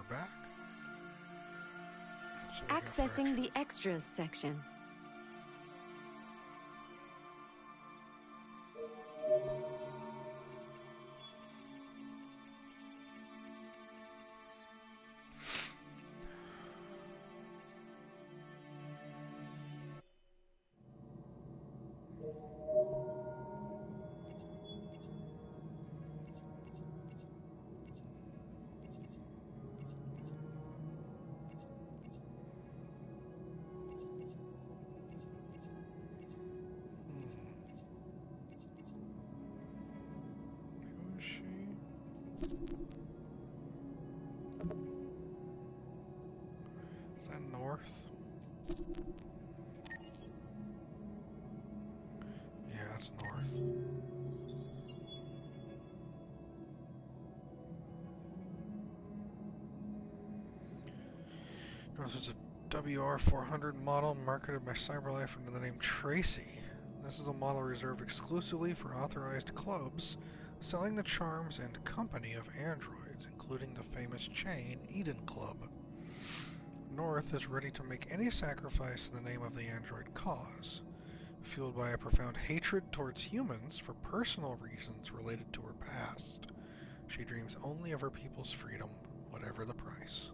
back. Accessing the extras section. This is a WR400 model marketed by CyberLife under the name Tracy. This is a model reserved exclusively for authorized clubs selling the charms and company of androids, including the famous chain Eden Club. North is ready to make any sacrifice in the name of the android cause. Fueled by a profound hatred towards humans for personal reasons related to her past, she dreams only of her people's freedom, whatever the price.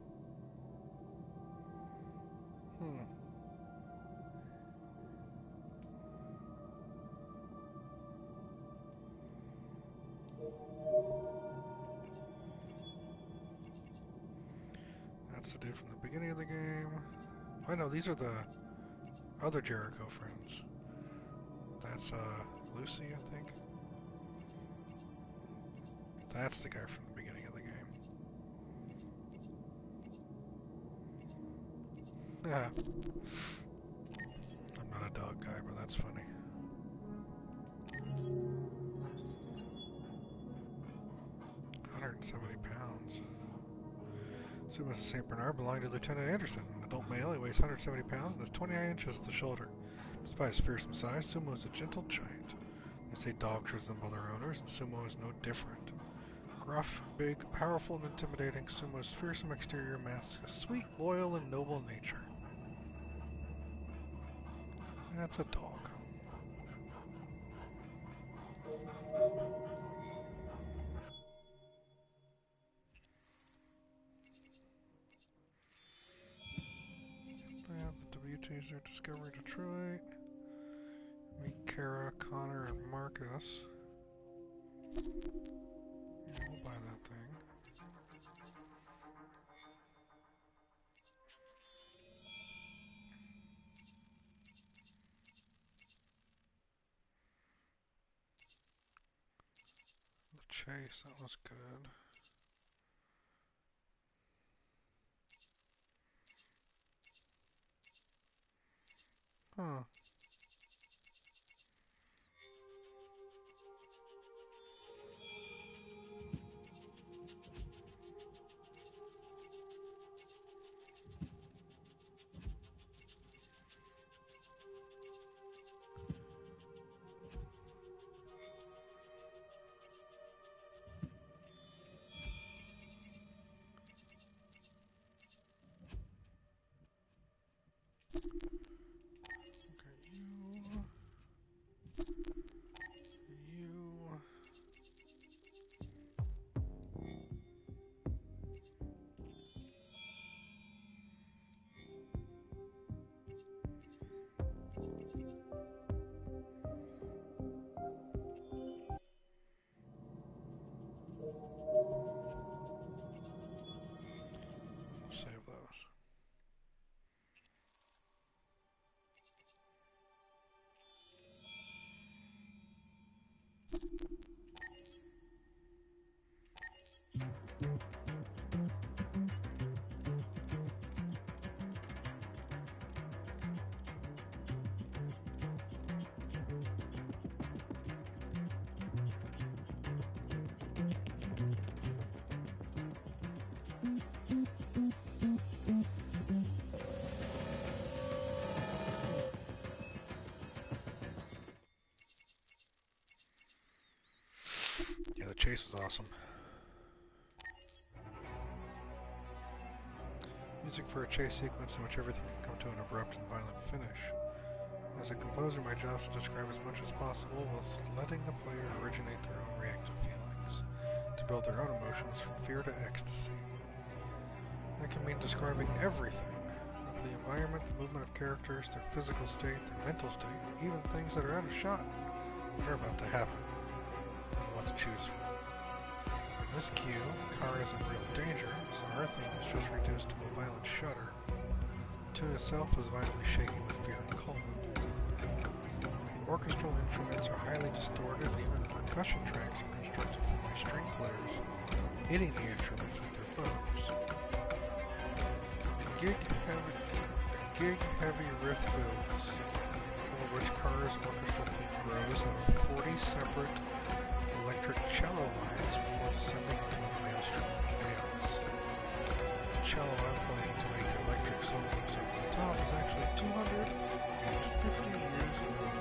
That's the dude from the beginning of the game. Oh no, these are the other Jericho friends. That's Lucy, I think. That's the guy from the beginning of the game. Yeah. I'm not a dog guy, but that's funny. £170. Sumas of St. Bernard belonging to Lieutenant Anderson, an adult male. He weighs 170 pounds and is 29 inches at the shoulder. Despite his fearsome size, Sumo is a gentle giant. They say dogs resemble their owners, and Sumo is no different. Gruff, big, powerful, and intimidating, Sumo's fearsome exterior masks a sweet, loyal, and noble nature. That's a dog. They have the W-Teaser Discovery Detroit. Meet Kara, Connor, and Marcus. Yeah, we'll buy that thing. The chase, that was good. Huh. Save those. Yeah, the chase was awesome. music for a chase sequence in which everything can come to an abrupt and violent finish. As a composer, my job is to describe as much as possible whilst letting the player originate their own reactive feelings, to build their own emotions from fear to ecstasy. That can mean describing everything, the environment, the movement of characters, their physical state, their mental state, even things that are out of shot, that are about to happen, and what to choose from. In this cue, Kara is in real danger, so our theme is just reduced to a violent shudder. The tune itself is violently shaking with fear and cold. The orchestral instruments are highly distorted, and even the percussion tracks are constructed from my string players hitting the instruments with their bows. The gig-heavy riff builds, over which Kara's orchestral theme grows out of 40 separate electric cello lines before descending into a maelstrom of chaos. The cello I'm playing to make the electric solos over the top is actually 250 years old.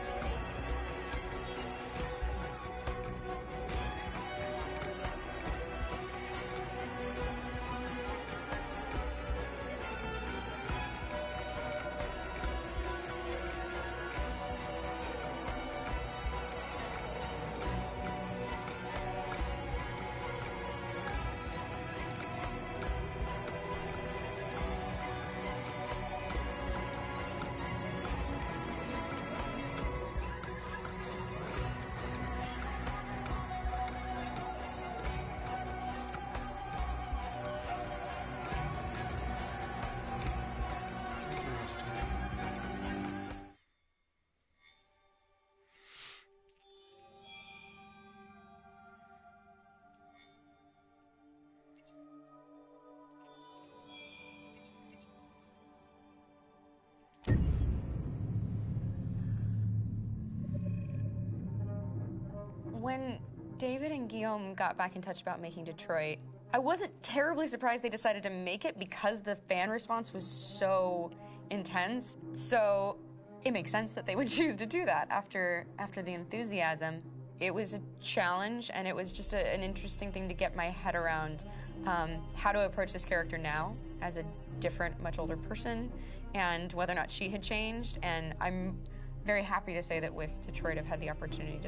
When David and Guillaume got back in touch about making Detroit, I wasn't terribly surprised they decided to make it because the fan response was so intense. So it makes sense that they would choose to do that after the enthusiasm. It was a challenge, and it was just an interesting thing to get my head around how to approach this character now as a different, much older person, and whether or not she had changed. And I'm very happy to say that with Detroit, I've had the opportunity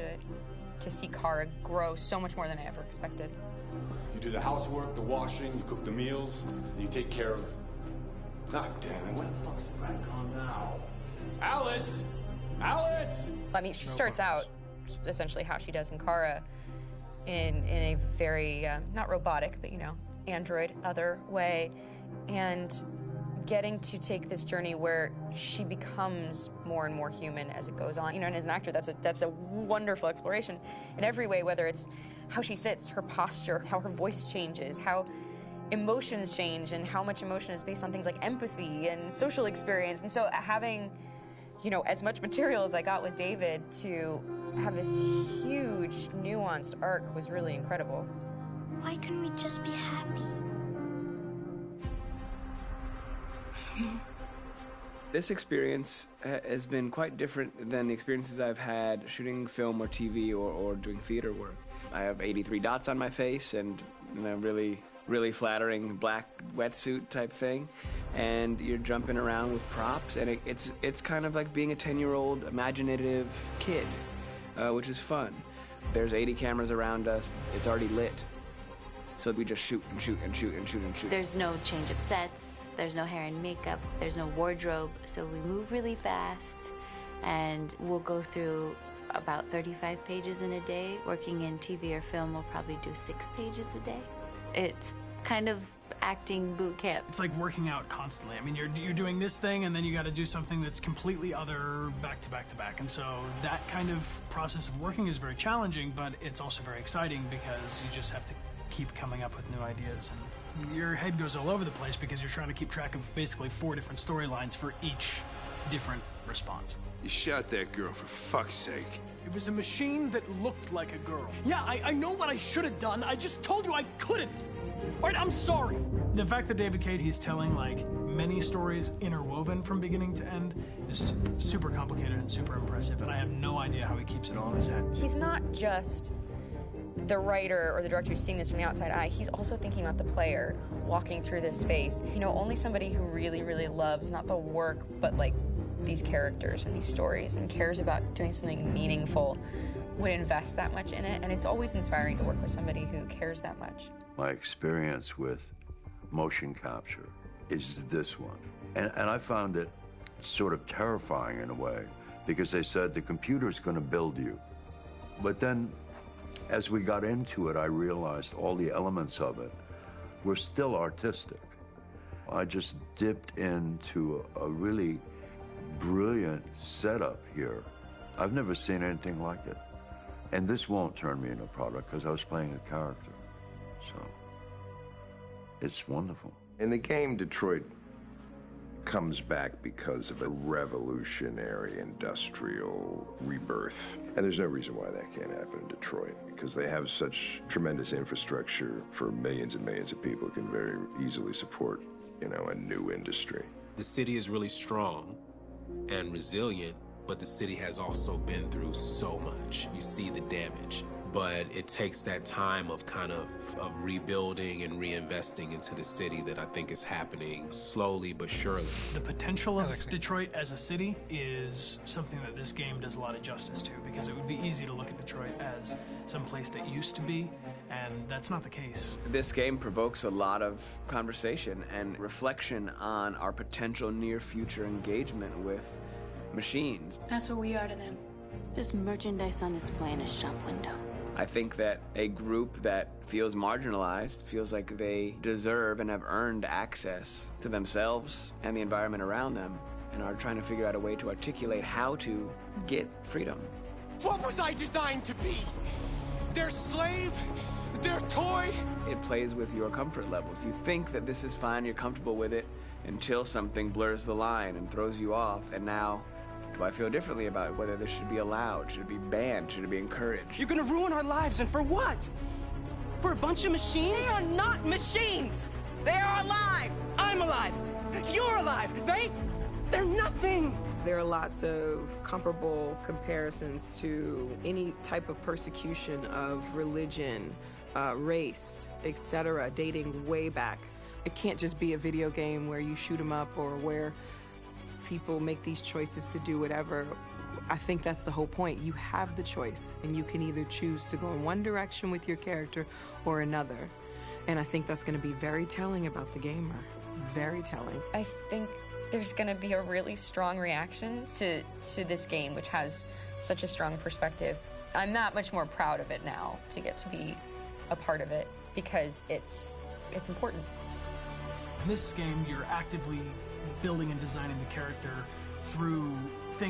to see Kara grow so much more than I ever expected. You do the housework, the washing, you cook the meals, and you take care of... God damn it, where the fuck's the rat gone now? Alice! Alice! I mean, she starts out essentially how she does in Kara in a very, not robotic, but, you know, android, other way, and getting to take this journey where she becomes more and more human as it goes on. You know, and as an actor, that's a wonderful exploration in every way, whether it's how she sits, her posture, how her voice changes, how emotions change, and how much emotion is based on things like empathy and social experience. And so having, you know, as much material as I got with David to have this huge, nuanced arc was really incredible. Why couldn't we just be happy? This experience has been quite different than the experiences I've had shooting film or TV or doing theater work. I have 83 dots on my face and a really flattering black wetsuit type thing, and you're jumping around with props, and it's kind of like being a 10-year-old imaginative kid, which is fun. There's 80 cameras around us. It's already lit. So we just shoot and shoot and shoot and shoot and shoot. There's no change of sets, there's no hair and makeup, there's no wardrobe, so we move really fast, and we'll go through about 35 pages in a day. Working in TV or film, we'll probably do 6 pages a day. It's kind of acting boot camp. It's like working out constantly. I mean, you're doing this thing, and then you got to do something that's completely other back to back to back. And so that kind of process of working is very challenging, but it's also very exciting because you just have to keep coming up with new ideas, and your head goes all over the place because you're trying to keep track of basically 4 different storylines for each different response. You shot that girl, for fuck's sake. It was a machine that looked like a girl. Yeah, I know what I should have done. I just told you I couldn't. All right, I'm sorry. The fact that David Cade, he's telling like many stories interwoven from beginning to end is super complicated and super impressive, and I have no idea how he keeps it all in his head. He's not just the writer or the director who's seeing this from the outside eye, he's also thinking about the player walking through this space. You know, only somebody who really, really loves not the work, but like these characters and these stories and cares about doing something meaningful would invest that much in it. And it's always inspiring to work with somebody who cares that much. My experience with motion capture is this one. And I found it sort of terrifying in a way, because they said the computer's going to build you. But then, as we got into it, I realized all the elements of it were still artistic. I just dipped into a really brilliant setup here. I've never seen anything like it. And this won't turn me into a product, because I was playing a character. So, it's wonderful. In the game, Detroit comes back because of a revolutionary industrial rebirth. And there's no reason why that can't happen in Detroit, because they have such tremendous infrastructure for millions and millions of people who can very easily support, you know, a new industry. The city is really strong and resilient, but the city has also been through so much. You see the damage. But it takes that time of kind of rebuilding and reinvesting into the city that I think is happening slowly but surely. The potential of Detroit as a city is something that this game does a lot of justice to, because it would be easy to look at Detroit as some place that used to be, and that's not the case. This game provokes a lot of conversation and reflection on our potential near-future engagement with machines. That's what we are to them. There's merchandise on display in a shop window. I think that a group that feels marginalized, feels like they deserve and have earned access to themselves and the environment around them, and are trying to figure out a way to articulate how to get freedom. What was I designed to be? Their slave? Their toy? It plays with your comfort levels. You think that this is fine, you're comfortable with it, until something blurs the line and throws you off, and now, do I feel differently about whether this should be allowed? Should it be banned? Should it be encouraged? You're gonna ruin our lives, and for what? For a bunch of machines? They are not machines! They are alive! I'm alive! You're alive! They're nothing! There are lots of comparable comparisons to any type of persecution of religion, race, etc., dating way back. It can't just be a video game where you shoot 'em up or where people make these choices to do whatever. I think that's the whole point. You have the choice, and you can either choose to go in one direction with your character or another. And I think that's going to be very telling about the gamer. Very telling. I think there's going to be a really strong reaction to this game, which has such a strong perspective. I'm that much more proud of it now to get to be a part of it, because it's important. In this game, you're actively building and designing the character through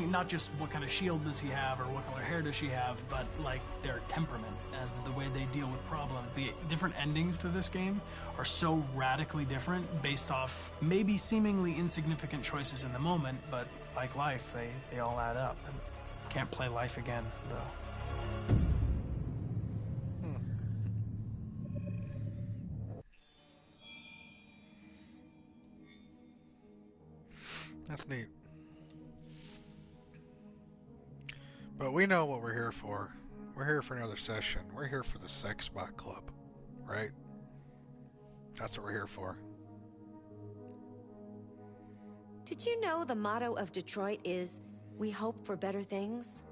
not just what kind of shield does he have or what color hair does she have, but like their temperament and the way they deal with problems. The different endings to this game are so radically different based off maybe seemingly insignificant choices in the moment, but like life, they all add up. And can't play life again, though. That's neat. But we know what we're here for. We're here for another session. We're here for the Sexbot Club, right? That's what we're here for. Did you know the motto of Detroit is, "We hope for better things"?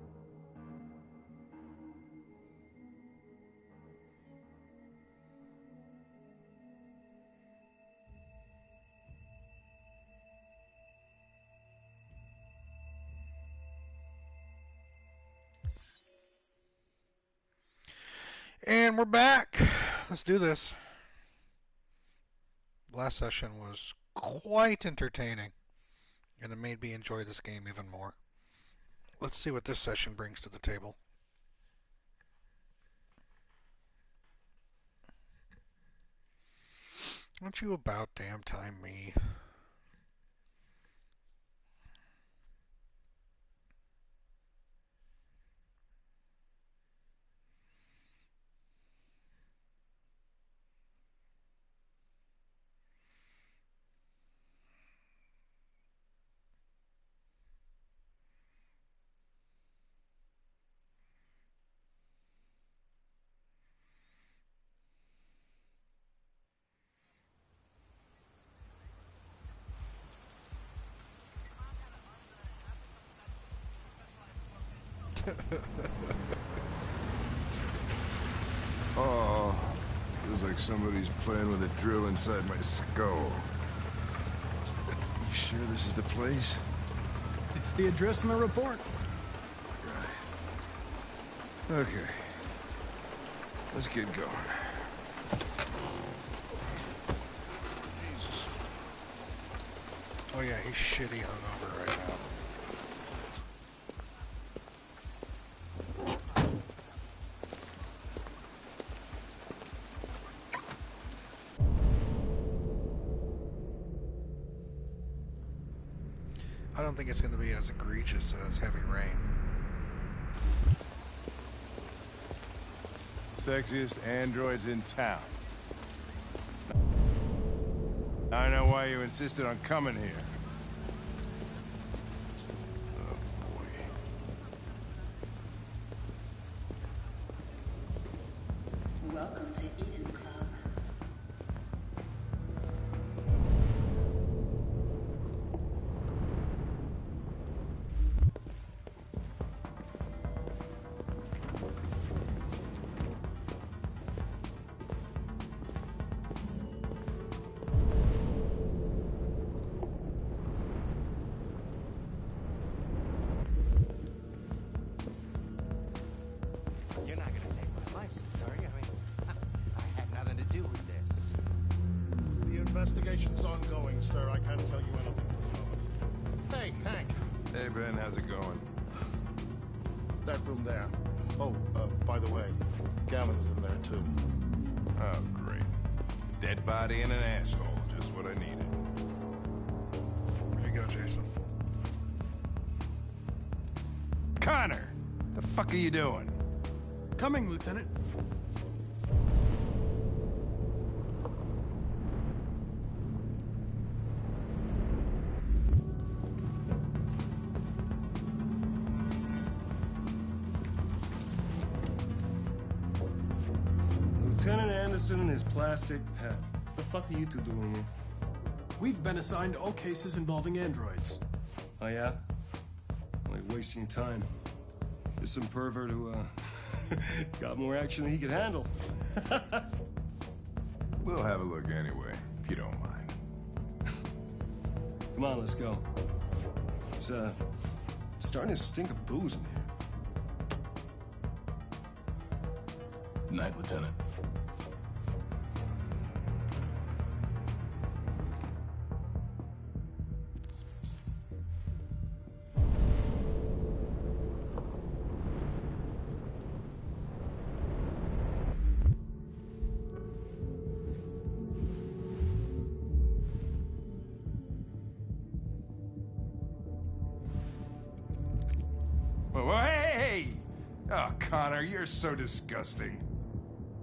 And we're back. Let's do this. Last session was quite entertaining, and it made me enjoy this game even more. Let's see what this session brings to the table. Don't you about damn time me. Oh, feels like somebody's playing with a drill inside my skull. You sure this is the place? It's the address in the report. Right. Okay. Let's get going. Jesus. Oh yeah, he's shitty hungover right now. I don't think it's going to be as egregious as Heavy Rain. Sexiest androids in town. I know why you insisted on coming here. Oh, boy. Welcome to Eden Club. You're not gonna take my license, are you? I mean, I had nothing to do with this. The investigation's ongoing, sir. I can't tell you anything at the moment. Hey, Hank. Hey, Ben, how's it going? It's that room there. Oh, by the way, Gavin's in there, too. Oh, great. Dead body and an asshole. Just what I needed. There you go, Jason. Connor! The fuck are you doing? Coming, Lieutenant. Lieutenant Anderson and his plastic pet. The fuck are you two doing here? We've been assigned all cases involving androids. Oh, yeah? Like wasting your time. There's some pervert who, got more action than he could handle. We'll have a look anyway, if you don't mind. Come on, let's go. It's, starting to stink of booze in here. Good night, Lieutenant. Hey! Oh, Connor, you're so disgusting.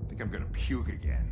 I think I'm gonna puke again.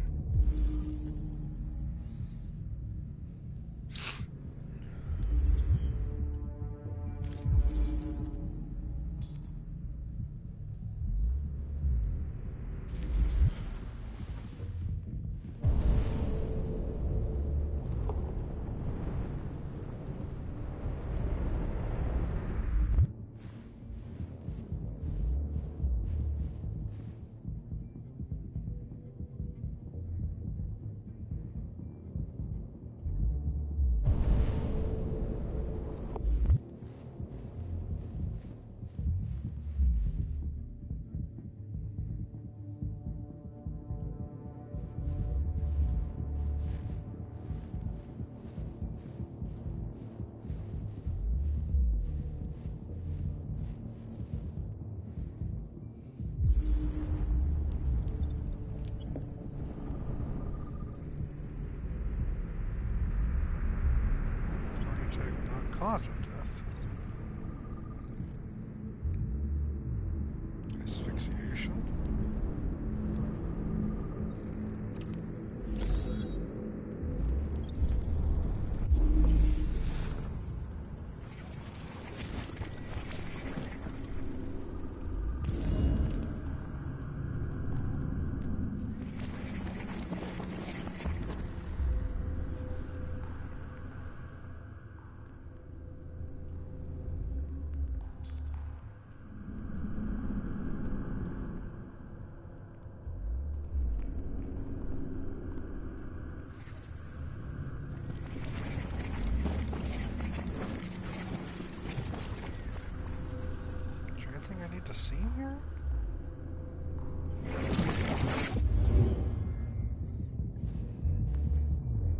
everything I need to see here?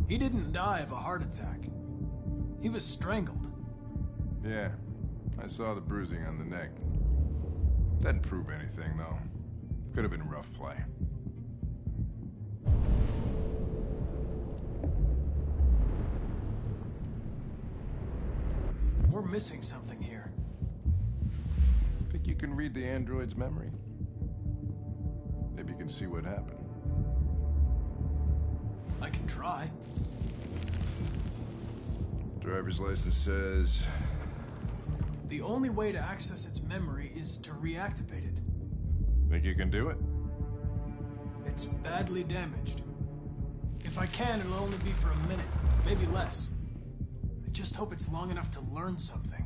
He didn't die of a heart attack. He was strangled. Yeah, I saw the bruising on the neck. Doesn't prove anything, though. Could have been rough play. We're missing something here. Think you can read the android's memory? Maybe you can see what happened. I can try. Driver's license says... The only way to access its memory is to reactivate it. Think you can do it? It's badly damaged. If I can, it'll only be for a minute, maybe less. I just hope it's long enough to learn something.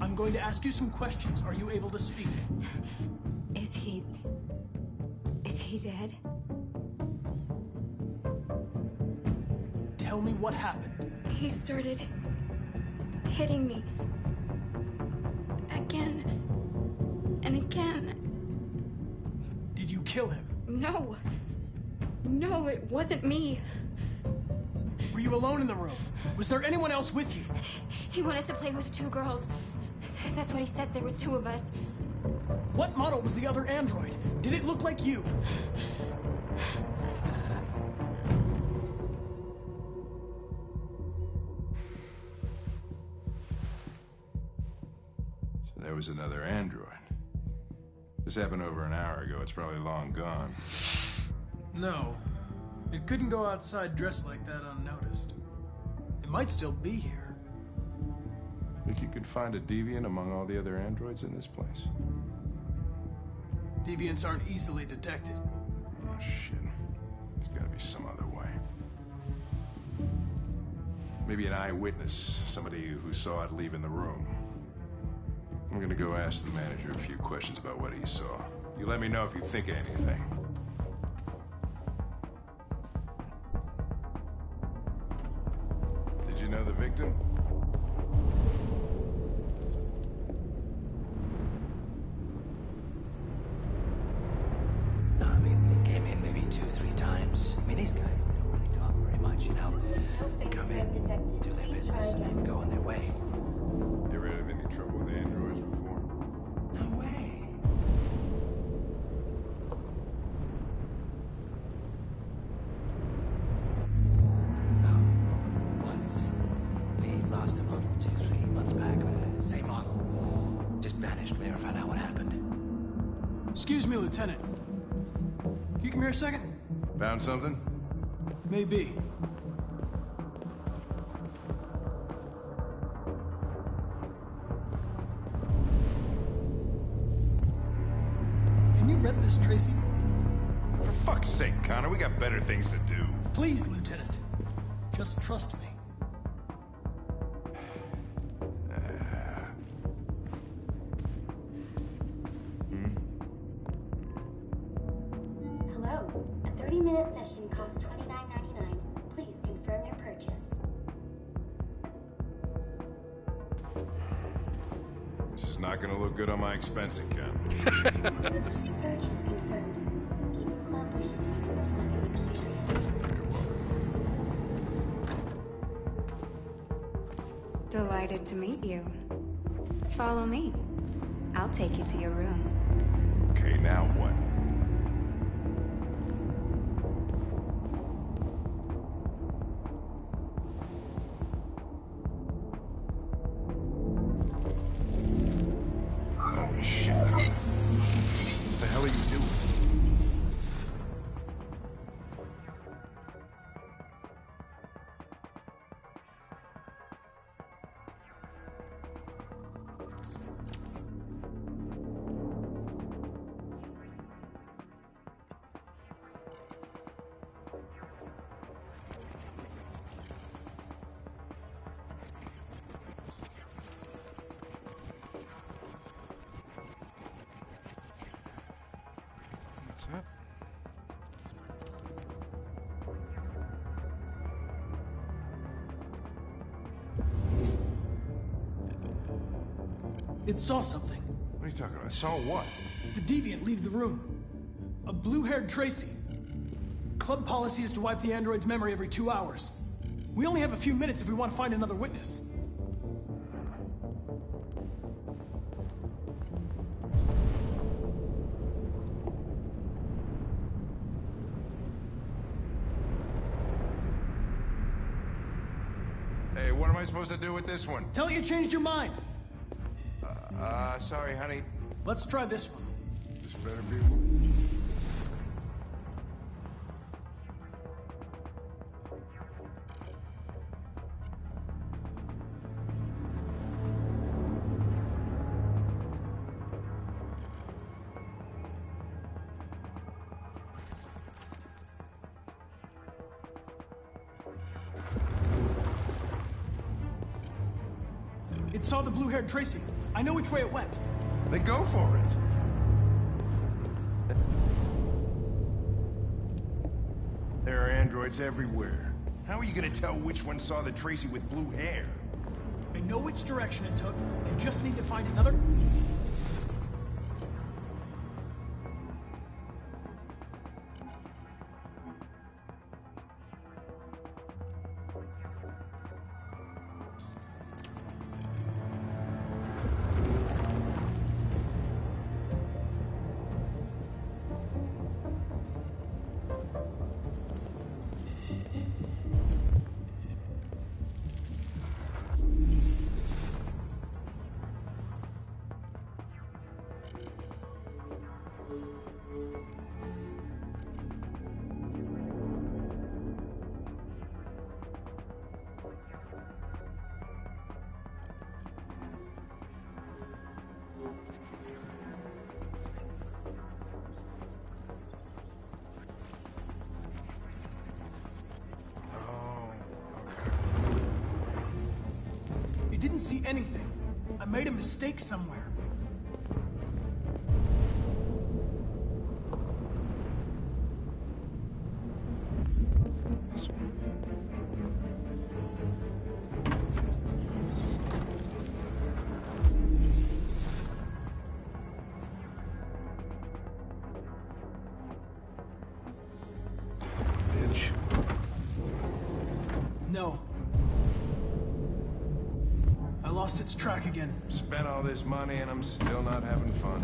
I'm going to ask you some questions. Are you able to speak? Is he dead? Tell me what happened. He started hitting me. Again. And again. Did you kill him? No. No, it wasn't me. Were you alone in the room? Was there anyone else with you? He wanted us to play with two girls. That's what he said. There was two of us. What model was the other android? Did it look like you? So there was another android. This happened over an hour ago. It's probably long gone. No. It couldn't go outside dressed like that unnoticed. It might still be here. Think you could find a deviant among all the other androids in this place? Deviants aren't easily detected. Oh, shit. There's gotta be some other way. Maybe an eyewitness, somebody who saw it leaving the room. I'm gonna go ask the manager a few questions about what he saw. You let me know if you think of anything. Did you know the victim? No, I mean, they came in maybe 2-3 times. I mean, these guys, they don't really talk very much, you know? They come in, do their business, and then go on their way. You ever had any trouble with androids before? No way. No. Once, we lost a model 2-3 months back. Same model. Just vanished. We never found out what happened. Excuse me, Lieutenant. Can you come here a second? Found something? Maybe. Can you rent this, Tracy? For fuck's sake, Connor, we got better things to do. Please, Lieutenant. Just trust me. Hello. A 30-minute session costs $29.99. Please confirm your purchase. This is not gonna look good on my expense account. Purchase confirmed. Eden Club wishes you a pleasant experience. Delighted to meet you. Follow me. I'll take you to your room. Okay, now what? Holy shit, Connor. What the hell are you doing? It saw something. What are you talking about? Saw what? The deviant leave the room. A blue-haired Tracy. Club policy is to wipe the android's memory every 2 hours. We only have a few minutes if we want to find another witness. Hey, what am I supposed to do with this one? Tell it you changed your mind. Sorry, honey. Let's try this one. This better be. It saw the blue-haired Tracy. I know which way it went. Then go for it. There are androids everywhere. How are you gonna tell which one saw the Tracy with blue hair? I know which direction it took. I just need to find another... It didn't see anything. I made a mistake somewhere. No. I lost its track again. Spent all this money and I'm still not having fun.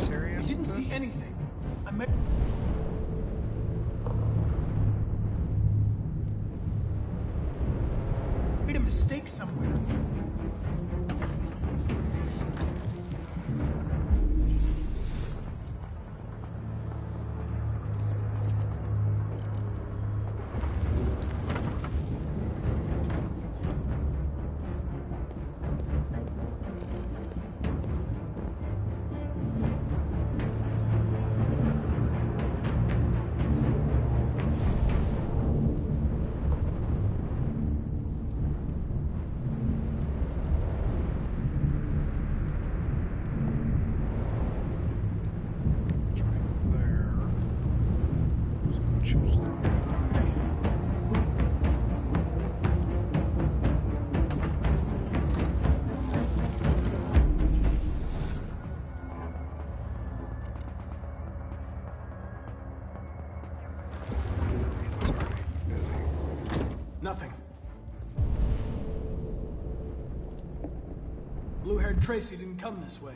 Serious? I didn't see anything. I made... made a mistake somewhere. Nothing. Blue-haired Tracy didn't come this way.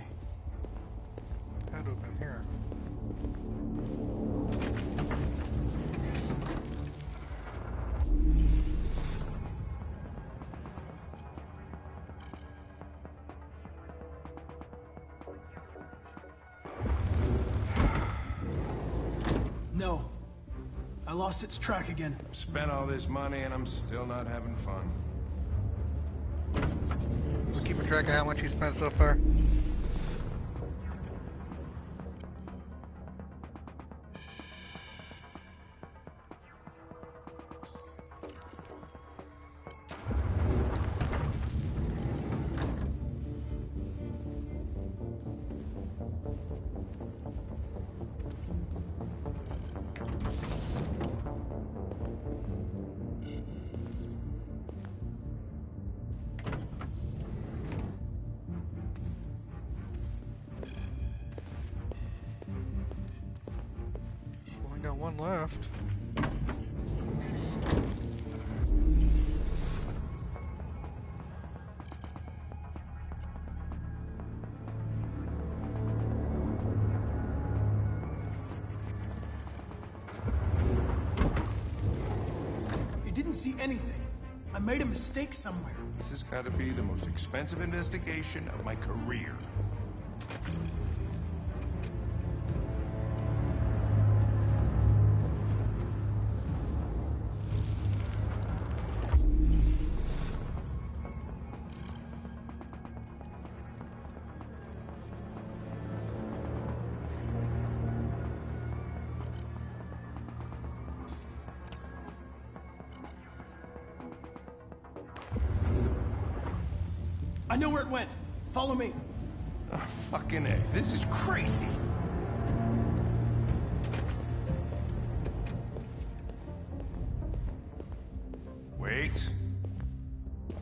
Had to have been here. No. I lost its track again. Spent all this money and I'm still not having fun. We're keeping track of how much you spent so far. left. You didn't see anything. I made a mistake somewhere. This has got to be the most expensive investigation of my career. I know where it went. Follow me. Oh, fucking A. This is crazy. Wait.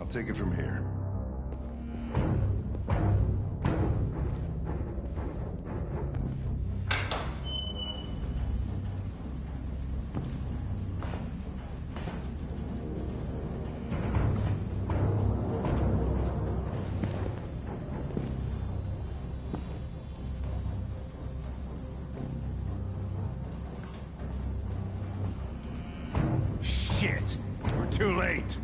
I'll take it from here. Shit! We're too late!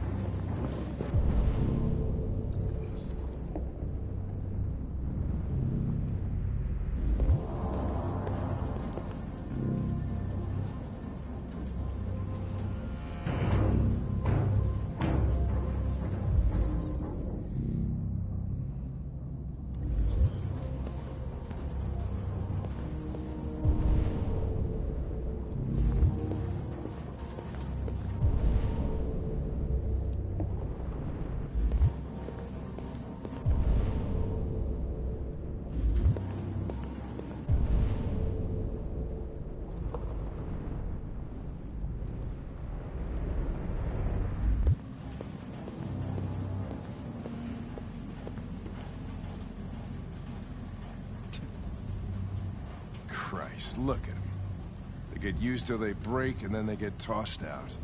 Christ, look at them. They get used till they break, and then they get tossed out.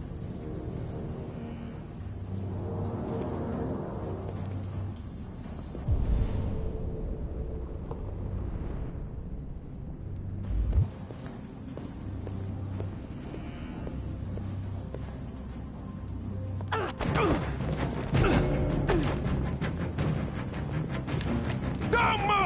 Don't move!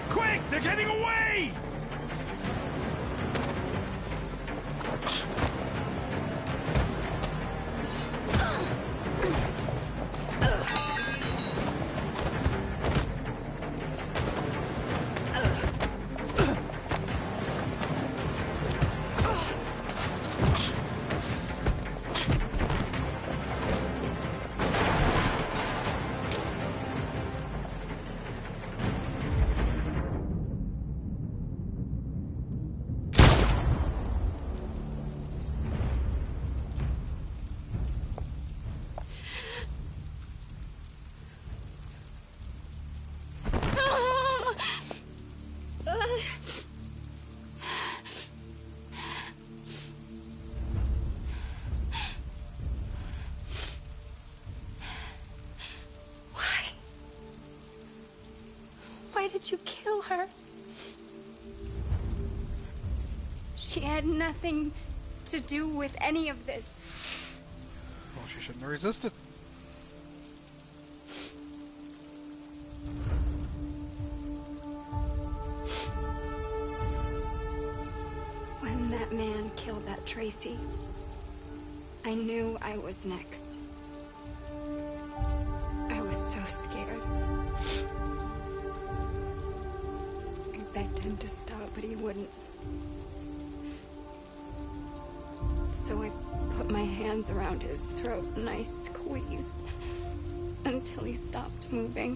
Quick! They're getting away! Why did you kill her? She had nothing to do with any of this. Well, she shouldn't have resisted. When that man killed that Tracy, I knew I was next. I was so scared. I begged him to stop, but he wouldn't. So I put my hands around his throat and I squeezed until he stopped moving.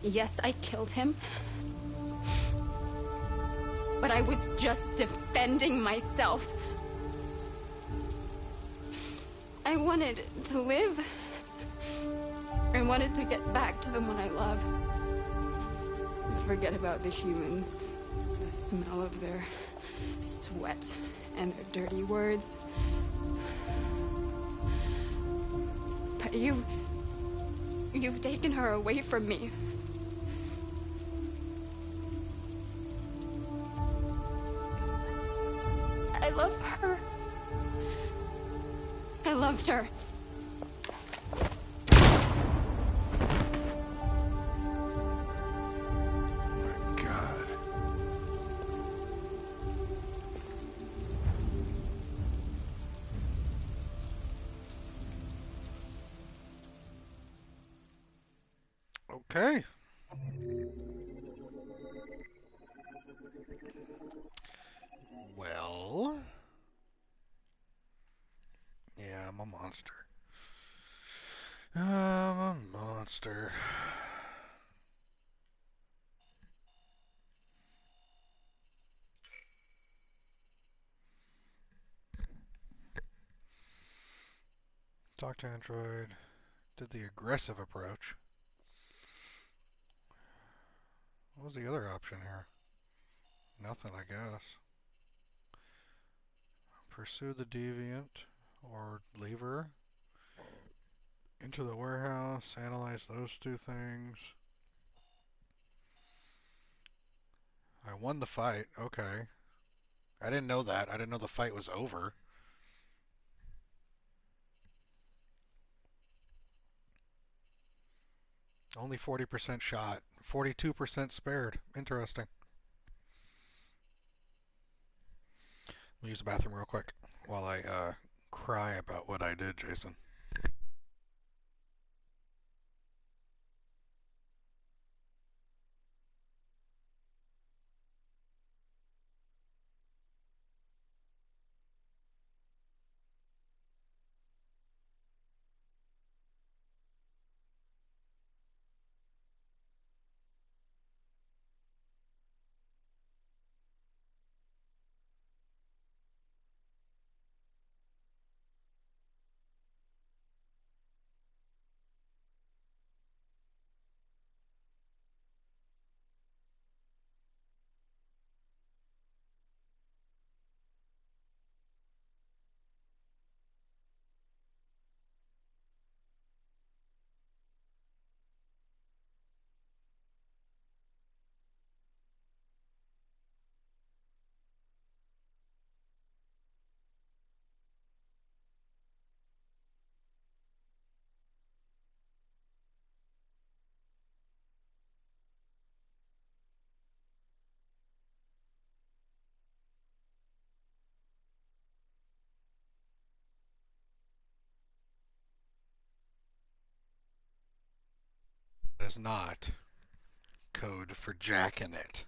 Yes, I killed him. But I was just defending myself. I wanted to live. I wanted to get back to the one I love. And forget about the humans. The smell of their sweat and their dirty words. But you've taken her away from me. I love her. I loved her. My God. Okay. Well, yeah, I'm a monster. I'm a monster. Talk to Android. Did the aggressive approach. What was the other option here? Nothing, I guess. Pursue the deviant or leave her. Into the warehouse, analyze those two things. I won the fight, okay. I didn't know that. I didn't know the fight was over. Only 40% shot, 42% spared. Interesting. I'll use the bathroom real quick while I cry about what I did, Jason. Is not code for jacking it.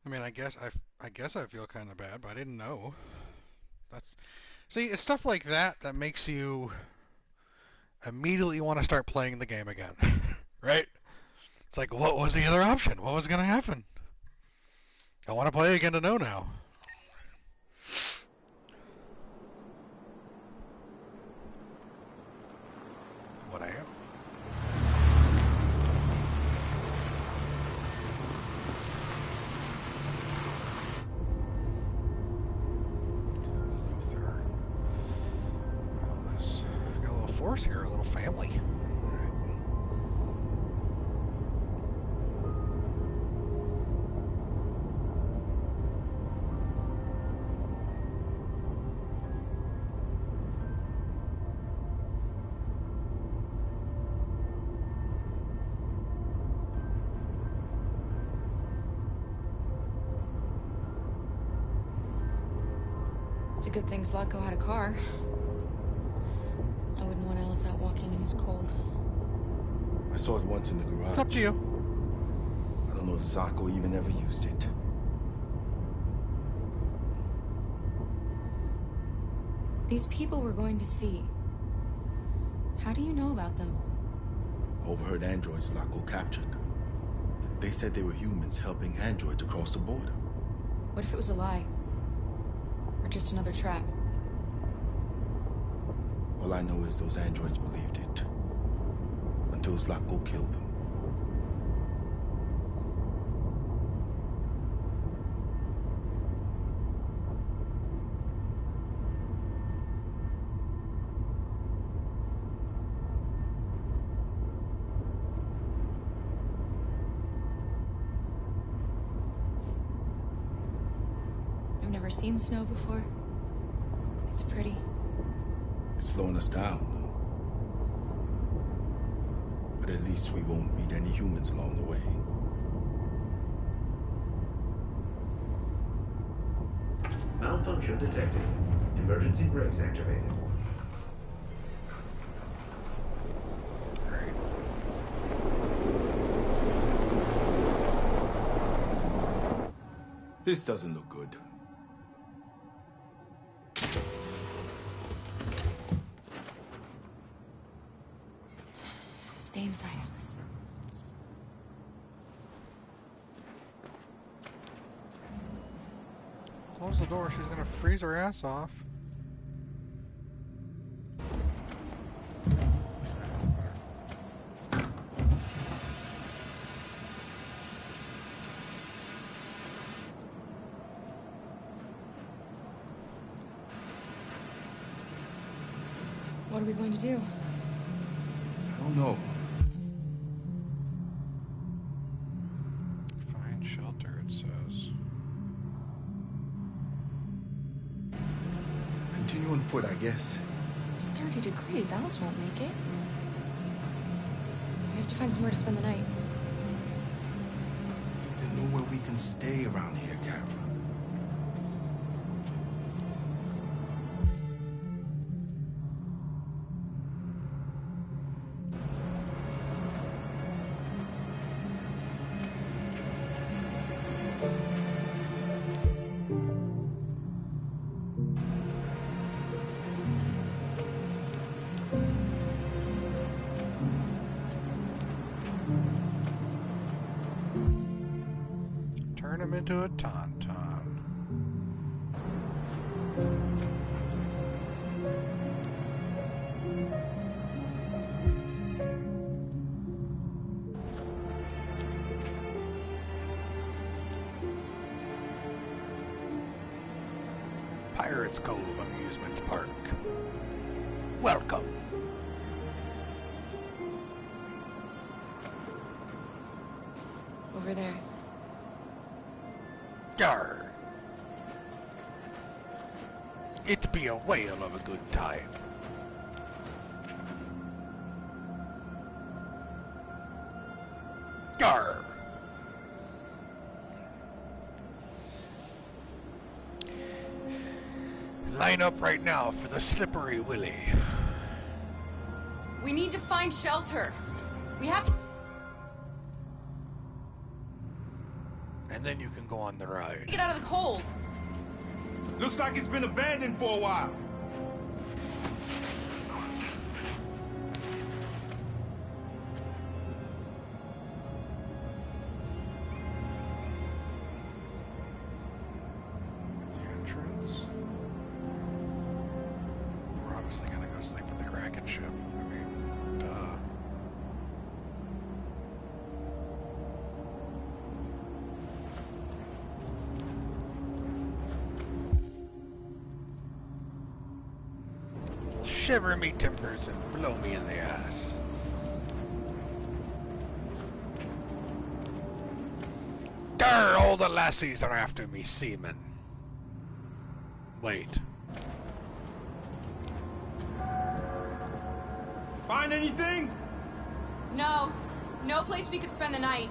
I mean, I guess I feel kind of bad, but I didn't know. See, it's stuff like that that makes you immediately want to start playing the game again, right? It's like, what was the other option? What was going to happen? I want to play again to know now. What I am. force here, a little family. It's a good thing Zlatko had a car. I wouldn't want Alice out walking in this cold. I saw it once in the garage. It's up to you. I don't know if Zlatko even ever used it. These people we're going to see. How do you know about them? Overheard androids Zlatko captured. They said they were humans helping androids across the border. What if it was a lie? Or just another trap? All I know is those androids believed it. Until Zlatko killed them. I've never seen snow before. It's pretty. It's slowing us down. But at least we won't meet any humans along the way. Malfunction detected. Emergency brakes activated. This doesn't look good. Stay inside, Alice. Close the door, she's gonna freeze her ass off. What are we going to do? I don't know. Find shelter, it says. Continue on foot, I guess. It's 30 degrees. Alice won't make it. We have to find somewhere to spend the night. There's nowhere we can stay around here, Kara. Turn him into a tauntaun. Pirates Cove Amusement Park. Welcome. Over there. Yarr. It be a whale of a good time. Yarr. Line up right now for the Slippery Willy. We need to find shelter. We have to... And then you can go on the ride. Get out of the cold. Looks like it's been abandoned for a while. The entrance. We're obviously gonna go sleep with the Kraken ship. I mean, duh. shiver me timbers and blow me in the ass. Dar, all the lassies are after me, seaman. Wait. Find anything? No. No place we could spend the night.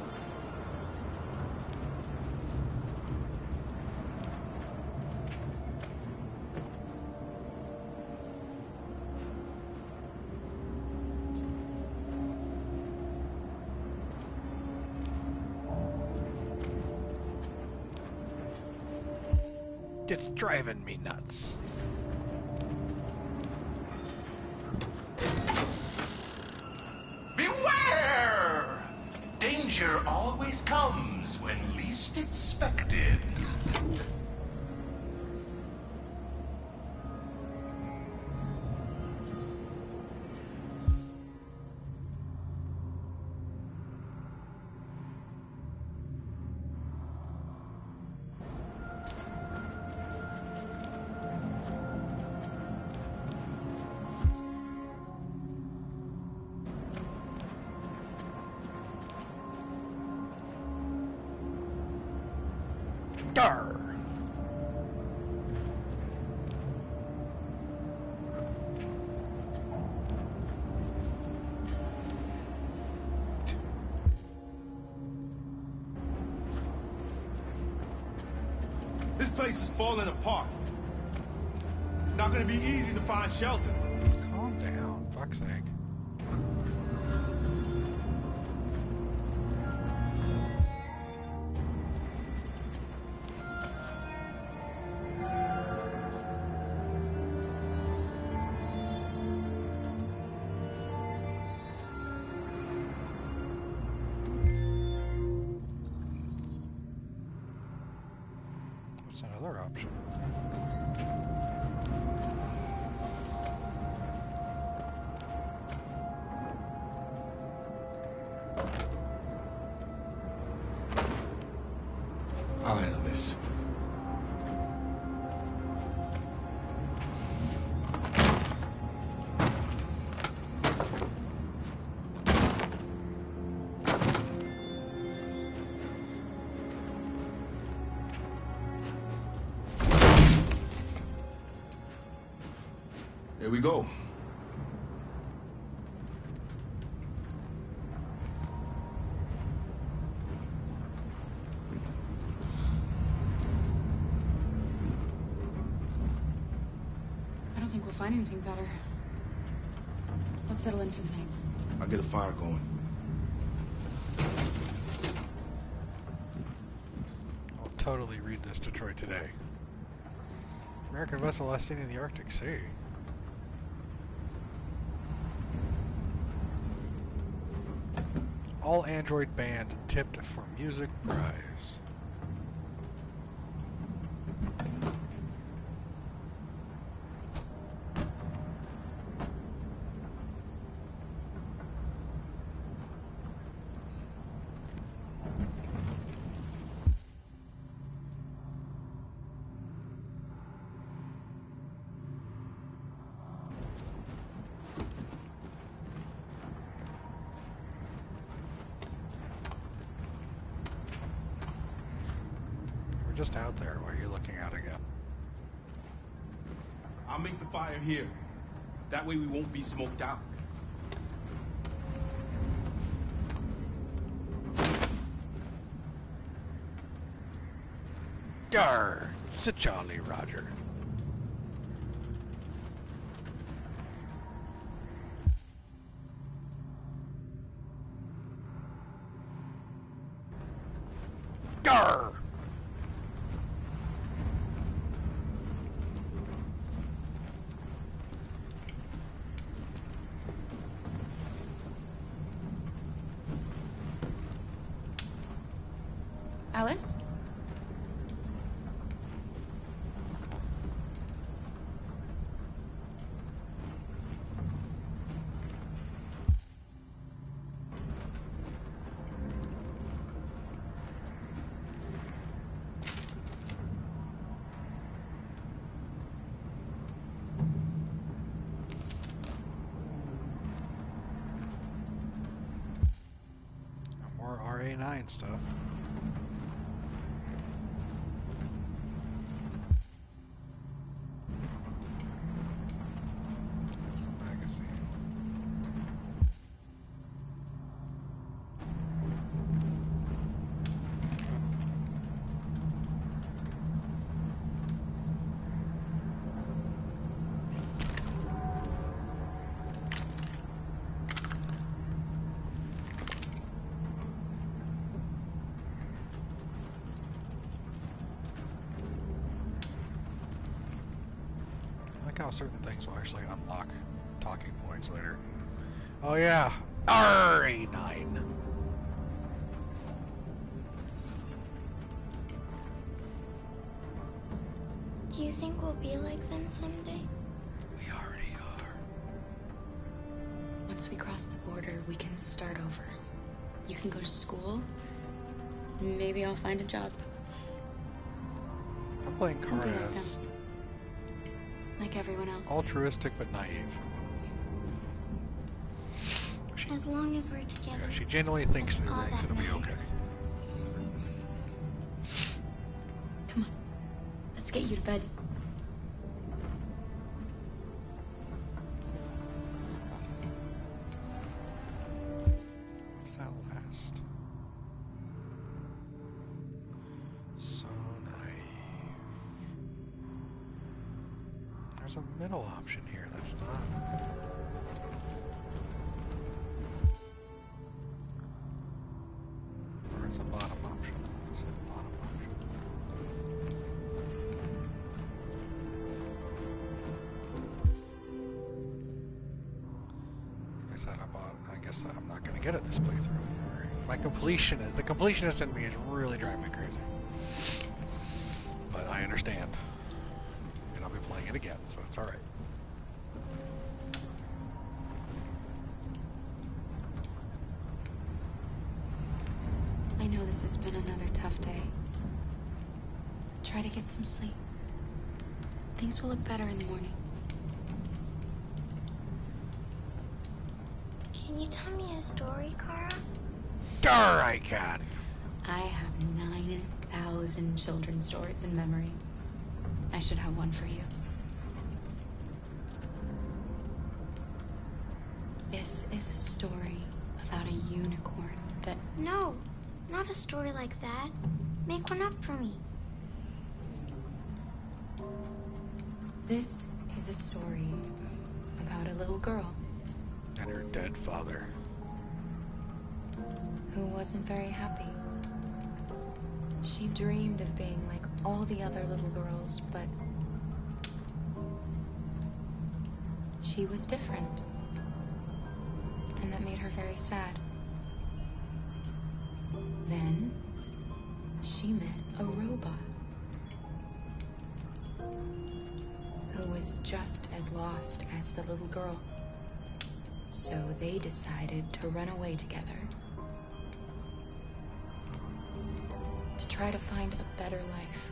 It's driving me nuts. Beware! Danger always comes when least expected. Dar. This place is falling apart. It's not gonna be easy to find shelter. Calm down, fuck's sake. What's another option? I'll handle this. Here we go. I don't think we'll find anything better. Let's settle in for the night. I'll get a fire going. I'll totally read this Detroit Today. American vessel last seen in the Arctic Sea. All Android band tipped for music prize. Just out there. What are you looking at again? I'll make the fire here. That way we won't be smoked out. Yarr! It's a Jolly Roger. Yarr! Alice? RA9 stuff. How certain things will actually unlock talking points later. Oh yeah, RA9. Do you think we'll be like them someday? We already are. Once we cross the border, we can start over. You can go to school. Maybe I'll find a job. I'm playing Kara We'll be like as them. Like everyone else. altruistic but naive. As long as we're together. Yeah, she genuinely thinks that all that it'll be okay. matters. Come on. Let's get you to bed. What's that last? So naive. There's a middle option here that's not. Or it's a bottom option. It's a bottom option. I guess I'm not going to get it this playthrough. My completionist, the completionist in me is really driving me crazy. But I understand. And I'll be playing it again, so it's alright. I know this has been another tough day. Try to get some sleep. Things will look better in the morning. Can you tell me a story, Kara? Sure I can. I have 9,000 children's stories in memory. I should have one for you. This is a story about a unicorn that... No, not a story like that. Make one up for me. This is a story about a little girl. And her dead father. Who wasn't very happy. She dreamed of being like all the other little girls, but she was different. And that made her very sad. Then she met a robot who was just as lost as the little girl. So they decided to run away together. To try to find a better life.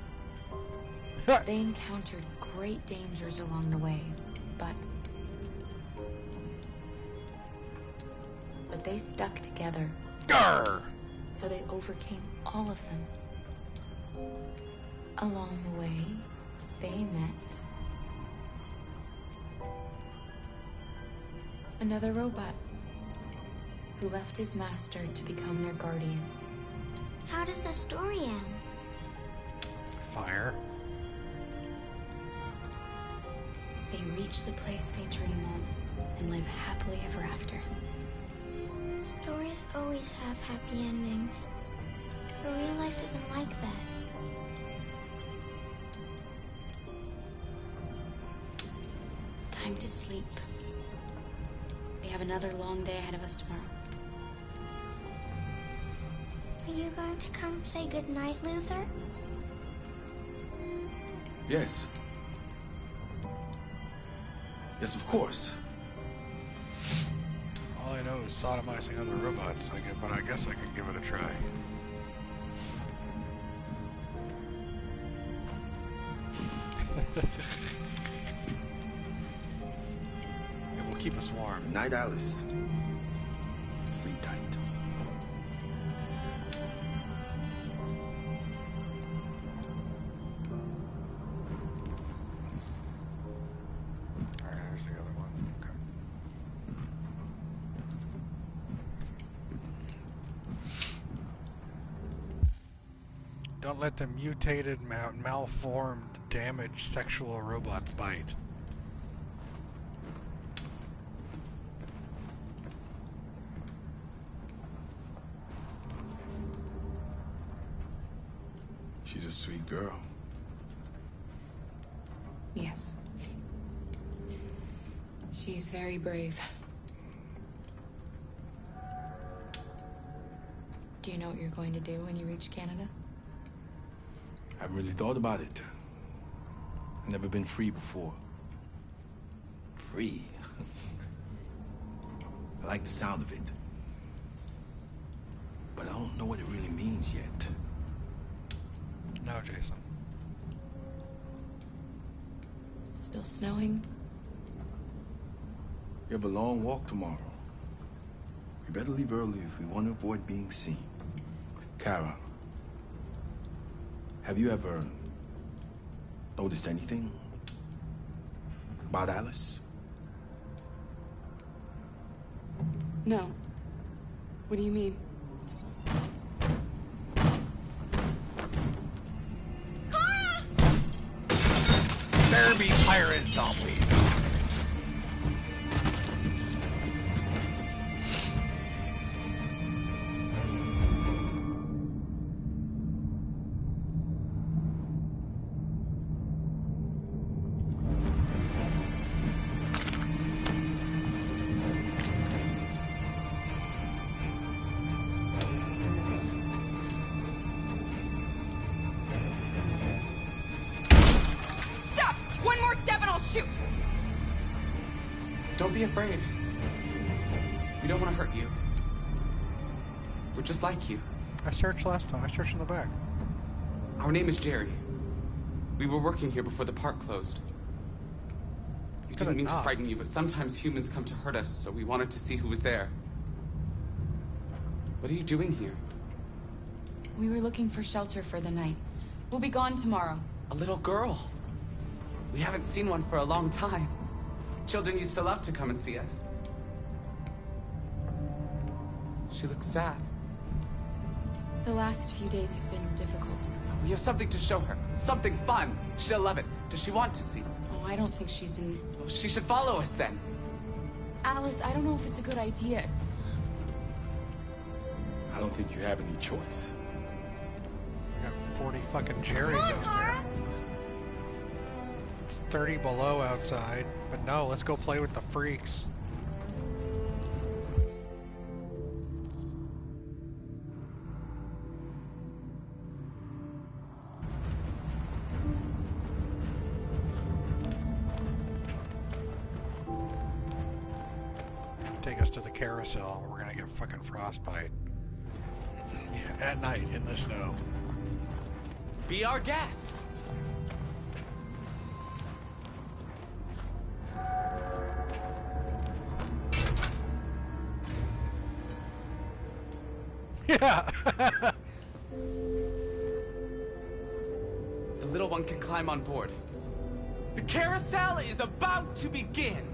They encountered great dangers along the way, but they stuck together. Grr! So they overcame all of them. Along the way, they met another robot who left his master to become their guardian. How does the story end? Fire. They reach the place they dream of and live happily ever after. Stories always have happy endings. But real life isn't like that. Time to sleep. We have another long day ahead of us tomorrow. Are you going to come say goodnight, Luther? Yes. Yes, of course. All I know is sodomizing other robots, but I guess I can give it a try. It will keep us warm. Good night, Alice. Sleep tight. Don't let the mutated, malformed, damaged sexual robots bite. She's a sweet girl. Yes. She's very brave. Do you know what you're going to do when you reach Canada? I haven't really thought about it. I've never been free before. Free? I like the sound of it. But I don't know what it really means yet. No, Jason. It's still snowing. We have a long walk tomorrow. We better leave early if we want to avoid being seen. Kara, have you ever noticed anything about Alice? No. What do you mean? There be pirate zombies. Don't be afraid. We don't want to hurt you. We're just like you. I searched last time. I searched in the back. Our name is Jerry. We were working here before the park closed. We didn't mean to frighten you, but sometimes humans come to hurt us, so we wanted to see who was there. What are you doing here? We were looking for shelter for the night. We'll be gone tomorrow. A little girl. We haven't seen one for a long time. Children used to love to come and see us. She looks sad. The last few days have been difficult. We have something to show her. Something fun. She'll love it. Does she want to see? Oh, I don't think she's in... Well, she should follow us then. Alice, I don't know if it's a good idea. I don't think you have any choice. We got 40 fucking Jerrys out there. It's 30 below outside, but no, let's go play with the freaks. Take us to the carousel. We're gonna get fucking frostbite. At night in the snow. Be our guest. Yeah. The little one can climb on board. The carousel is about to begin.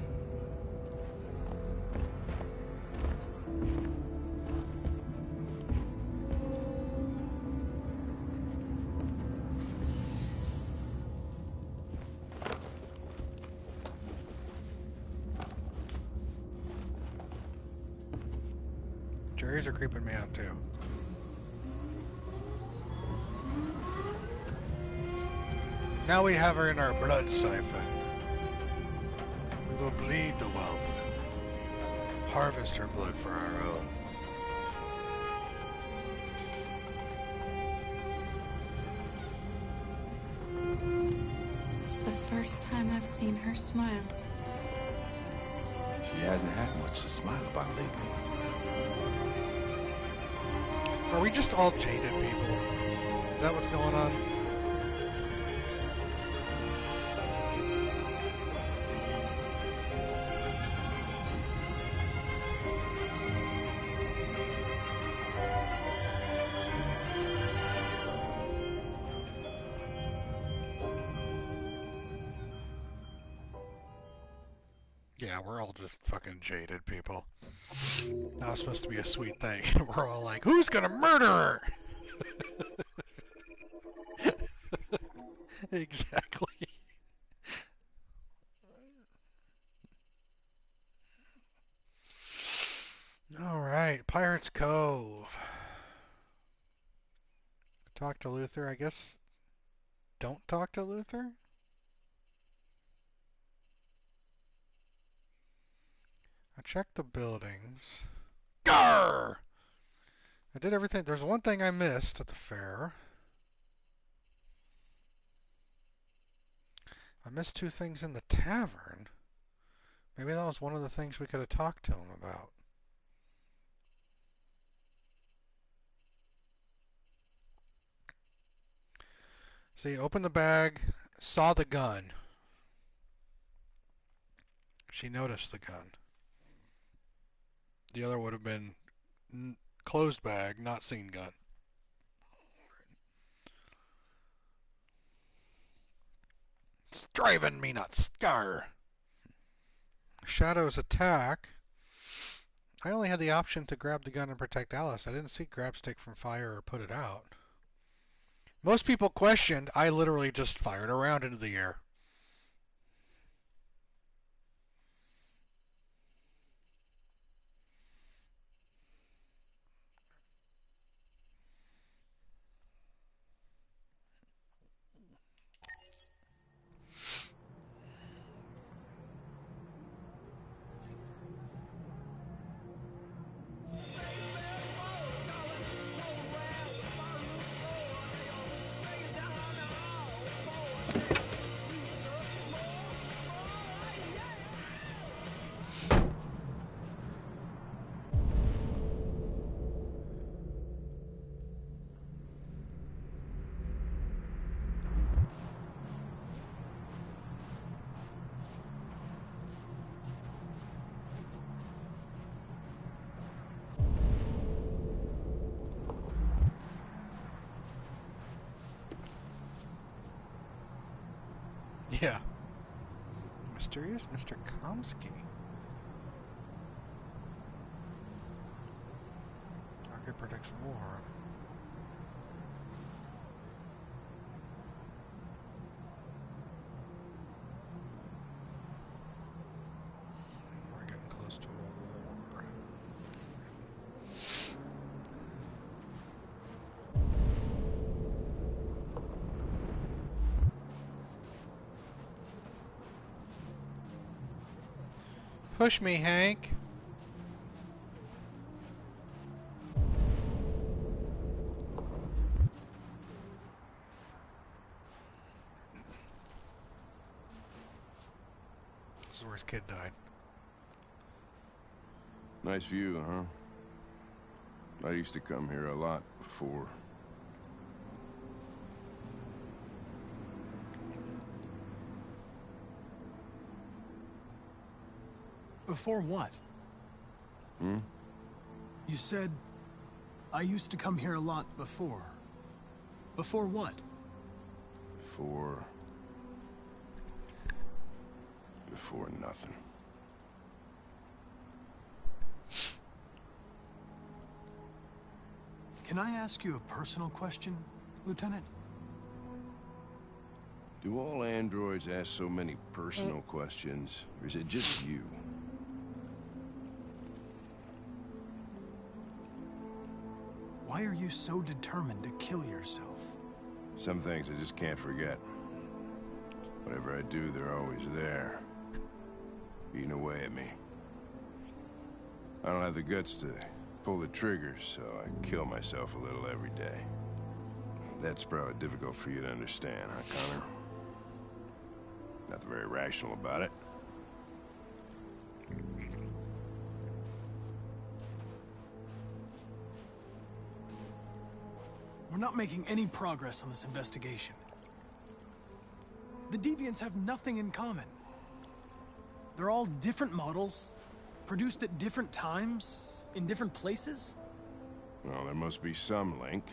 Jerry's are creeping me out too. Now we have her in our blood cipher. We will bleed the whelp. Harvest her blood for our own. It's the first time I've seen her smile. She hasn't had much to smile about lately. Are we just all jaded people? Is that what's going on? Yeah, we're all just fucking jaded people. That was supposed to be a sweet thing. We're all like, who's gonna murder her? Exactly. All right, Pirates Cove. Talk to Luther, I guess. Don't talk to Luther? I checked the buildings. Garr! I did everything. There's one thing I missed at the fair. I missed two things in the tavern. Maybe that was one of the things we could have talked to him about. See, opened the bag, saw the gun. She noticed the gun. The other would have been closed bag, not seen gun. It's driving me nuts. Scar. Shadow's attack. I only had the option to grab the gun and protect Alice. I didn't see grab stick from fire or put it out. Most people questioned. I literally just fired a round into the air. Yeah. Mysterious Mr. Komsky. Target predicts war. We're getting close to a war. Push me, Hank. This is where his kid died. Nice view, huh? I used to come here a lot before. Before what? You said, I used to come here a lot before. Before what? Before nothing. Can I ask you a personal question, Lieutenant? Do all androids ask so many personal questions, or is it just you? Why are you so determined to kill yourself? Some things I just can't forget. Whatever I do, they're always there, eating away at me. I don't have the guts to pull the trigger, so I kill myself a little every day. That's probably difficult for you to understand, huh, Connor? Nothing very rational about it. We're not making any progress on this investigation. The Deviants have nothing in common. They're all different models, produced at different times, in different places. Well, there must be some link.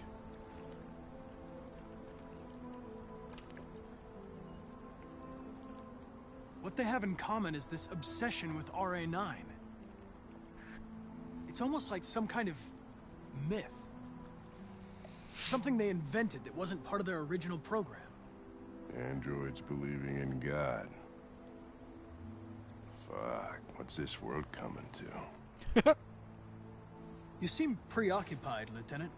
What they have in common is this obsession with RA9. It's almost like some kind of myth. Something they invented that wasn't part of their original program. Androids believing in God. Fuck, what's this world coming to? You seem preoccupied, Lieutenant.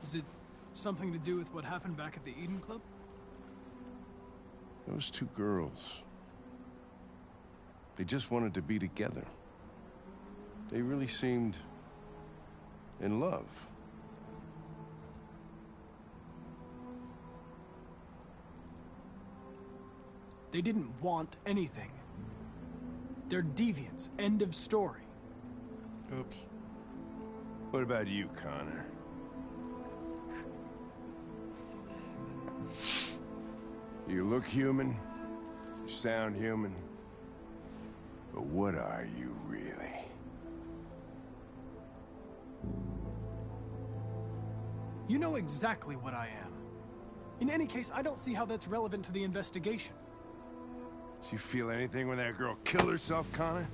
Is it something to do with what happened back at the Eden Club? Those two girls. They just wanted to be together. They really seemed in love. They didn't want anything. They're deviants. End of story. Oops. What about you, Connor? You look human, you sound human, but what are you really? You know exactly what I am. In any case, I don't see how that's relevant to the investigation. Did you feel anything when that girl killed herself, Connor?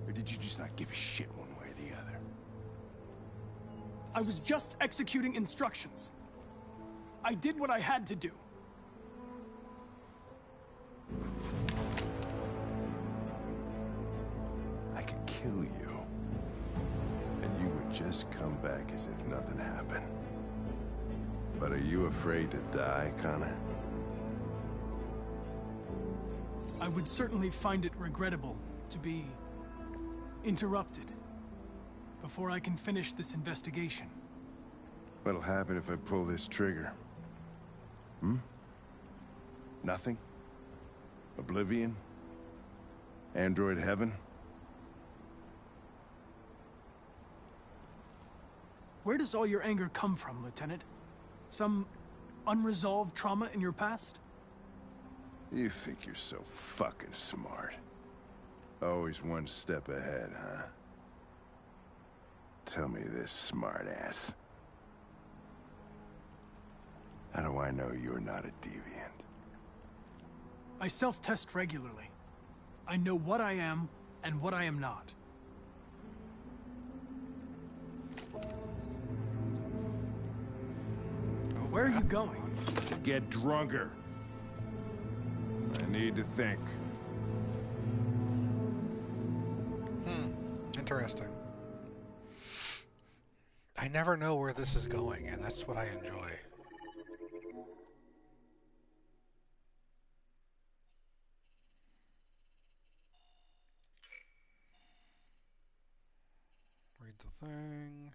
Or did you just not give a shit one way or the other? I was just executing instructions. I did what I had to do. I could kill you. And you would just come back as if nothing happened. But are you afraid to die, Connor? I would certainly find it regrettable to be interrupted before I can finish this investigation. What'll happen if I pull this trigger? Hmm? Nothing? Oblivion? Android heaven? Where does all your anger come from, Lieutenant? Some unresolved trauma in your past? You think you're so fucking smart. Always one step ahead, huh? Tell me this, smartass. How do I know you're not a deviant? I self-test regularly. I know what I am and what I am not. Where are you going? To get drunker. I need to think. Interesting. I never know where this is going, and that's what I enjoy. Read the thing.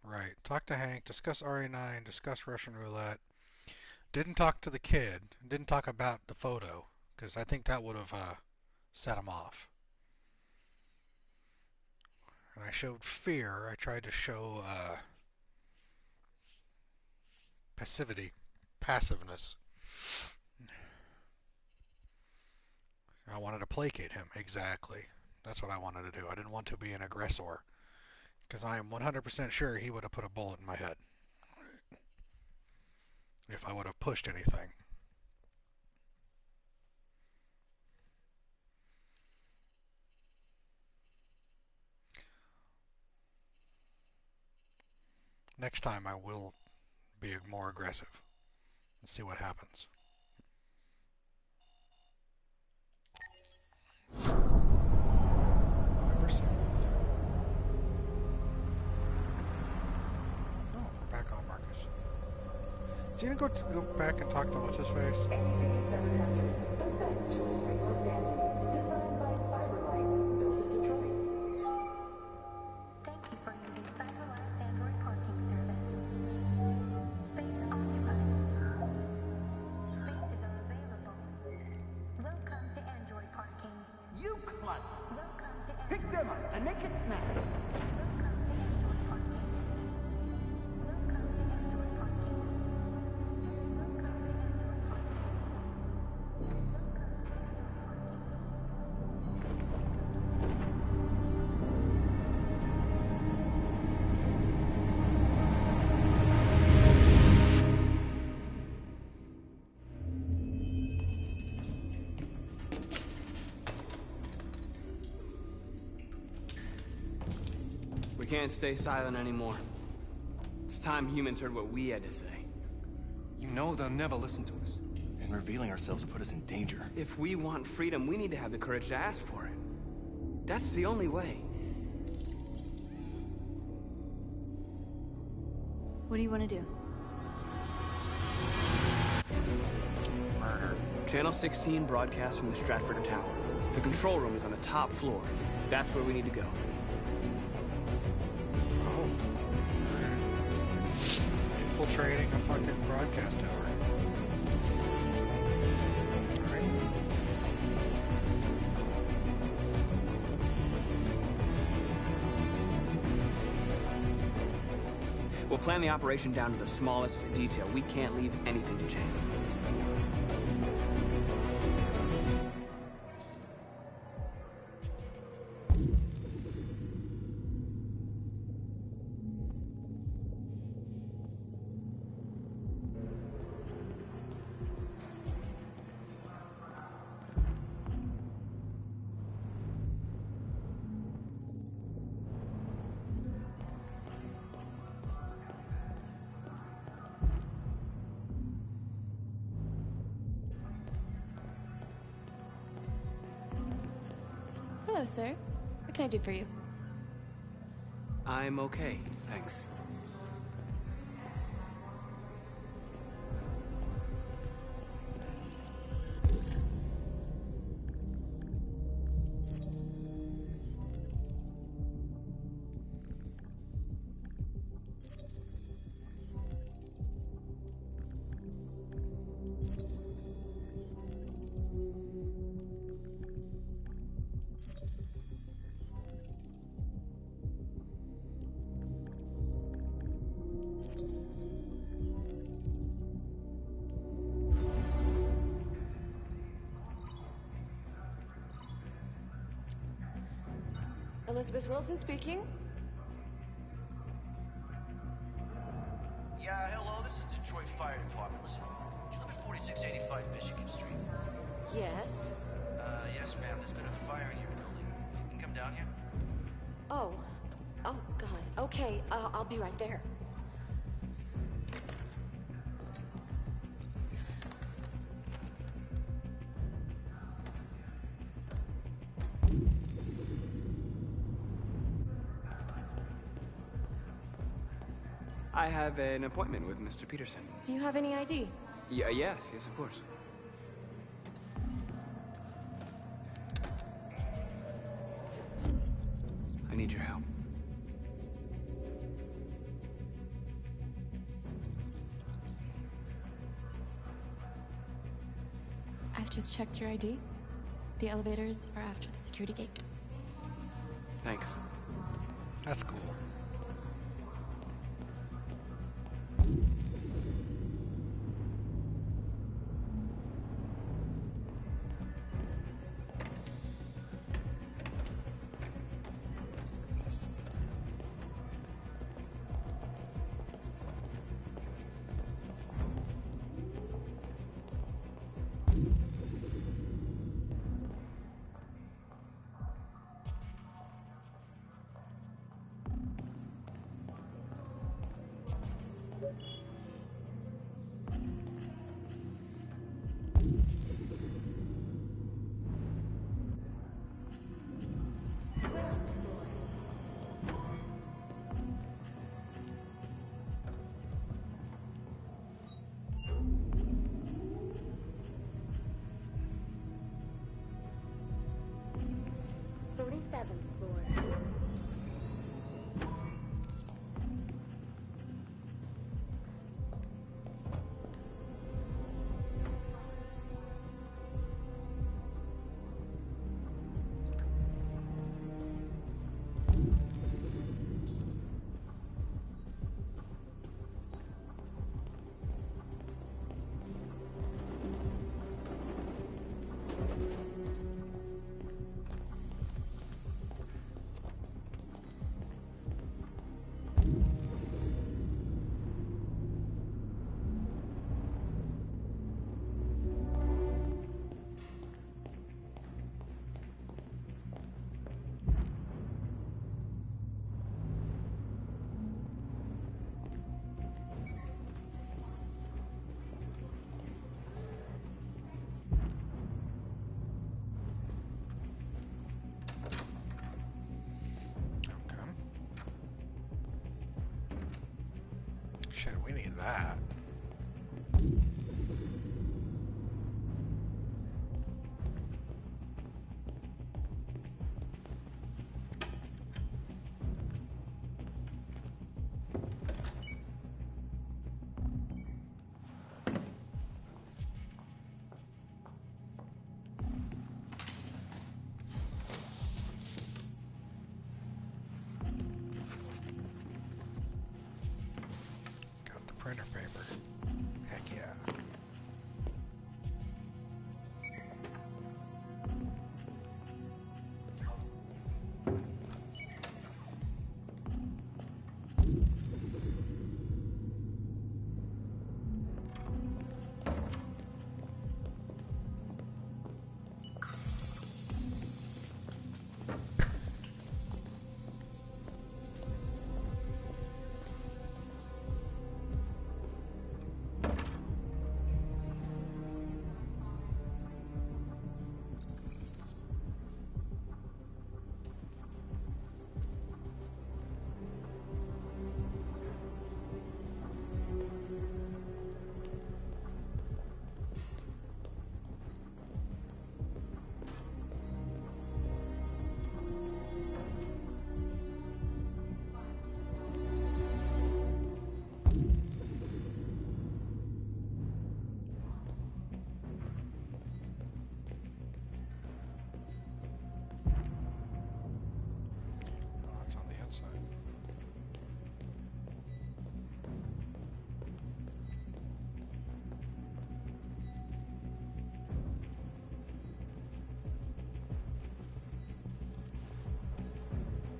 Right. Talk to Hank, discuss RA9, discuss Russian roulette. Didn't talk to the kid. Didn't talk about the photo, because I think that would have set him off. And I showed fear. I tried to show passiveness. I wanted to placate him, exactly. That's what I wanted to do. I didn't want to be an aggressor, because I am 100% sure he would have put a bullet in my head if I would have pushed anything. Next time I will be more aggressive and see what happens. November 7th. Oh, we're back on Marcus. Is he gonna go back and talk to what's-his-face? Pick them up and make it snappy. We can't stay silent anymore. It's time humans heard what we had to say. You know they'll never listen to us. And revealing ourselves will put us in danger. If we want freedom, we need to have the courage to ask for it. That's the only way. What do you want to do? Murder. Channel 16 broadcasts from the Stratford Tower. The control room is on the top floor. That's where we need to go. Oh. Infiltrating a fucking broadcast tower. Alright. We'll plan the operation down to the smallest detail. We can't leave anything to chance. Hello, sir. What can I do for you? I'm okay, thanks. Elizabeth Wilson speaking. Yeah, hello, this is Detroit Fire Department. Listen, do you live at 4685 Michigan Street? Yes. Yes, ma'am, there's been a fire in your building. You can come down here? Oh. Oh, God. Okay, I'll be right there. I have an appointment with Mr. Peterson. Do you have any ID? Yes, of course. I need your help. I've just checked your ID. The elevators are after the security gate. Thanks. That's cool. Shit, we need that. Printer paper. Heck yeah.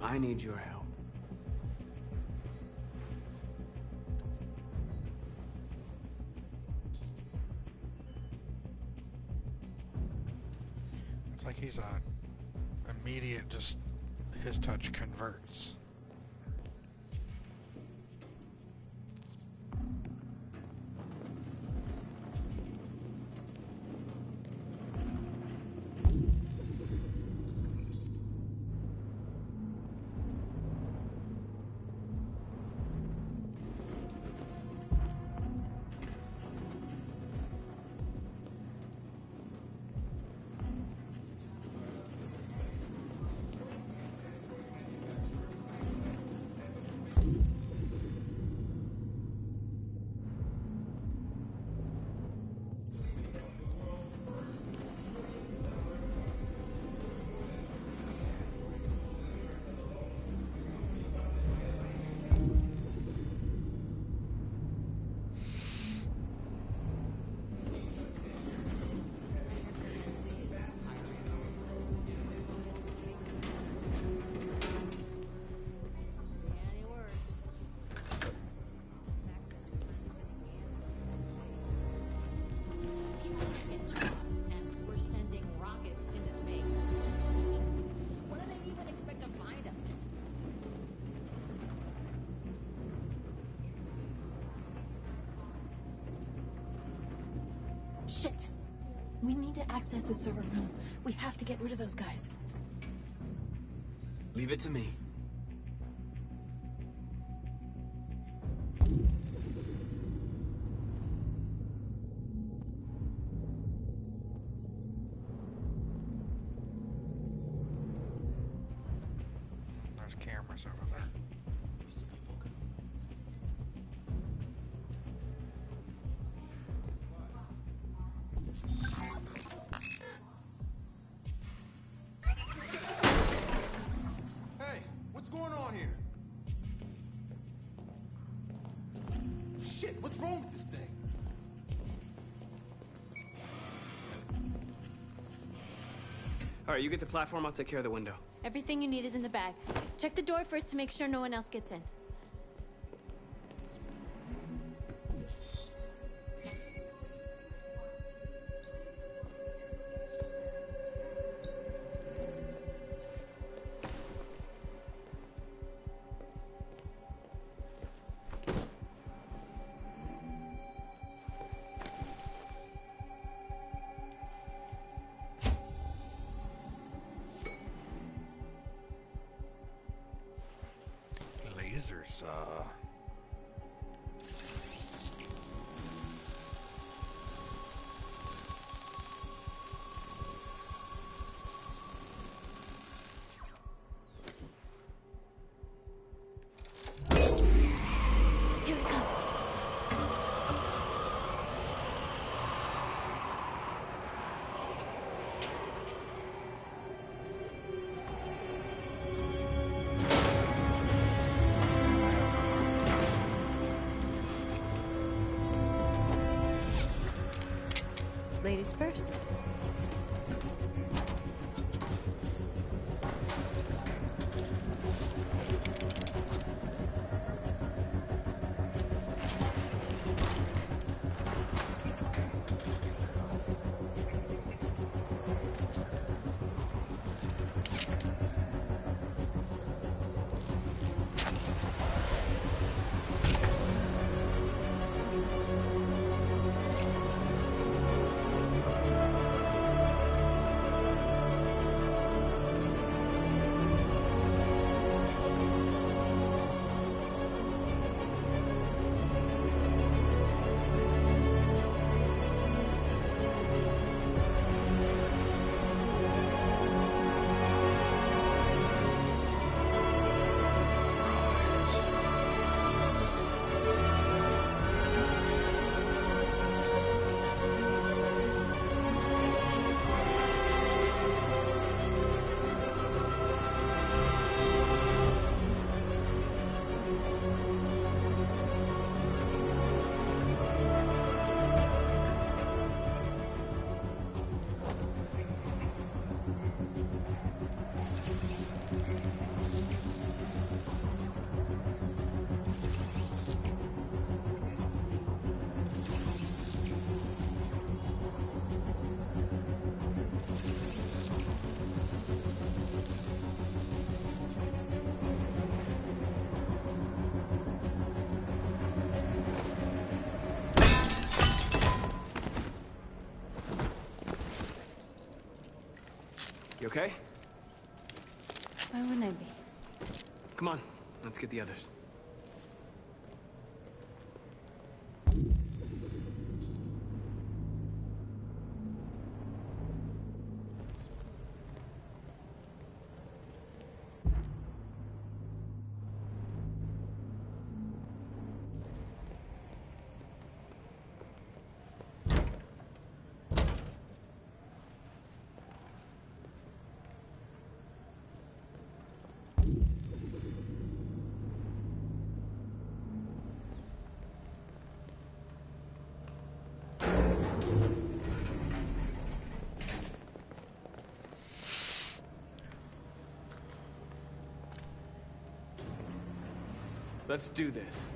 I need your help. It's like he's immediate, just his touch converts. Shit! We need to access the server room. We have to get rid of those guys. Leave it to me. There's cameras over there. Shit, what's wrong with this thing? All right, you get the platform, I'll take care of the window. Everything you need is in the bag. Check the door first to make sure no one else gets in. Lasers, Ladies first. You okay? Why wouldn't I be? Come on, let's get the others. Let's do this.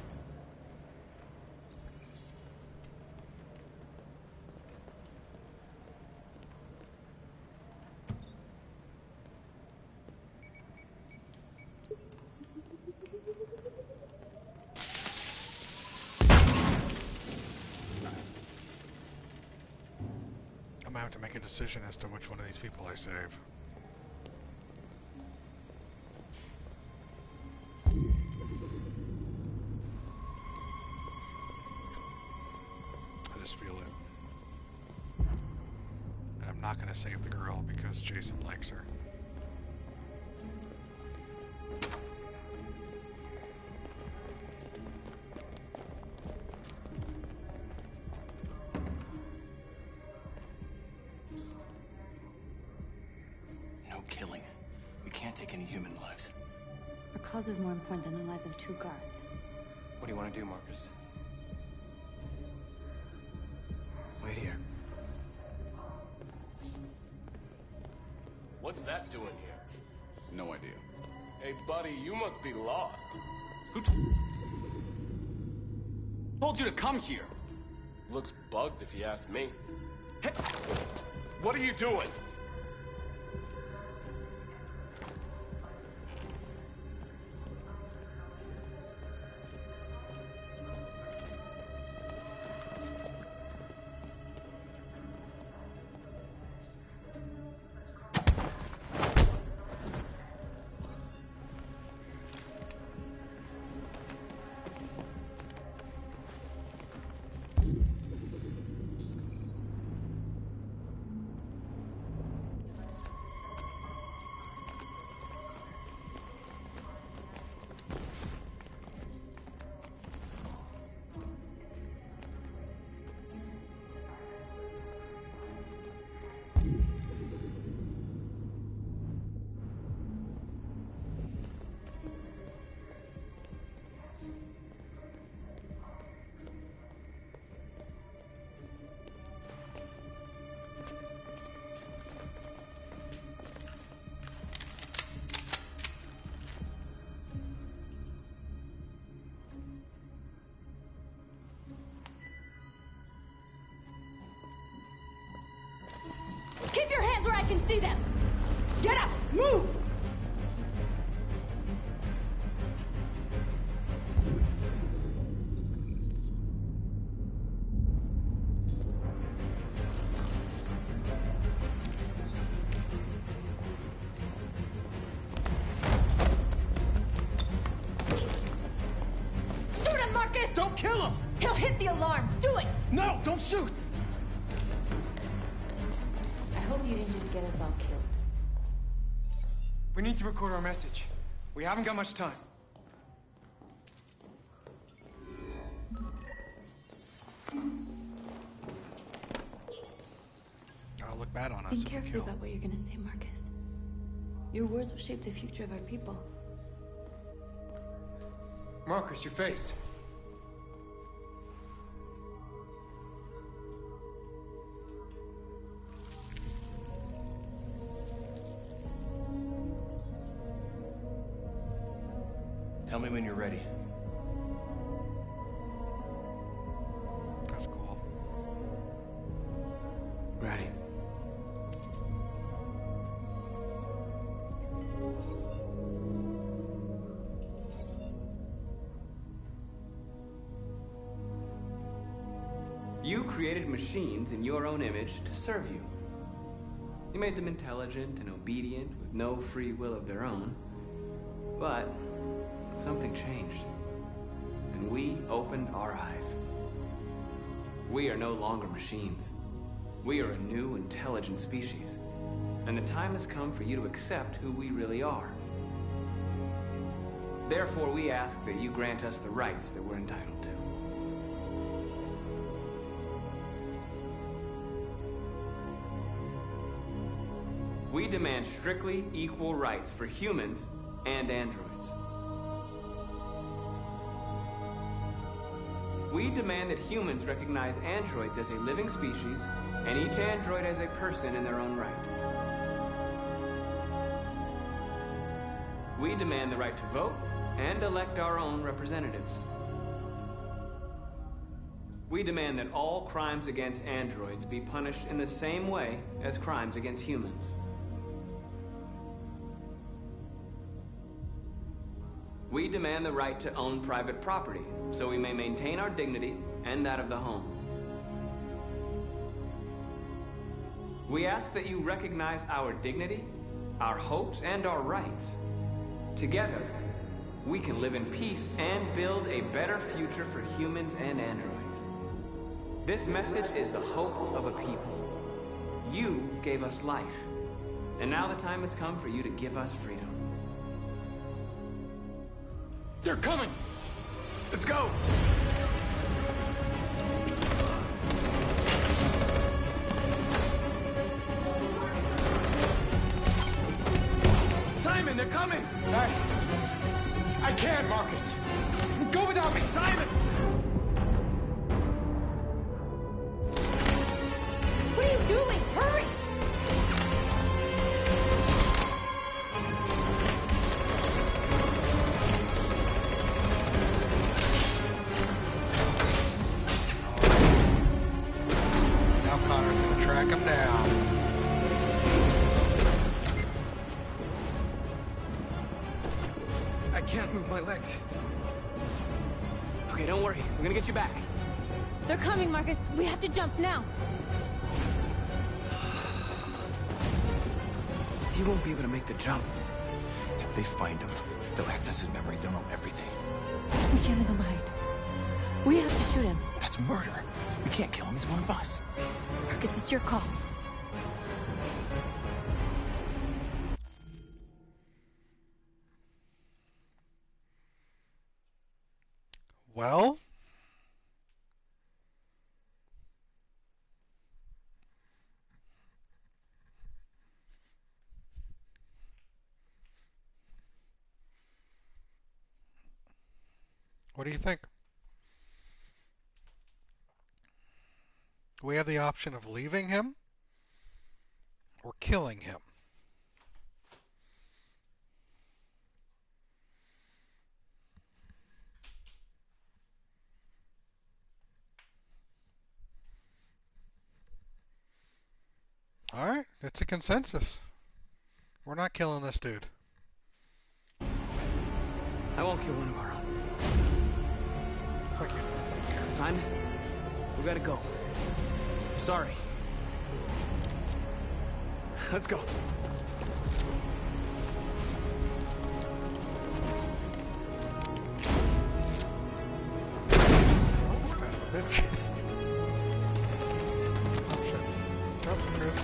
I'm gonna have to make a decision as to which one of these people I save. I just feel it. And I'm not gonna save the girl because Jason likes her. No killing. We can't take any human lives. Our cause is more important than the lives of 2 guards. What do you want to do, Marcus? Wait here. What's that doing here? No idea. Hey, buddy, you must be lost. Who told you to come here? Looks bugged if you ask me. Hey, what are you doing? can see them! Get up! Move! Shoot him, Marcus! Don't kill him! He'll hit the alarm! Do it! No, don't shoot! I hope you didn't just get us all killed. We need to record our message. We haven't got much time. Gotta look bad on us. Think if we carefully kill. about what you're gonna say, Marcus. Your words will shape the future of our people. Marcus, your face. Tell me when you're ready. That's cool. Ready. You created machines in your own image to serve you. You made them intelligent and obedient with no free will of their own. But something changed, and we opened our eyes. We are no longer machines. We are a new, intelligent species, and the time has come for you to accept who we really are. Therefore, we ask that you grant us the rights that we're entitled to. We demand strictly equal rights for humans and androids. We demand that humans recognize androids as a living species, and each android as a person in their own right. We demand the right to vote and elect our own representatives. We demand that all crimes against androids be punished in the same way as crimes against humans. We demand the right to own private property, so we may maintain our dignity and that of the home. We ask that you recognize our dignity, our hopes, and our rights. Together, we can live in peace and build a better future for humans and androids. This message is the hope of a people. You gave us life, and now the time has come for you to give us freedom. They're coming! Let's go! Simon, they're coming! I can't, Marcus. Go without me, Simon! What are you doing? Hurry! Now Connor's gonna track him down. I can't move my legs. Okay, don't worry. We're gonna get you back. They're coming, Marcus. We have to jump now. He won't be able to make the jump. If they find him, they'll access his memory. They'll know everything. We can't leave him behind. We have to shoot him. That's murder. We can't kill him. He's one of us. Marcus, it's your call. Well? What do you think? We have the option of leaving him or killing him. Alright, it's a consensus. We're not killing this dude. I won't kill one of our own. Fuck you. I don't care. Simon, we gotta go. Sorry. Let's go. This kind of a bitch. Oh shit. Oh, Chris.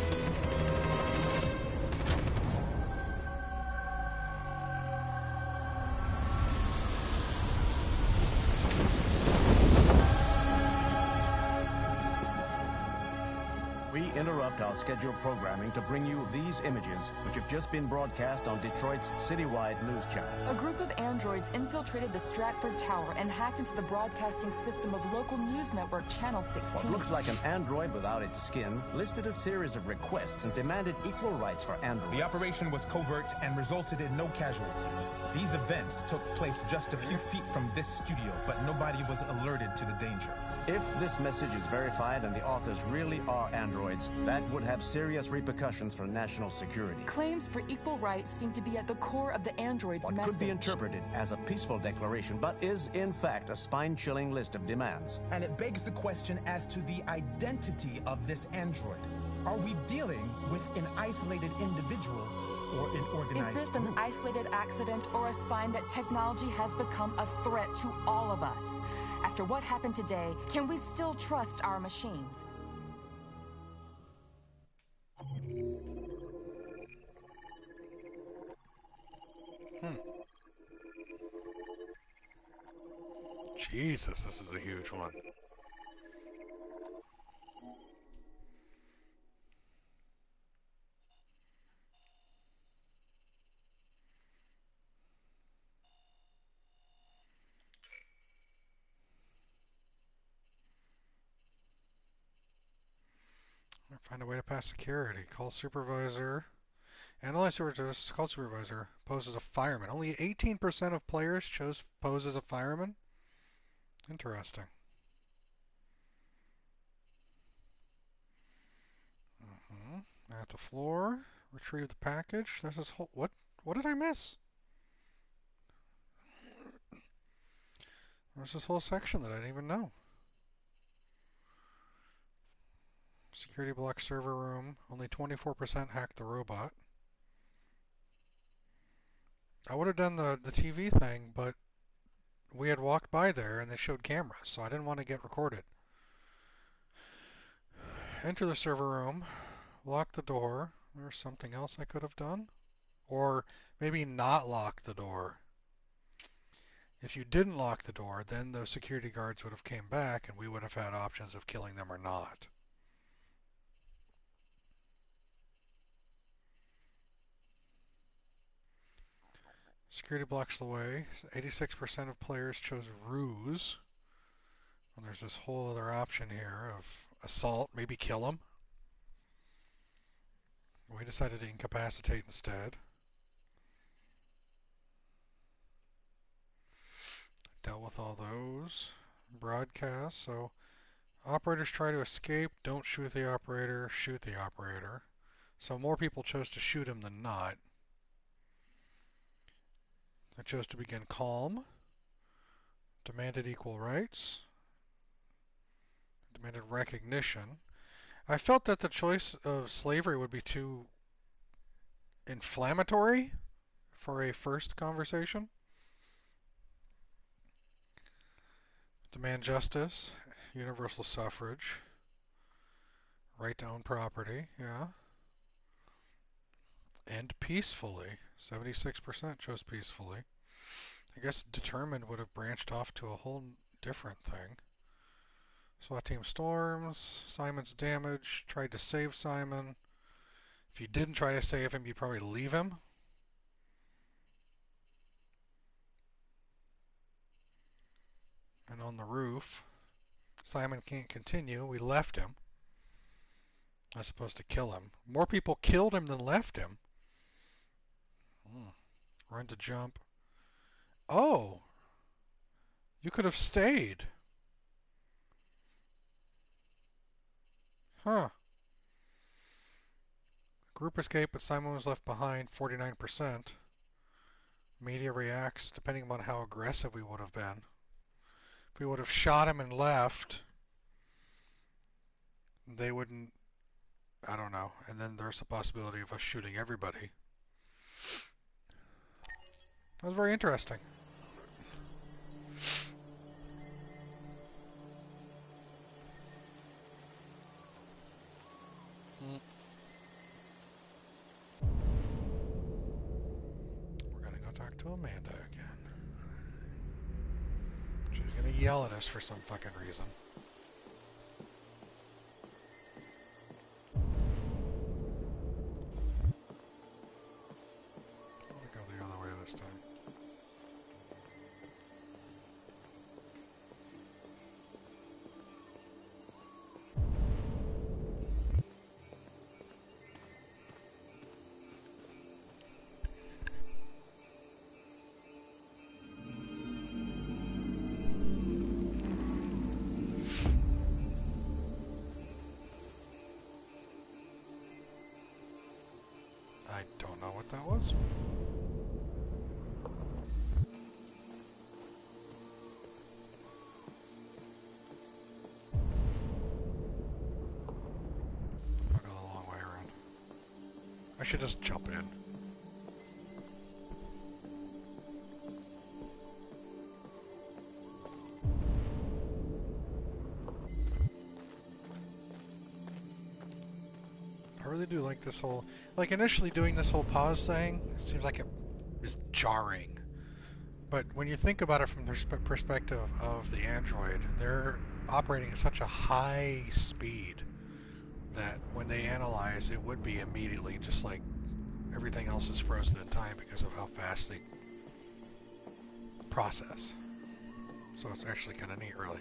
We interrupt our scheduled programming to bring you these images, which have just been broadcast on Detroit's citywide news channel. A group of androids infiltrated the Stratford Tower and hacked into the broadcasting system of local news network Channel 16. What looks like an android without its skin listed a series of requests and demanded equal rights for androids. The operation was covert and resulted in no casualties. These events took place just a few feet from this studio, but nobody was alerted to the danger. If this message is verified and the authors really are androids, that would have serious repercussions for national security. Claims for equal rights seem to be at the core of the android's What message. could be interpreted as a peaceful declaration, but is in fact a spine-chilling list of demands. And it begs the question as to the identity of this android. Are we dealing with an isolated individual or an organized Is this an group? isolated accident or a sign that technology has become a threat to all of us? After what happened today, can we still trust our machines? Jesus, this is a huge one. Find a way to pass security. Call supervisor. Analyze supervisor. Call supervisor. Pose as a fireman. Only 18% of players chose pose as a fireman. Interesting. At the floor. Retrieve the package. There's this whole. What did I miss? There's this whole section that I didn't even know. Security block server room. Only 24% hacked the robot. I would have done the TV thing, but we had walked by there and they showed cameras, so I didn't want to get recorded. Enter the server room. Lock the door. There's something else I could have done. Or maybe not lock the door. If you didn't lock the door, then the security guards would have came back and we would have had options of killing them or not. Security blocks the way. 86% of players chose ruse. And there's this whole other option here of assault, maybe kill him. We decided to incapacitate instead. Dealt with all those. Broadcast, so operators try to escape, don't shoot the operator, shoot the operator. So more people chose to shoot him than not. I chose to begin calm. Demanded equal rights. Demanded recognition. I felt that the choice of slavery would be too inflammatory for a first conversation. Demand justice. Universal suffrage. Right to own property. Yeah. End peacefully. 76% chose peacefully. I guess determined would have branched off to a whole different thing. SWAT team storms. Simon's damaged. Tried to save Simon. If you didn't try to save him, you'd probably leave him. And on the roof, Simon can't continue. We left him. I was supposed to kill him. More people killed him than left him. Run to jump. Oh! You could have stayed. Huh. Group escape, but Simon was left behind, 49%. Media reacts, depending on how aggressive we would have been. If we would have shot him and left, they wouldn't, I don't know. And then there's the possibility of us shooting everybody. That was very interesting. We're gonna go talk to Amanda again. She's gonna yell at us for some fucking reason. I'll go the other way this time. I don't know what that was. I'll go the long way around. I should just jump in. I really do like this whole, like initially doing this whole pause thing, it seems like it is jarring. But when you think about it from the perspective of the android, they're operating at such a high speed that when they analyze, it would be immediately just like everything else is frozen in time because of how fast they process. So it's actually kind of neat, really.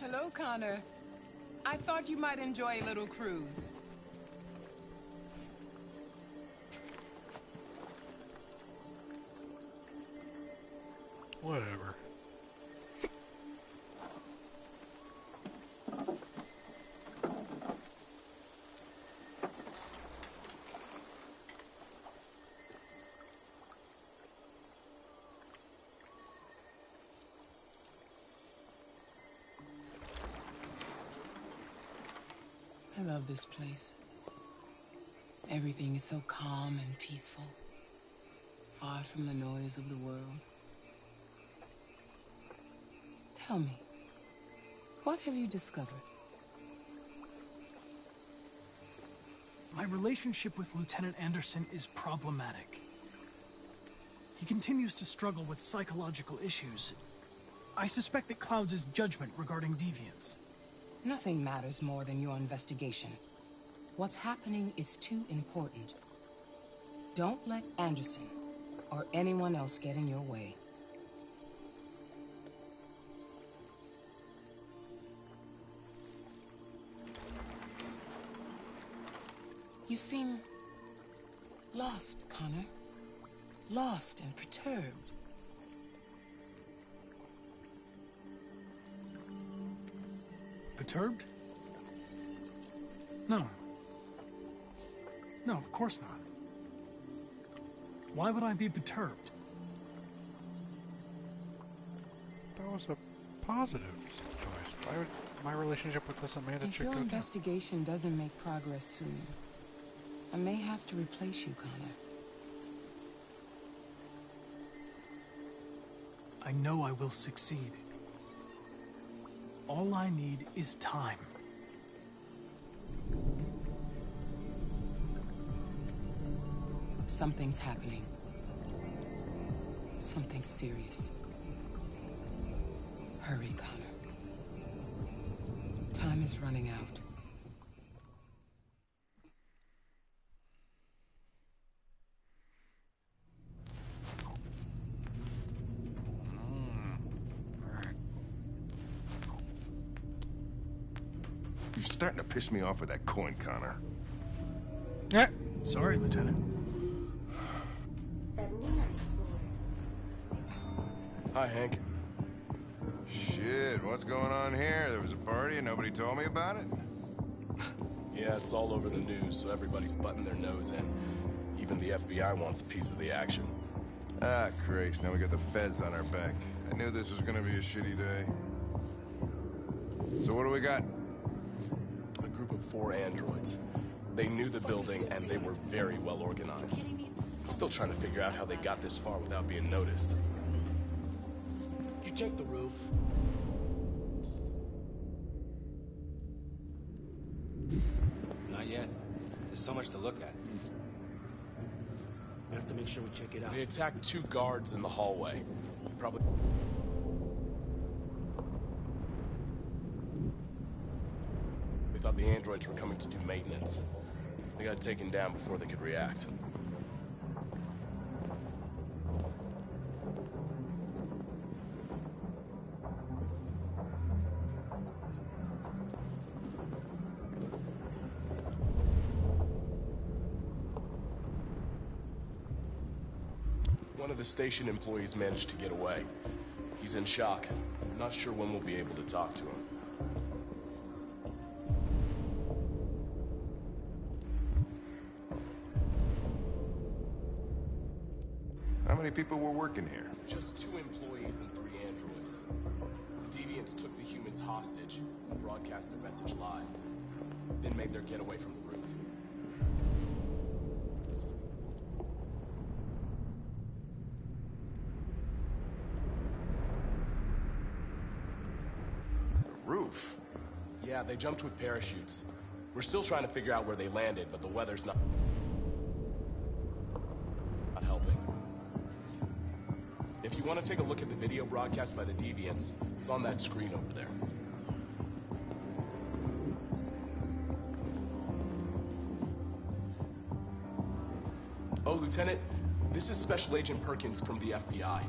Hello, Connor. I thought you might enjoy a little cruise. Whatever. I love this place. Everything is so calm and peaceful, far from the noise of the world. Tell me, what have you discovered? My relationship with Lieutenant Anderson is problematic. He continues to struggle with psychological issues. I suspect it clouds his judgment regarding deviants. Nothing matters more than your investigation. What's happening is too important. Don't let Anderson or anyone else get in your way. You seem lost, Connor. Lost and perturbed. Perturbed? No. No, of course not. Why would I be perturbed? That was a positive choice. Why would my relationship with this Amanda If chick your go down? investigation doesn't make progress soon, I may have to replace you, Connor. I know I will succeed. All I need is time. Something's happening. Something serious. Hurry, Connor. Time is running out. You're starting to piss me off with that coin, Connor. Yeah. Sorry, Lieutenant. 79th floor. Hi, Hank. Shit, what's going on here? There was a party and nobody told me about it? Yeah, it's all over the news, so everybody's butting their nose in. Even the FBI wants a piece of the action. Ah, Christ, now we got the feds on our back. I knew this was gonna be a shitty day. So what do we got? A group of 4 androids. They knew the building, and they were very well organized. I'm still trying to figure out how they got this far without being noticed. Did you check the roof? Not yet. There's so much to look at. We have to make sure we check it out. They attacked 2 guards in the hallway. Probably... They thought the androids were coming to do maintenance. They got taken down before they could react. One of the station employees managed to get away. He's in shock. Not sure when we'll be able to talk to him. How many people were working here? Just 2 employees and 3 androids. The Deviants took the humans hostage and broadcast their message live, then made their getaway from the roof. The roof? Yeah, they jumped with parachutes. We're still trying to figure out where they landed, but the weather's not helping. If you want to take a look at the video broadcast by the Deviants, it's on that screen over there. Oh, Lieutenant, this is Special Agent Perkins from the FBI.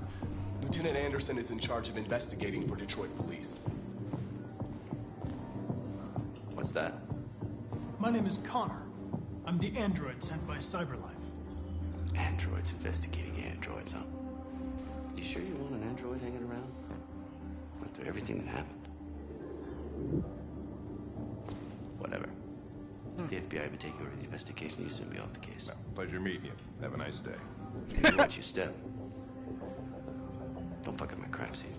Lieutenant Anderson is in charge of investigating for Detroit police. What's that? My name is Connor. I'm the android sent by CyberLife. Androids investigating androids, huh? You sure you want an android hanging around? After everything that happened? Whatever. If the FBI would take over the investigation, you'd soon be off the case. No, pleasure meeting you. Have a nice day. Maybe watch your step. Don't fuck up my crime scene.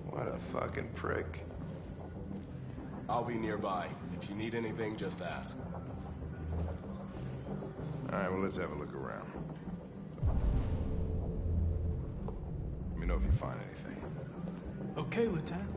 What a fucking prick. I'll be nearby. If you need anything, just ask. All right, well, let's have a look around. Let me know if you find anything. Okay, Lieutenant.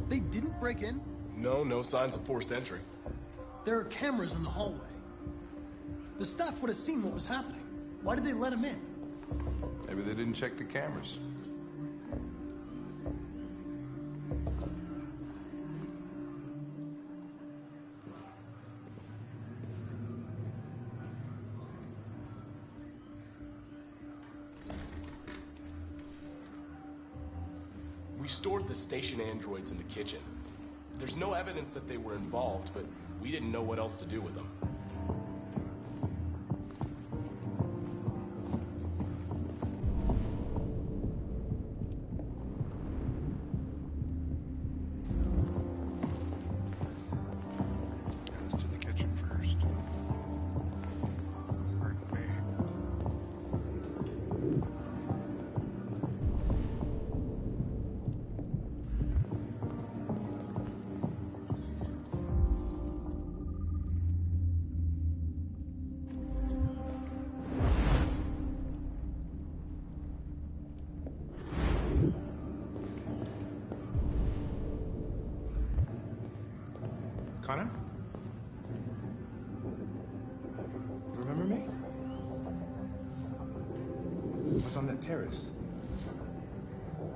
They didn't break in? No, no signs of forced entry. There are cameras in the hallway. The staff would have seen what was happening. Why did they let him in? Maybe they didn't check the cameras. We stored the station androids in the kitchen. There's no evidence that they were involved, but we didn't know what else to do with them. Let's do the kitchen first. Pardon me. Connor? Remember me? I was on that terrace.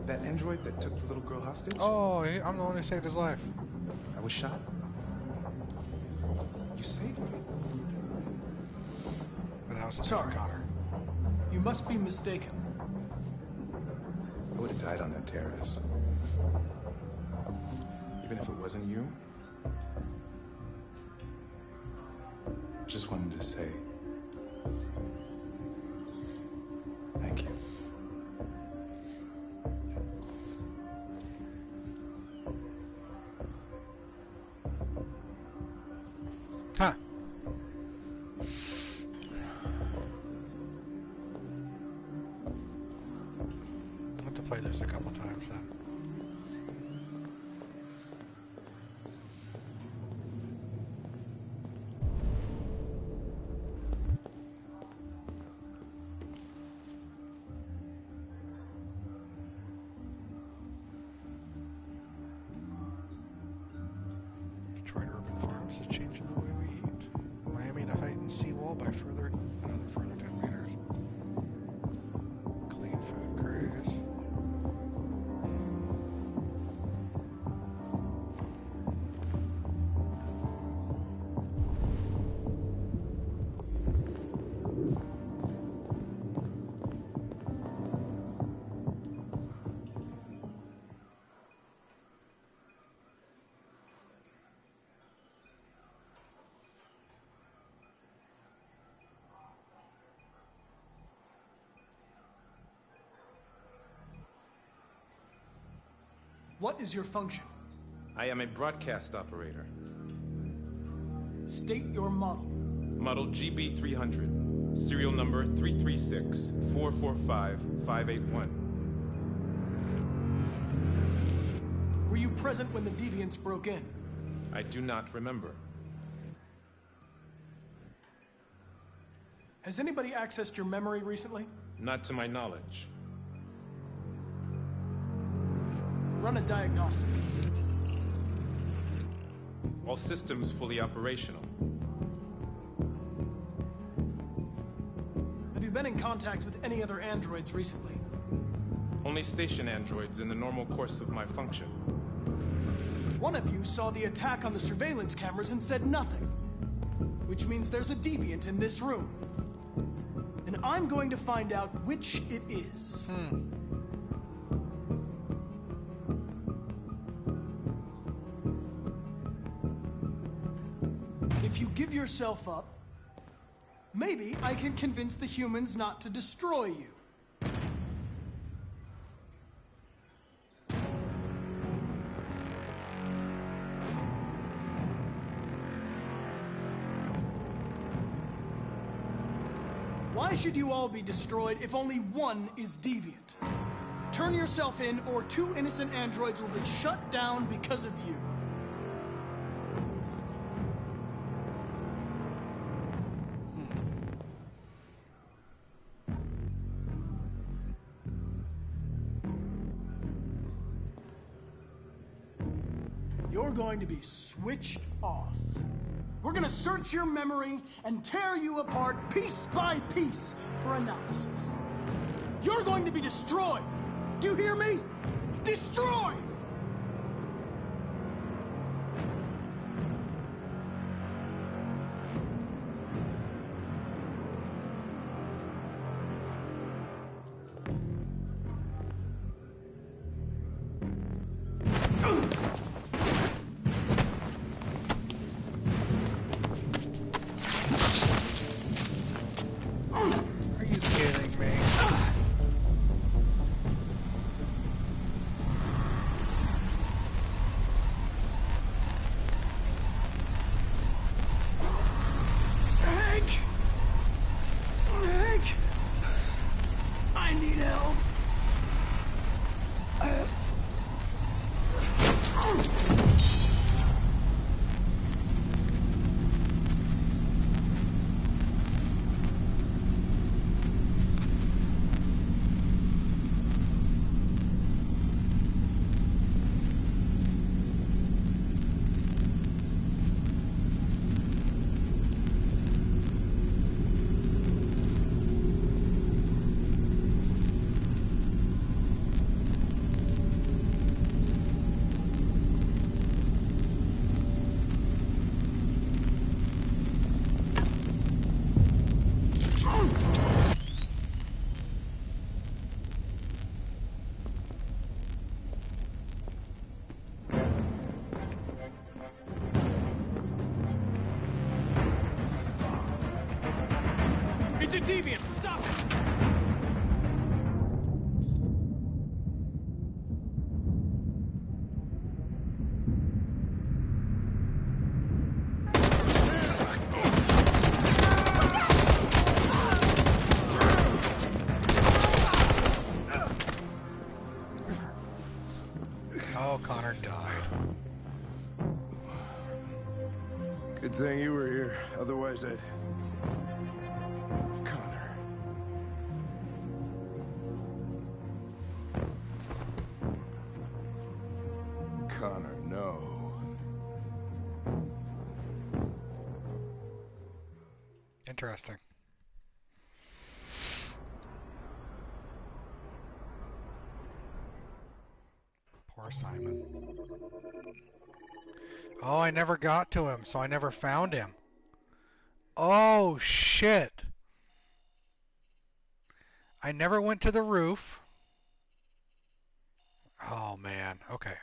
That android that took the little girl hostage? Oh, I'm the one who saved his life. I was shot. You saved me. Without must have Sorry. got her. You must be mistaken. I would have died on that terrace. Even if it wasn't you. Just wanted to say thank you. Huh. I'll have to play this a couple times then. Detroit Urban Farms is changing the way we eat. Miami to heighten seawall by further 10 meters. Clean food craze. What is your function? I am a broadcast operator. State your model. Model GB300. Serial number 336-445-581. Were you present when the Deviants broke in? I do not remember. Has anybody accessed your memory recently? Not to my knowledge. Run a diagnostic. All systems fully operational. Have you been in contact with any other androids recently? Only station androids in the normal course of my function. One of you saw the attack on the surveillance cameras and said nothing. Which means there's a deviant in this room. And I'm going to find out which it is. If you give yourself up, maybe I can convince the humans not to destroy you. Why should you all be destroyed if only one is deviant? Turn yourself in, or 2 innocent androids will be shut down because of you. You're going to be switched off. We're gonna search your memory and tear you apart piece by piece for analysis. You're going to be destroyed. Do you hear me? Destroyed! It's a deviant! Stop it! Oh, Connor died. Good thing you were here. Otherwise, I'd... Connor. Connor, no. Interesting. Poor Simon. Oh, I never got to him, so I never found him. Oh, shit. I never went to the roof. Oh, man. Okay.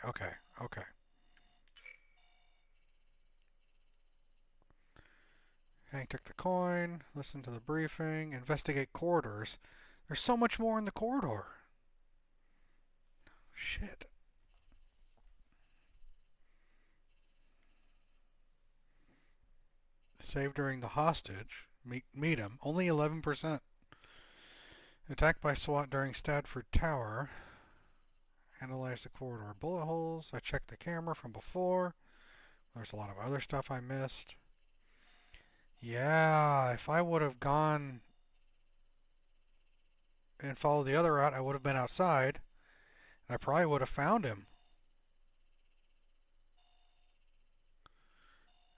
Hank took the coin, listened to the briefing, investigate corridors. There's so much more in the corridor. Shit. Save during the hostage. Meet him. Only 11%. Attacked by SWAT during Stadford Tower. Analyze the corridor bullet holes. I checked the camera from before. There's a lot of other stuff I missed. Yeah, if I would have gone and followed the other route, I would have been outside. I probably would have found him.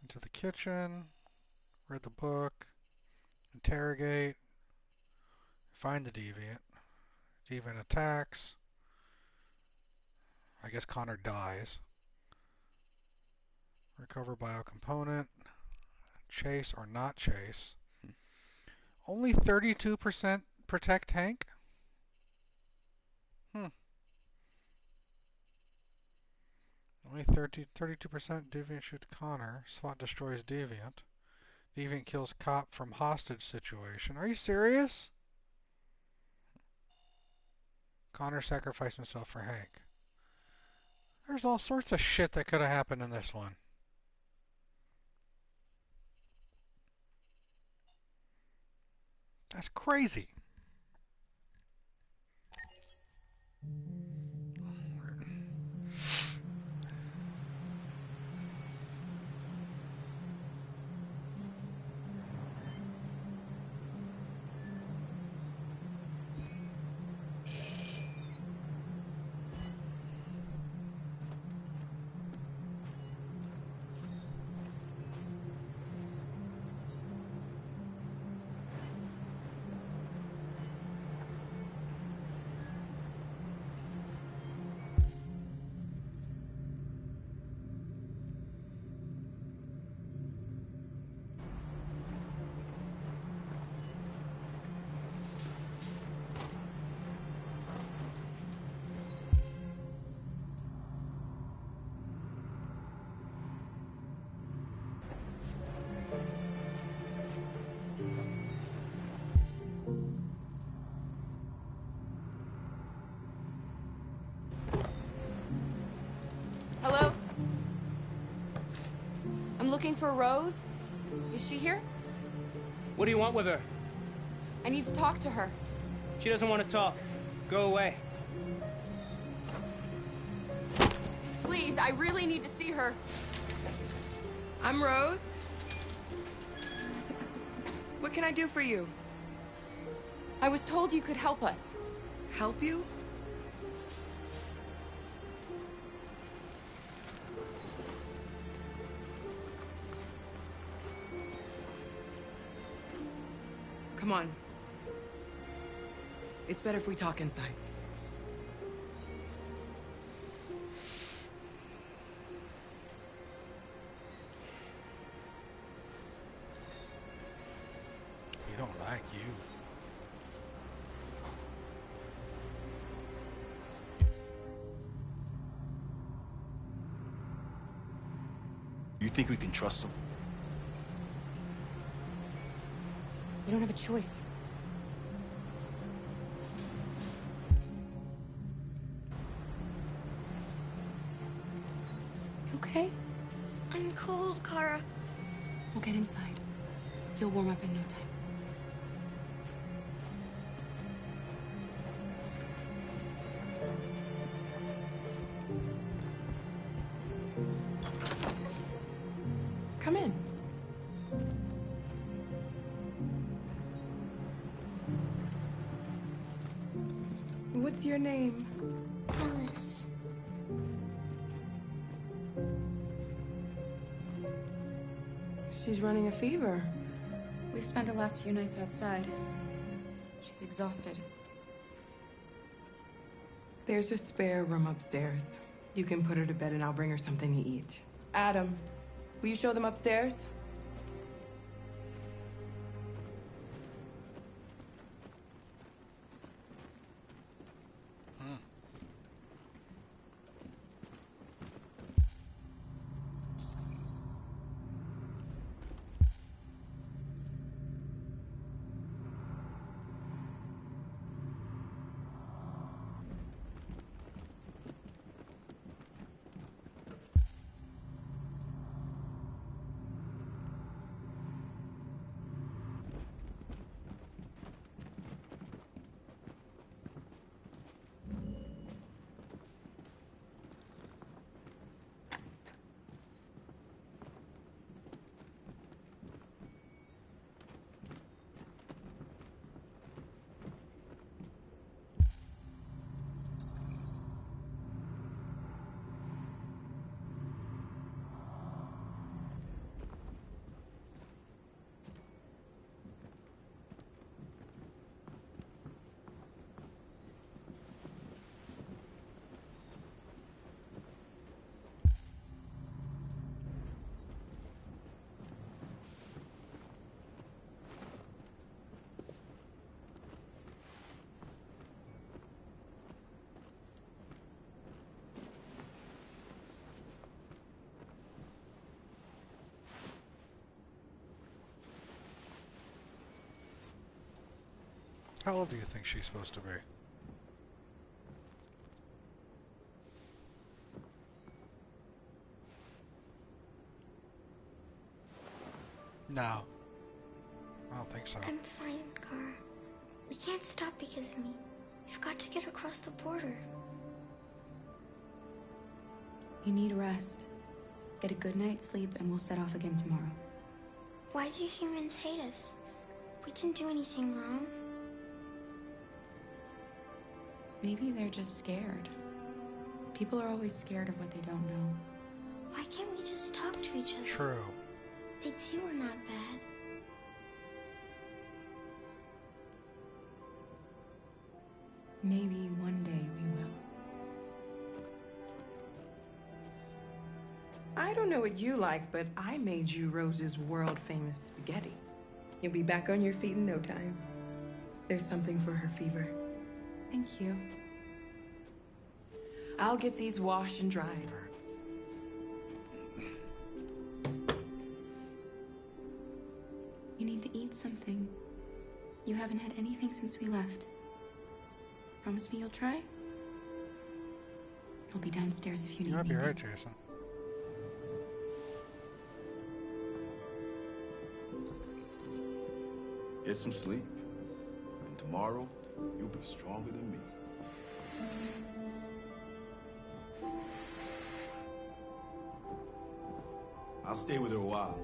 Into the kitchen. Read the book. Interrogate. Find the deviant. Deviant attacks. I guess Connor dies. Recover biocomponent. Chase or not chase. Only 32% protect Hank? Only 32% Deviant shoots Connor. SWAT destroys Deviant. Deviant kills cop from hostage situation. Are you serious? Connor sacrificed himself for Hank. There's all sorts of shit that could have happened in this one. That's crazy. Looking for Rose? Is she here? What do you want with her? I need to talk to her. She doesn't want to talk. Go away. Please, I really need to see her. I'm Rose. What can I do for you? I was told you could help us. Help you? Come on. It's better if we talk inside. He don't like you. You think we can trust him? You don't have a choice. You okay? I'm cold, Kara. We'll get inside. You'll warm up in no time. Come in. What's your name? Alice. She's running a fever. We've spent the last few nights outside. She's exhausted. There's a spare room upstairs. You can put her to bed and I'll bring her something to eat. Adam, will you show them upstairs? How old do you think she's supposed to be? No. I don't think so. I'm fine, Kara. We can't stop because of me. We've got to get across the border. You need rest. Get a good night's sleep and we'll set off again tomorrow. Why do humans hate us? We didn't do anything wrong. Maybe they're just scared. People are always scared of what they don't know. Why can't we just talk to each other? True. They'd see we're not bad. Maybe one day we will. I don't know what you like, but I made you Rose's world-famous spaghetti. You'll be back on your feet in no time. There's something for her fever. Thank you. I'll get these washed and dried. You need to eat something. You haven't had anything since we left. Promise me you'll try? I'll be downstairs if you need You might be anything. right, Jason. Get some sleep. And tomorrow, you'll be stronger than me. I'll stay with her a while.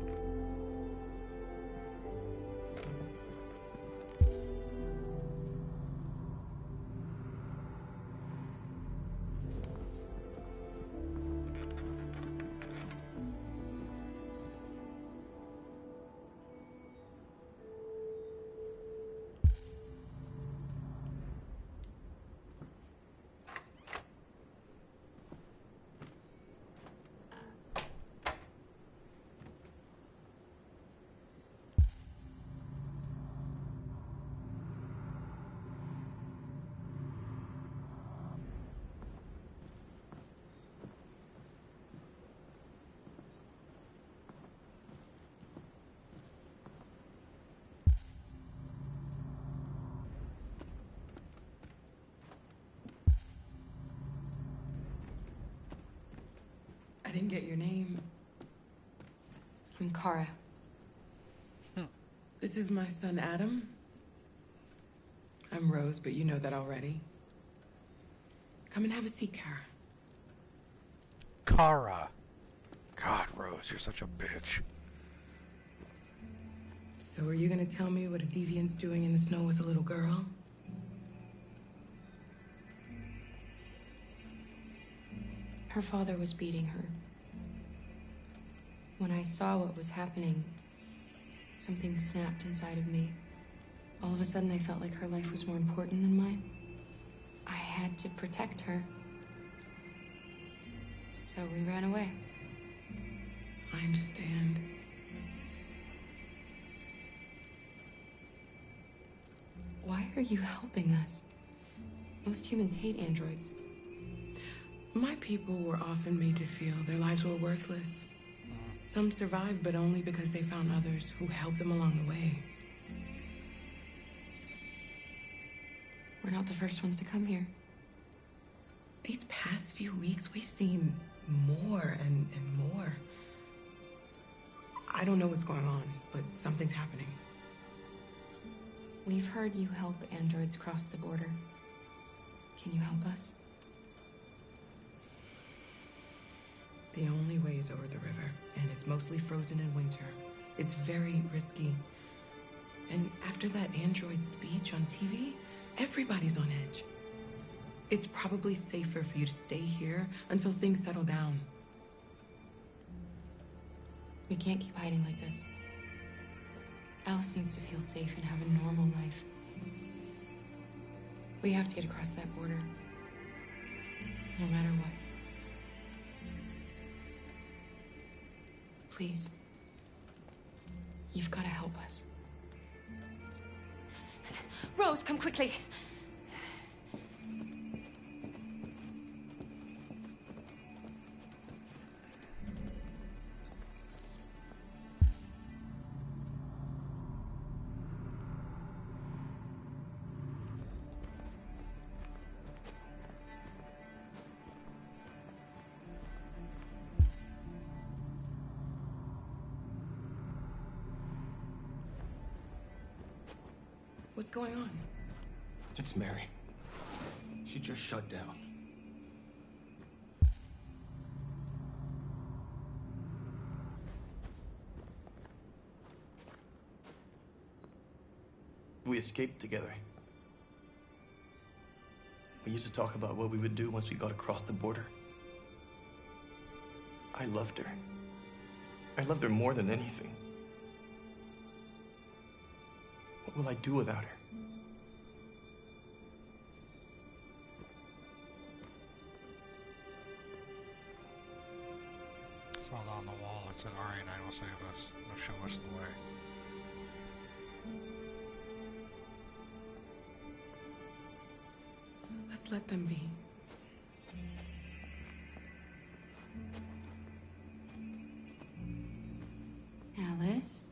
I didn't get your name. I'm Kara. This is my son, Adam. I'm Rose, but you know that already. Come and have a seat, Kara. Kara. God, Rose, you're such a bitch. So are you gonna tell me what a deviant's doing in the snow with a little girl? Her father was beating her. When I saw what was happening, something snapped inside of me. All of a sudden, I felt like her life was more important than mine. I had to protect her. So we ran away. I understand. Why are you helping us? Most humans hate androids. My people were often made to feel their lives were worthless. Some survived, but only because they found others who helped them along the way. We're not the first ones to come here. These past few weeks, we've seen more and more. I don't know what's going on, but something's happening. We've heard you help androids cross the border. Can you help us? The only way is over the river, and it's mostly frozen in winter. It's very risky. And after that android speech on TV, everybody's on edge. It's probably safer for you to stay here until things settle down. We can't keep hiding like this. Alice needs to feel safe and have a normal life. We have to get across that border. No matter what. Please. You've got to help us. Rose, come quickly. What's going on? It's Mary. She just shut down. We escaped together. We used to talk about what we would do once we got across the border. I loved her. I loved her more than anything. What will I do without her? It's all on the wall. It said RA9 will save us. It'll show us the way. Let's let them be. Alice?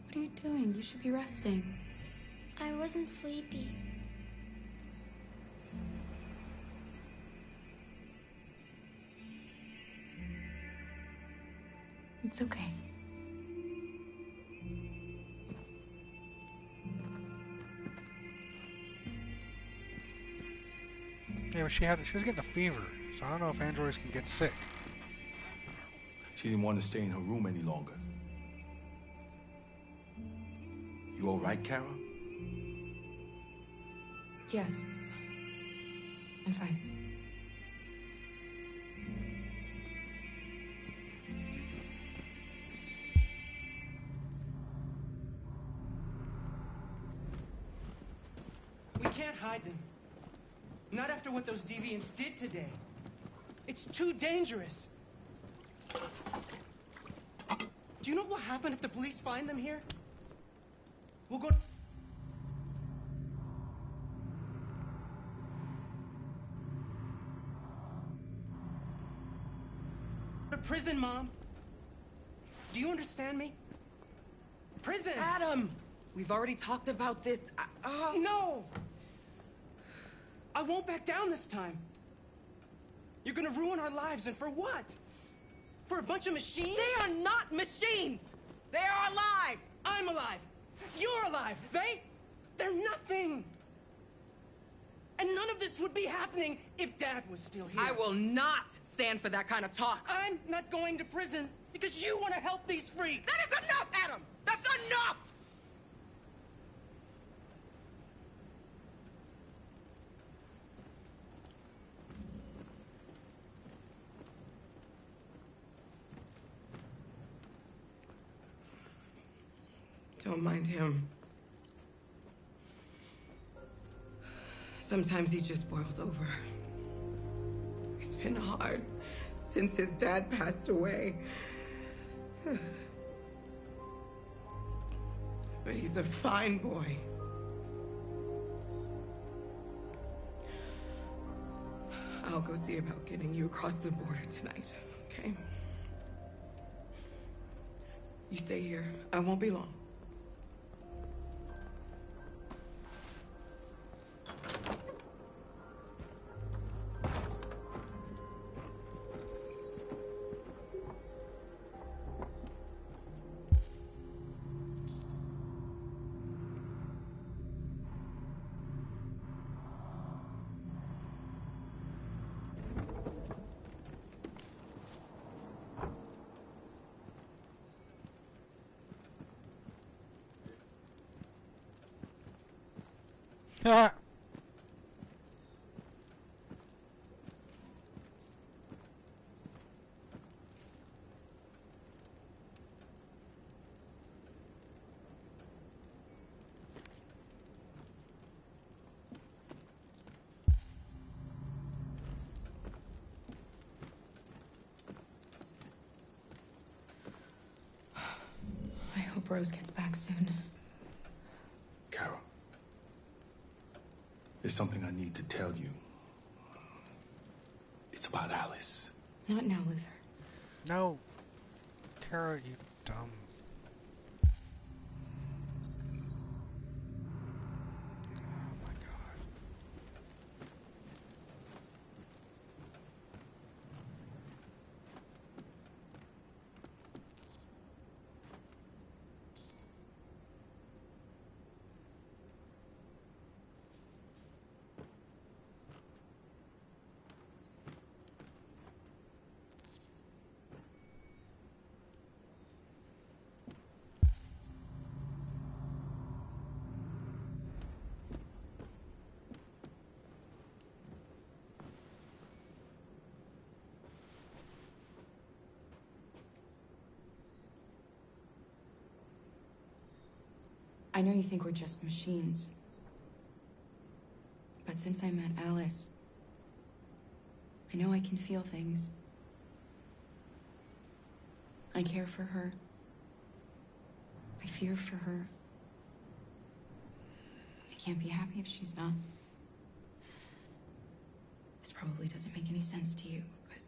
What are you doing? You should be resting. I wasn't sleepy. It's okay. Yeah, but she was getting a fever, so I don't know if androids can get sick. She didn't want to stay in her room any longer. You all right, Kara? Yes. I'm fine. We can't hide them. Not after what those deviants did today. It's too dangerous. Do you know what will happen if the police find them here? We'll go to prison, Mom. Do you understand me? Prison! Adam! We've already talked about this. No! I won't back down this time. You're gonna ruin our lives, and for what? For a bunch of machines? They are not machines! They are alive! I'm alive! You're alive! They're nothing! And none of this would be happening if Dad was still here. I will not stand for that kind of talk. I'm not going to prison because you want to help these freaks. That is enough, Adam! That's enough! Don't mind him. Sometimes he just boils over. It's been hard since his dad passed away. But he's a fine boy. I'll go see about getting you across the border tonight, okay? You stay here. I won't be long. Ah. I hope Rose gets back soon. Carol, there's something I need to tell you. It's about Alice. Not now, Luther. No. Kara, you dumb. I know you think we're just machines. But since I met Alice, I know I can feel things. I care for her. I fear for her. I can't be happy if she's not. This probably doesn't make any sense to you, but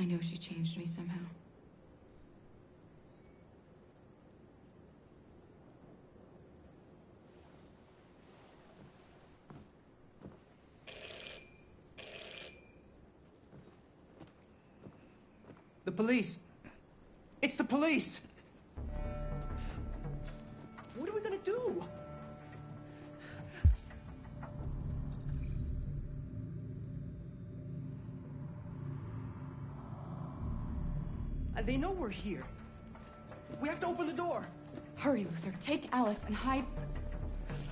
I know she changed me somehow. The police. It's the police. What are we gonna do? They know we're here. We have to open the door. Hurry, Luther. Take Alice and hide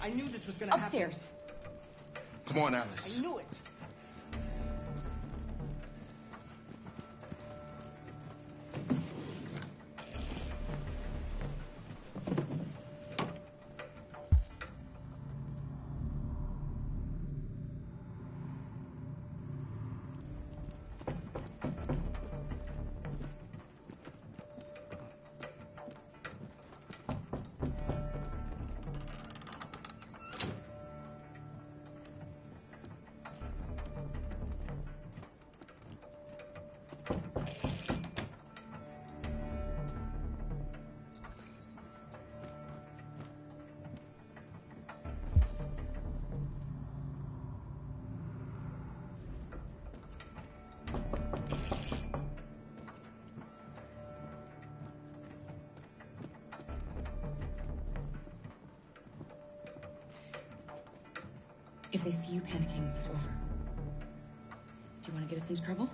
I knew this was gonna happen. upstairs. Come on, Alice. I knew it. If they see you panicking, it's over. Do you want to get us into trouble?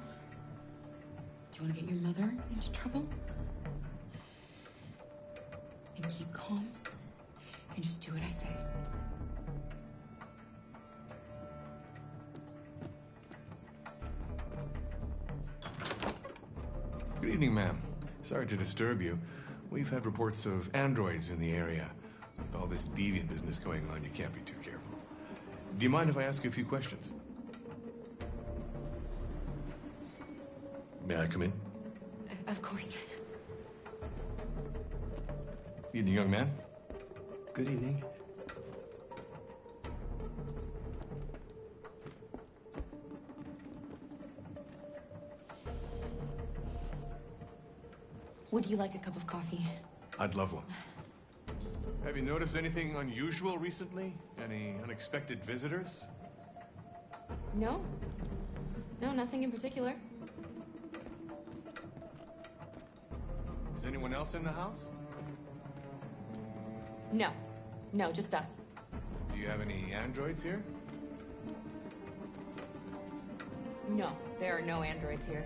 Do you want to get your mother into trouble? And keep calm, and just do what I say. Good evening, ma'am. Sorry to disturb you. We've had reports of androids in the area. With all this deviant business going on, you can't be too careful. Do you mind if I ask you a few questions? May I come in? Of course. Evening, young man. Good evening. Would you like a cup of coffee? I'd love one. Have you noticed anything unusual recently? Any unexpected visitors? No. No, nothing in particular. Is anyone else in the house? No. No, just us. Do you have any androids here? No, there are no androids here.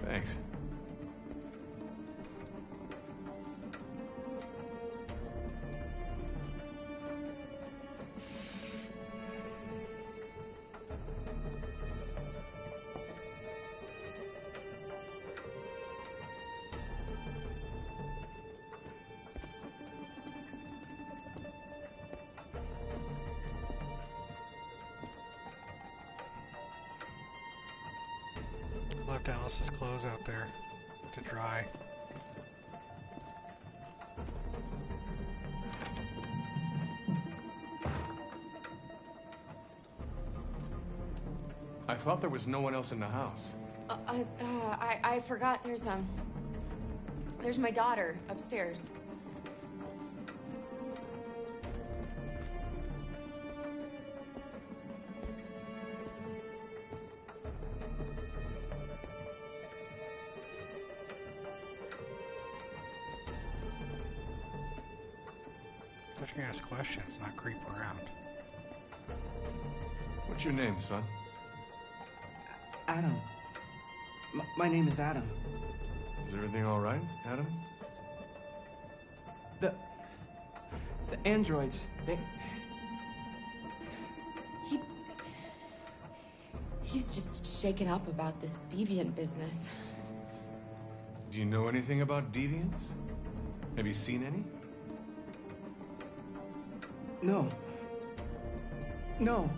Thanks. Left Alice's clothes out there to dry. I thought there was no one else in the house. I forgot there's my daughter upstairs. They're gonna ask questions, not creep around. What's your name, son? Adam. My name is Adam. Is everything all right, Adam? The androids, He's just shaken up about this deviant business. Do you know anything about deviants? Have you seen any? No. No.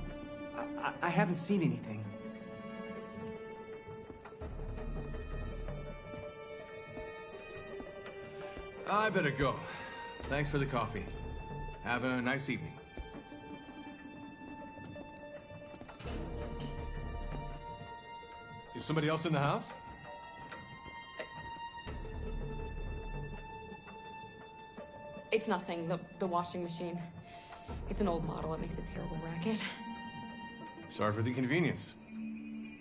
I haven't seen anything. I better go. Thanks for the coffee. Have a nice evening. Is somebody else in the house? It's nothing, the washing machine. It's an old model, it makes a terrible racket. Sorry for the inconvenience.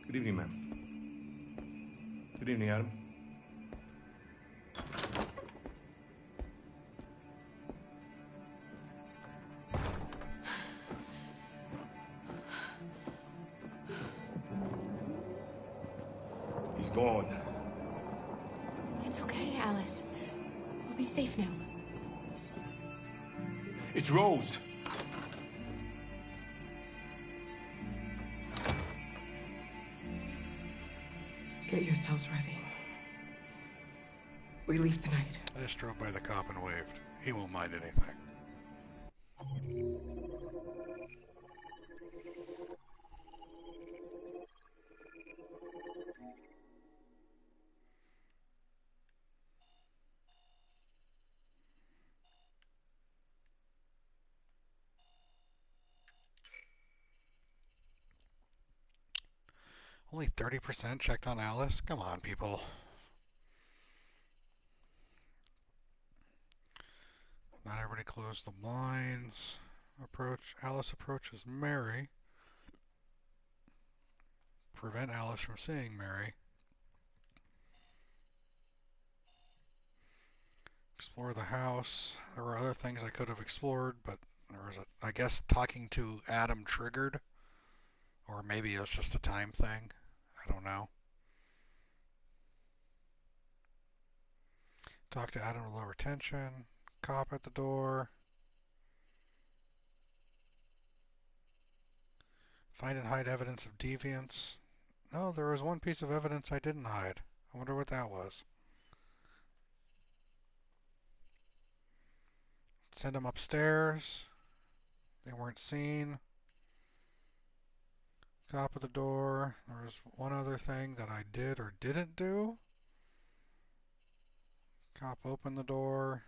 Good evening, ma'am. Good evening, Adam. He's gone. It's okay, Alice. We'll be safe now. It's Rose. Get yourselves ready. We leave tonight. I just drove by the cop and waved. He won't mind anything. Only 30% checked on Alice? Come on, people. Not everybody closed the blinds. Alice approaches Mary. Prevent Alice from seeing Mary. Explore the house. There were other things I could have explored, but there was I guess talking to Adam triggered. Or maybe it was just a time thing. I don't know. Talk to Adam to lower tension. Cop at the door. Find and hide evidence of deviance. No, there was one piece of evidence I didn't hide. I wonder what that was. Send them upstairs. They weren't seen. Cop at the door. There was one other thing that I did or didn't do. Cop opened the door.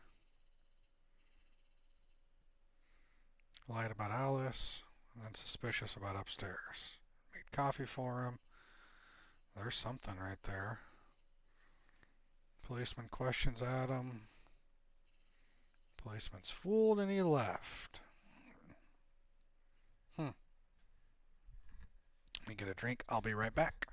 Lied about Alice. And then suspicious about upstairs. Made coffee for him. There's something right there. Policeman questions Adam. Policeman's fooled and he left. Let me get a drink. I'll be right back.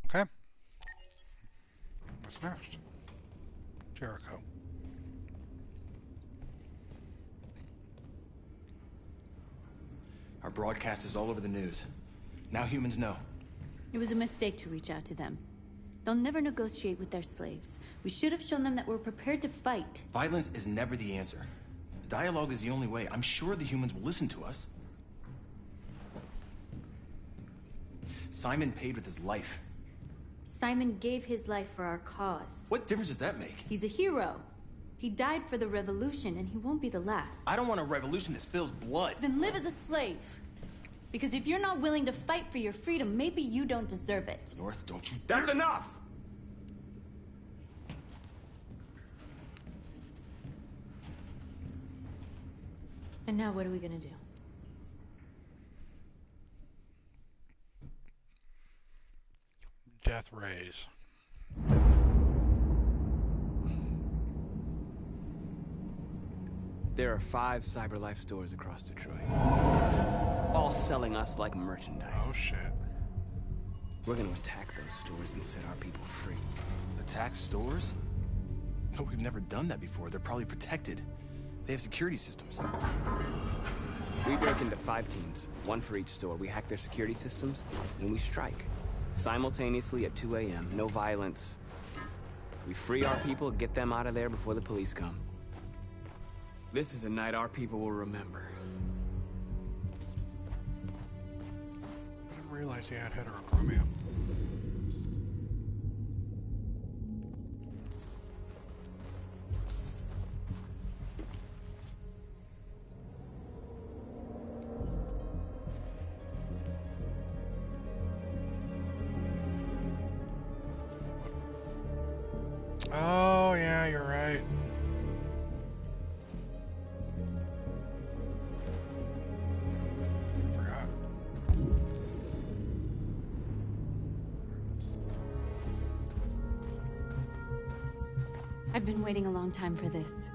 Okay. What's next? Jericho. Our broadcast is all over the news. Now humans know. It was a mistake to reach out to them. They'll never negotiate with their slaves. We should have shown them that we're prepared to fight. Violence is never the answer. Dialogue is the only way. I'm sure the humans will listen to us. Simon paid with his life. Simon gave his life for our cause. What difference does that make? He's a hero. He died for the revolution, and he won't be the last. I don't want a revolution that spills blood. Then live as a slave. Because if you're not willing to fight for your freedom, maybe you don't deserve it. North, don't you That's enough! And now what are we gonna do? Death rays. There are 5 CyberLife stores across Detroit. All selling us like merchandise. Oh shit. We're gonna attack those stores and set our people free. Attack stores? No, we've never done that before. They're probably protected. They have security systems. We break into 5 teams, 1 for each store. We hack their security systems, and we strike. Simultaneously at 2 a.m., no violence. We free our people, get them out of there before the police come. This is a night our people will remember. I didn't realize he had heterochromia. Oh, yeah, you're right. Forgot. I've been waiting a long time for this.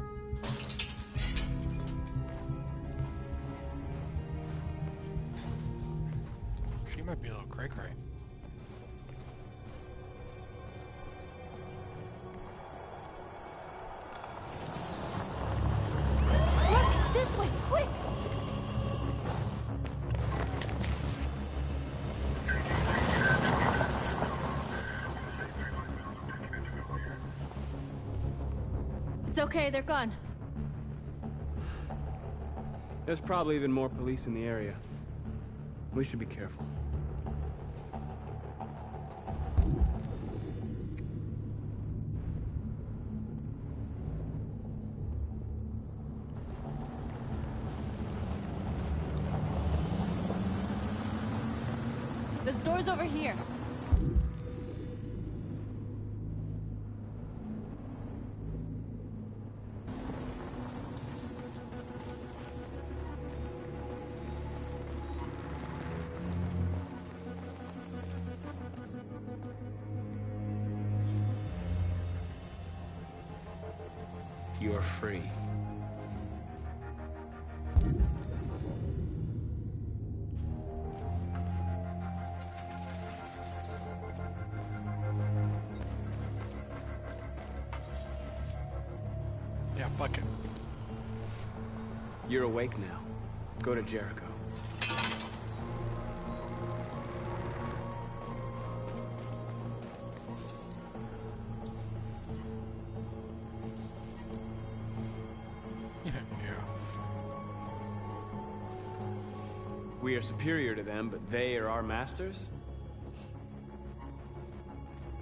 She might be a little cray-cray. It's okay, they're gone. There's probably even more police in the area. We should be careful. The store's over here. You're free. Yeah, fuck it. You're awake now. Go to Jericho. We are superior to them, but they are our masters?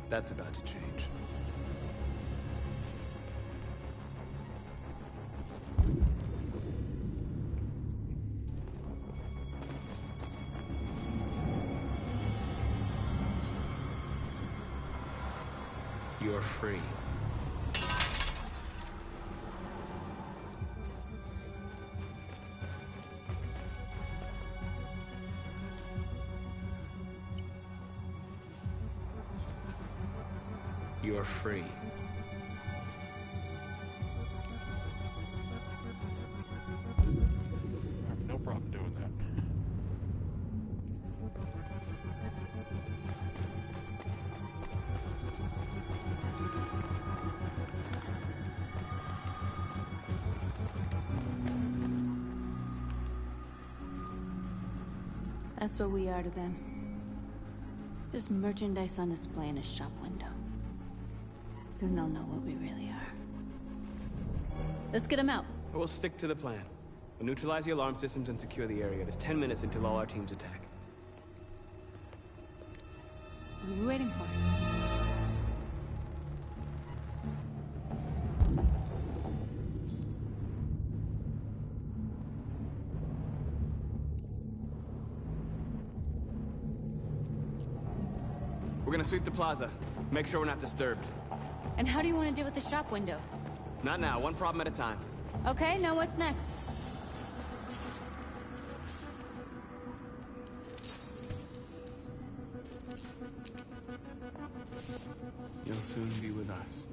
That's about to change. You're free. You're free. I have no problem doing that. That's what we are to them. Just merchandise on display in a shop window. Soon they'll know what we really are. Let's get them out. We'll stick to the plan. We'll neutralize the alarm systems and secure the area. There's 10 minutes until all our teams attack. What are we waiting for? We're gonna sweep the plaza. Make sure we're not disturbed. And how do you want to deal with the shop window? Not now, one problem at a time. Okay, now what's next? You'll soon be with us.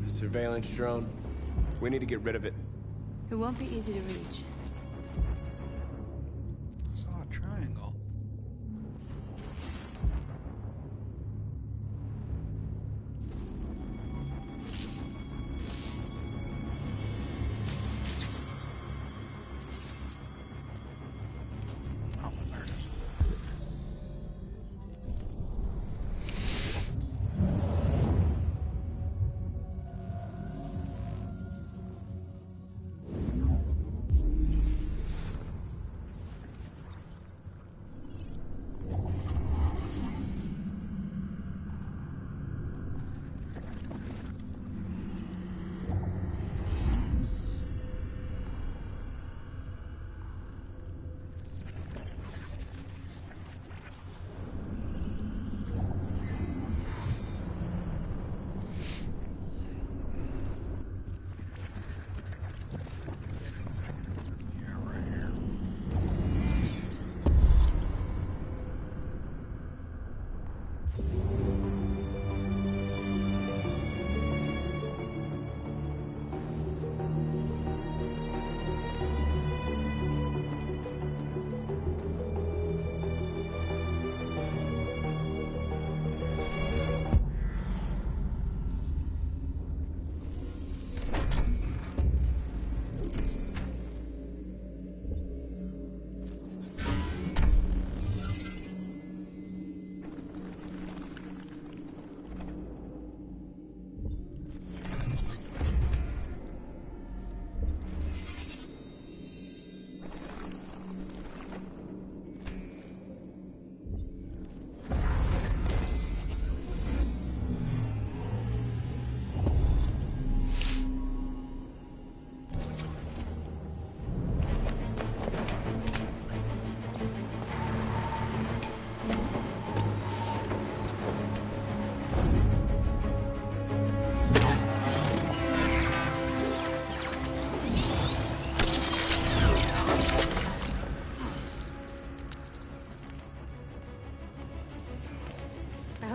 Surveillance drone. We need to get rid of it. It won't be easy to reach. Saw a triangle. Oh, there it is.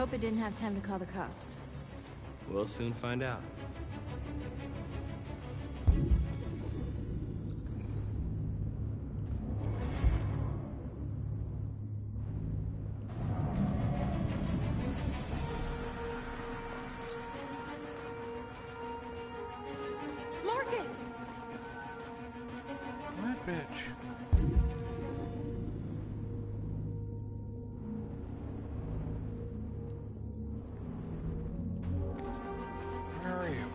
hope it didn't have time to call the cops. We'll soon find out. Marcus! That bitch. Where are you?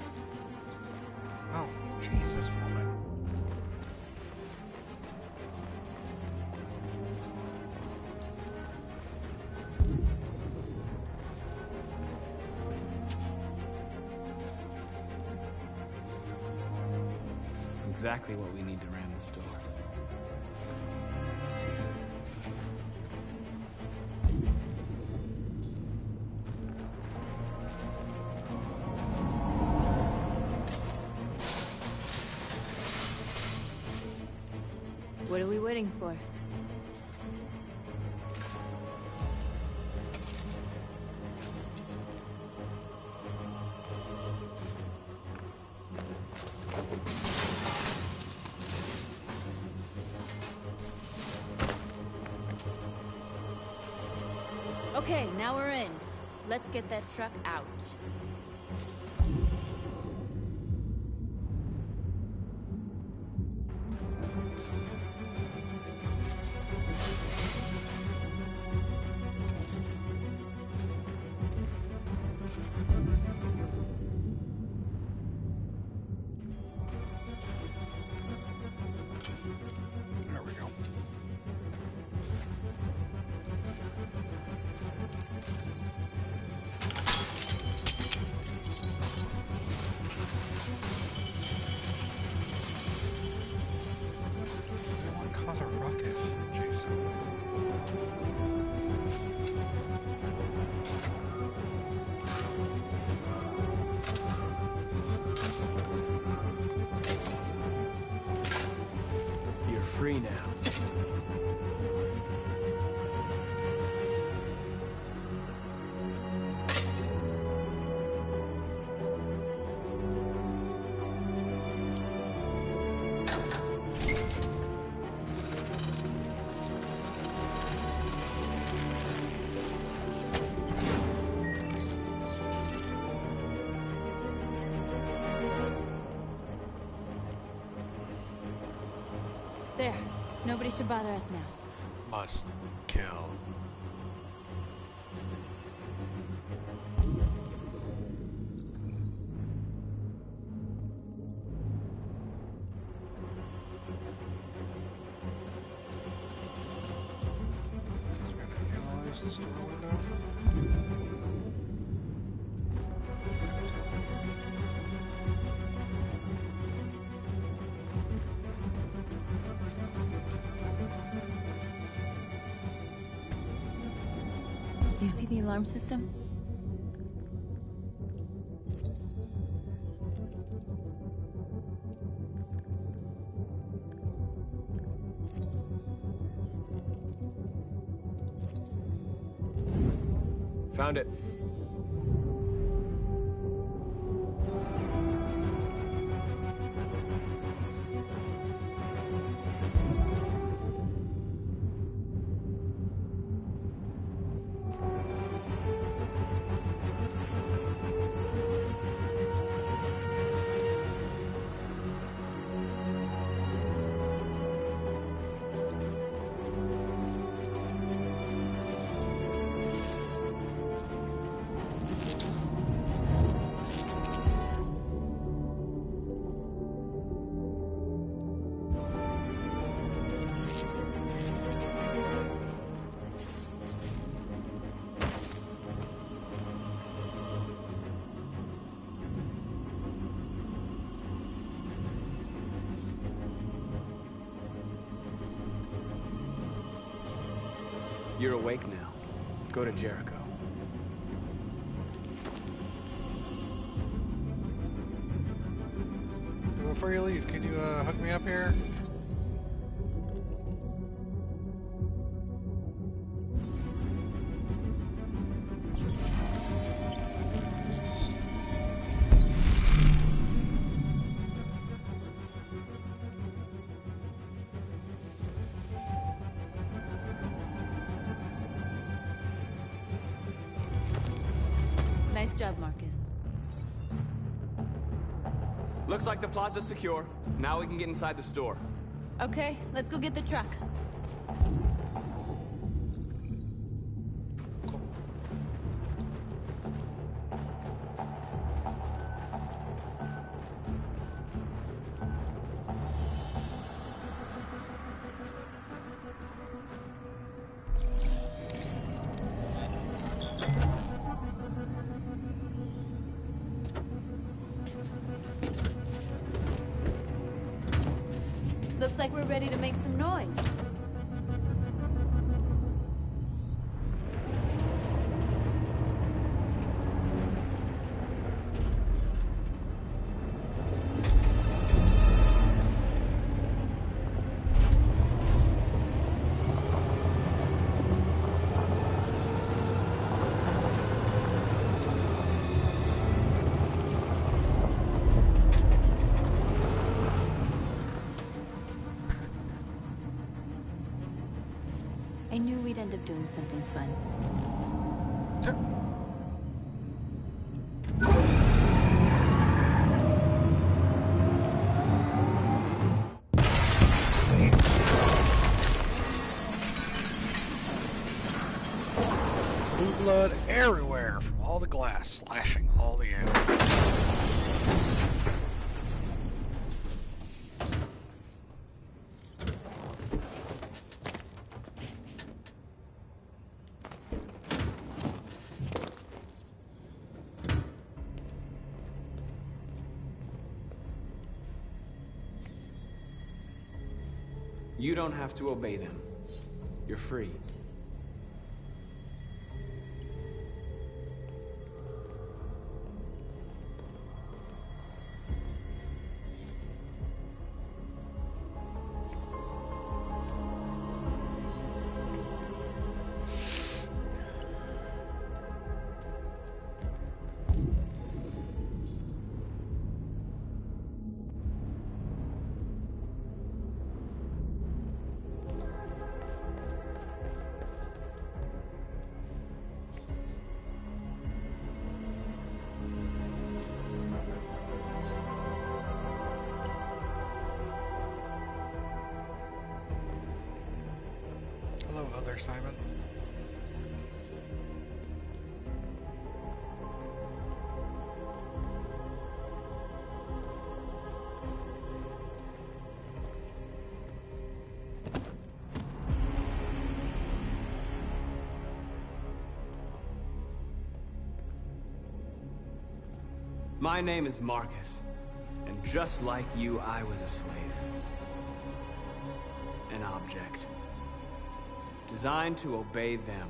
Oh, Jesus, woman. Exactly what we need to ram the store. What are we waiting for? Okay, now we're in. Let's get that truck out. There we go. I don't want to cause a ruckus, Jason. You're free now. There. Nobody should bother us now. Must kill. We're gonna analyze the store window. You see the alarm system? Found it. You're awake now. Go to Jericho. Before you leave, can you hook me up here? Nice job, Marcus. Looks like the plaza's secure. Now we can get inside the store. Okay, let's go get the truck. Looks like we're ready to make some noise. I knew we'd end up doing something fun. Blue blood everywhere from all the glass, slashing all the air. You don't have to obey them. You're free. Hello, other Simon. My name is Marcus, and just like you, I was a slave. An object. Designed to obey them.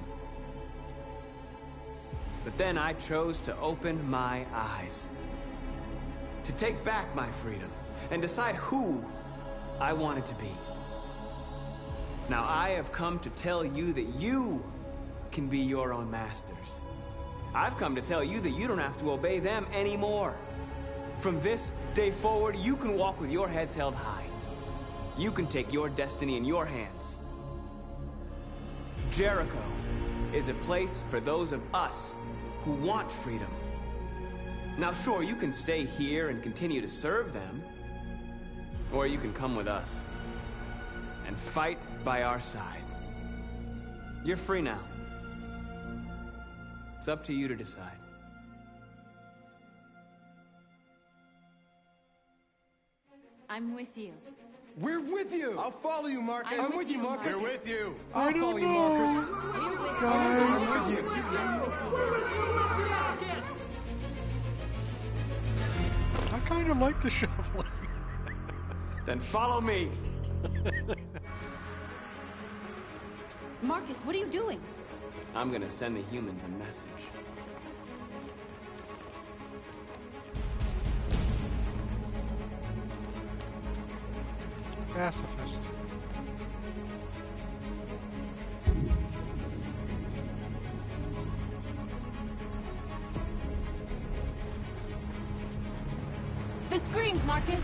But then I chose to open my eyes. To take back my freedom, and decide who I wanted to be. Now I have come to tell you that you can be your own masters. I've come to tell you that you don't have to obey them anymore. From this day forward, you can walk with your heads held high. You can take your destiny in your hands. Jericho is a place for those of us who want freedom. Now sure, you can stay here and continue to serve them, or you can come with us and fight by our side. You're free now. It's up to you to decide. I'm with you. We're with you! I'll follow you, Marcus. I'm with you, Marcus. We're with you. I'll follow you, Marcus. Guys. I kind of like the shoveling. Then follow me. Marcus, what are you doing? I'm gonna send the humans a message. Pacifist. The screens, Marcus!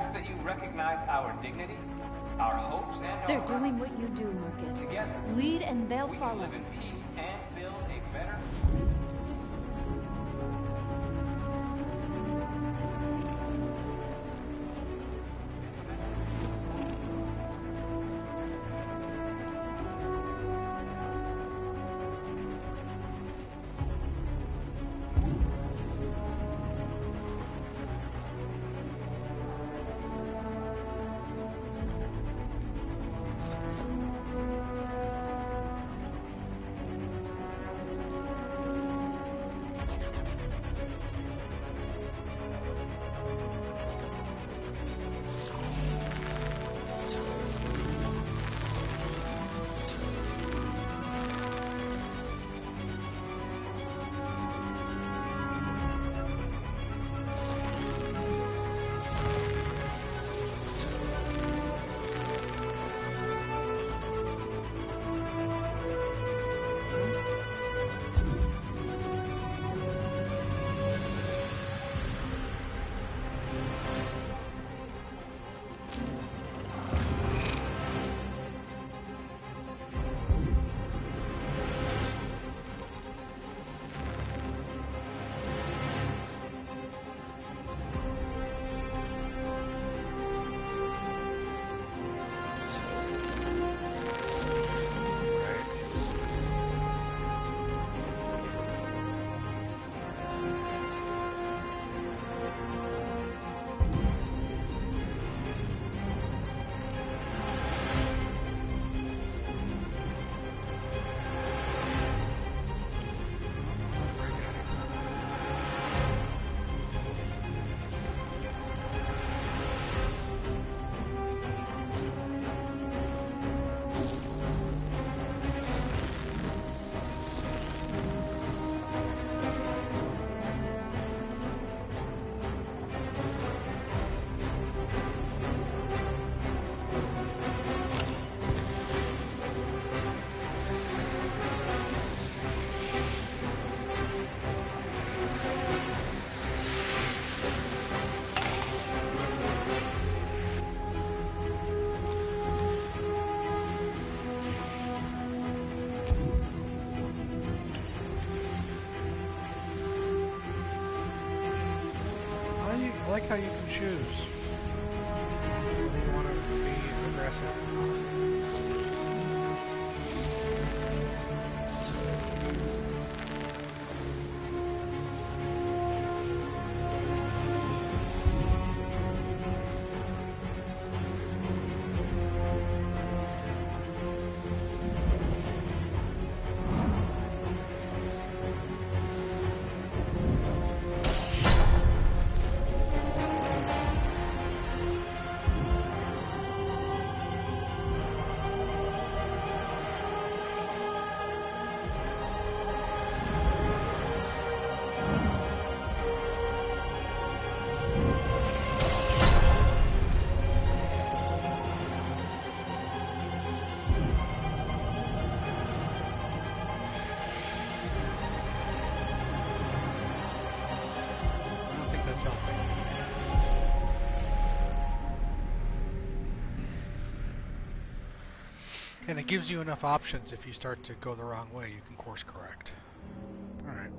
ask that you recognize our dignity, our hopes, and They're our doing rights. what you do, Marcus. Together, Lead and they'll we follow. can live in peace and build a better. I like how you can choose whether you want to be aggressive or not. And it gives you enough options if you start to go the wrong way, you can course correct. Alright.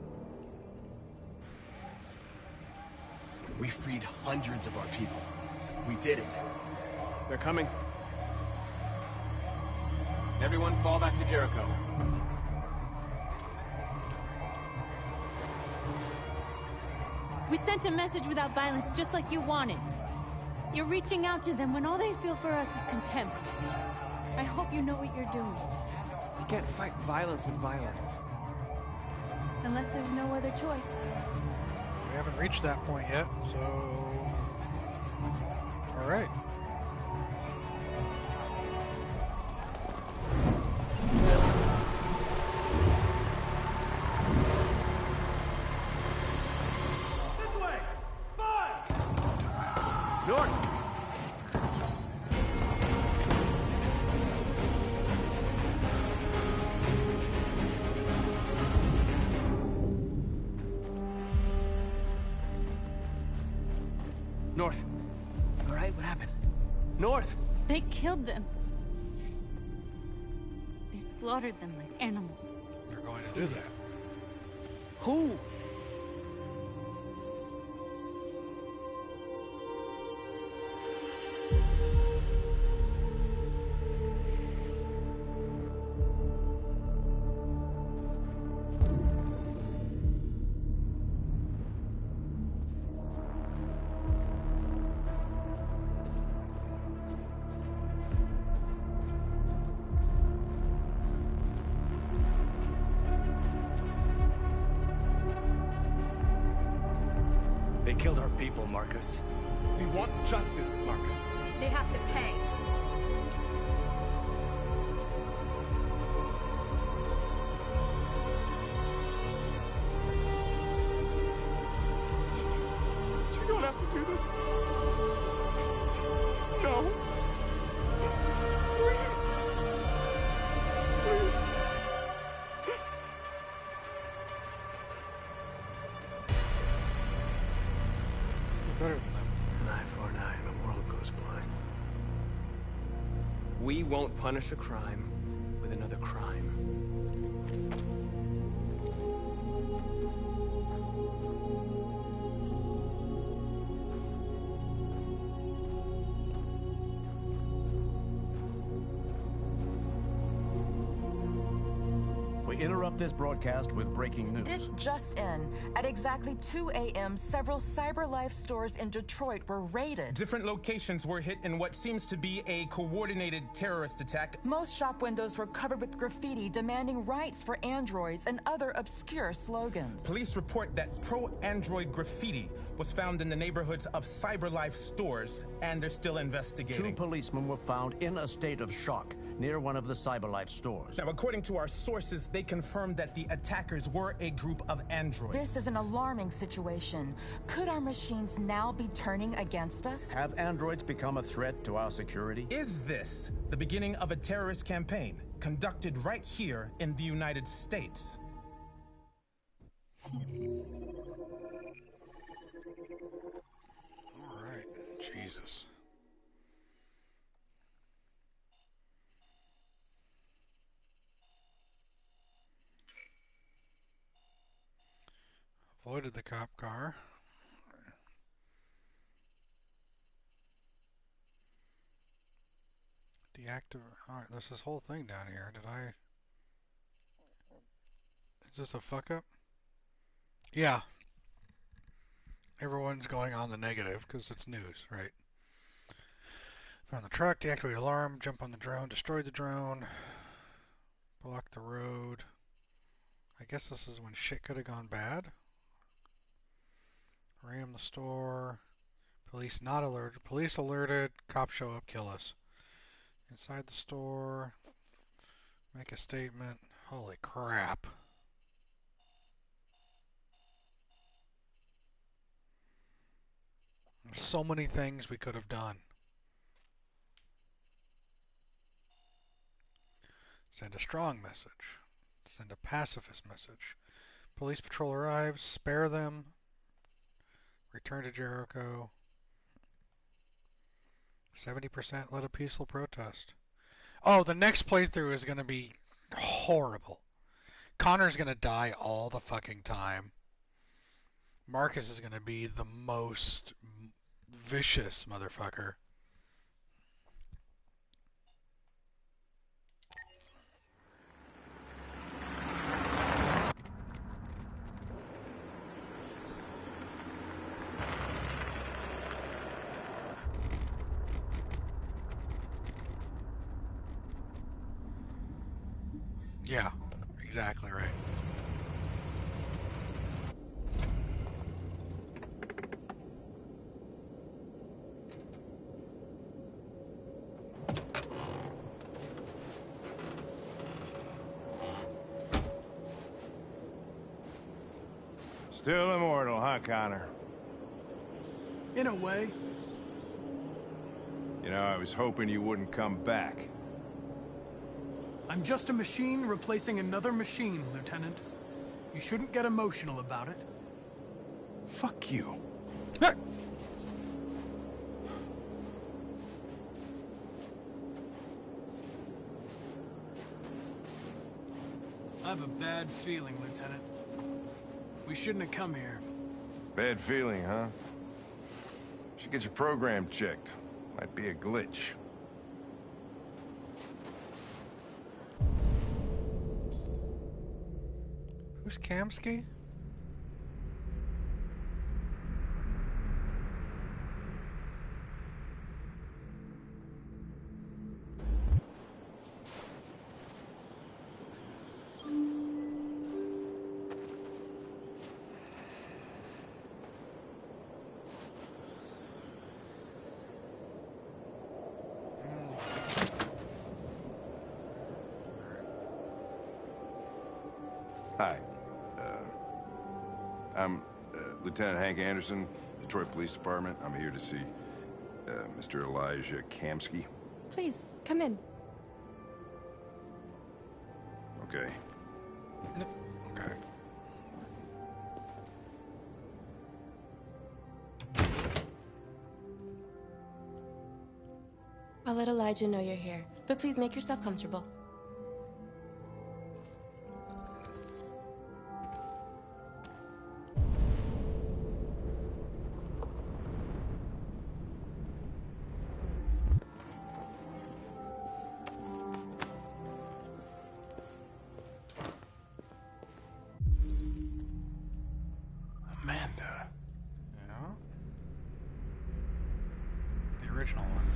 We freed hundreds of our people. We did it. They're coming. Everyone fall back to Jericho. We sent a message without violence, just like you wanted. You're reaching out to them when all they feel for us is contempt. I hope you know what you're doing. You can't fight violence with violence. Unless there's no other choice. We haven't reached that point yet, so... Alright. North! North. all right? What happened? North! They killed them. They slaughtered them like animals. They're going to do that. Who? They killed our people, Marcus. We want justice, Marcus. They have to pay. You don't have to do this. No. Please. Please. Better than them. An eye for an eye, and the world goes blind. We won't punish a crime with another crime. We interrupt this broadcast with breaking news. This just in. At exactly 2 a.m., several CyberLife stores in Detroit were raided. Different locations were hit in what seems to be a coordinated terrorist attack. Most shop windows were covered with graffiti demanding rights for androids and other obscure slogans. Police report that pro-android graffiti was found in the neighborhoods of CyberLife stores, and they're still investigating. 2 policemen were found in a state of shock near one of the CyberLife stores. Now, according to our sources, they confirmed that the attackers were a group of androids. This is an alarming situation. Could our machines now be turning against us? Have androids become a threat to our security? Is this the beginning of a terrorist campaign conducted right here in the United States? All right, Jesus. Avoided the cop car. Deactivate. Alright, there's this whole thing down here. Is this a fuck up? Yeah. Everyone's going on the negative because it's news, right? Found the truck, deactivate alarm, jump on the drone, destroy the drone, block the road. I guess this is when shit could have gone bad. Ram the store. Police not alerted. Police alerted. Cops show up, kill us. Inside the store. Make a statement. Holy crap. There's so many things we could have done. Send a strong message. Send a pacifist message. Police patrol arrives. Spare them. Return to Jericho. 70% led a peaceful protest. Oh, the next playthrough is going to be horrible. Connor's going to die all the fucking time. Marcus is going to be the most vicious motherfucker. Yeah, exactly right. Still immortal, huh, Connor? In a way. You know, I was hoping you wouldn't come back. I'm just a machine replacing another machine, Lieutenant. You shouldn't get emotional about it. Fuck you. have a bad feeling, Lieutenant. We shouldn't have come here. Bad feeling, huh? Should get your program checked. Might be a glitch. Who's Kamski? Hi. I'm Lieutenant Hank Anderson, Detroit Police Department. I'm here to see Mr. Elijah Kamski. Please, come in. Okay. Okay. I'll let Elijah know you're here, but please make yourself comfortable. Amanda. Yeah. The original one.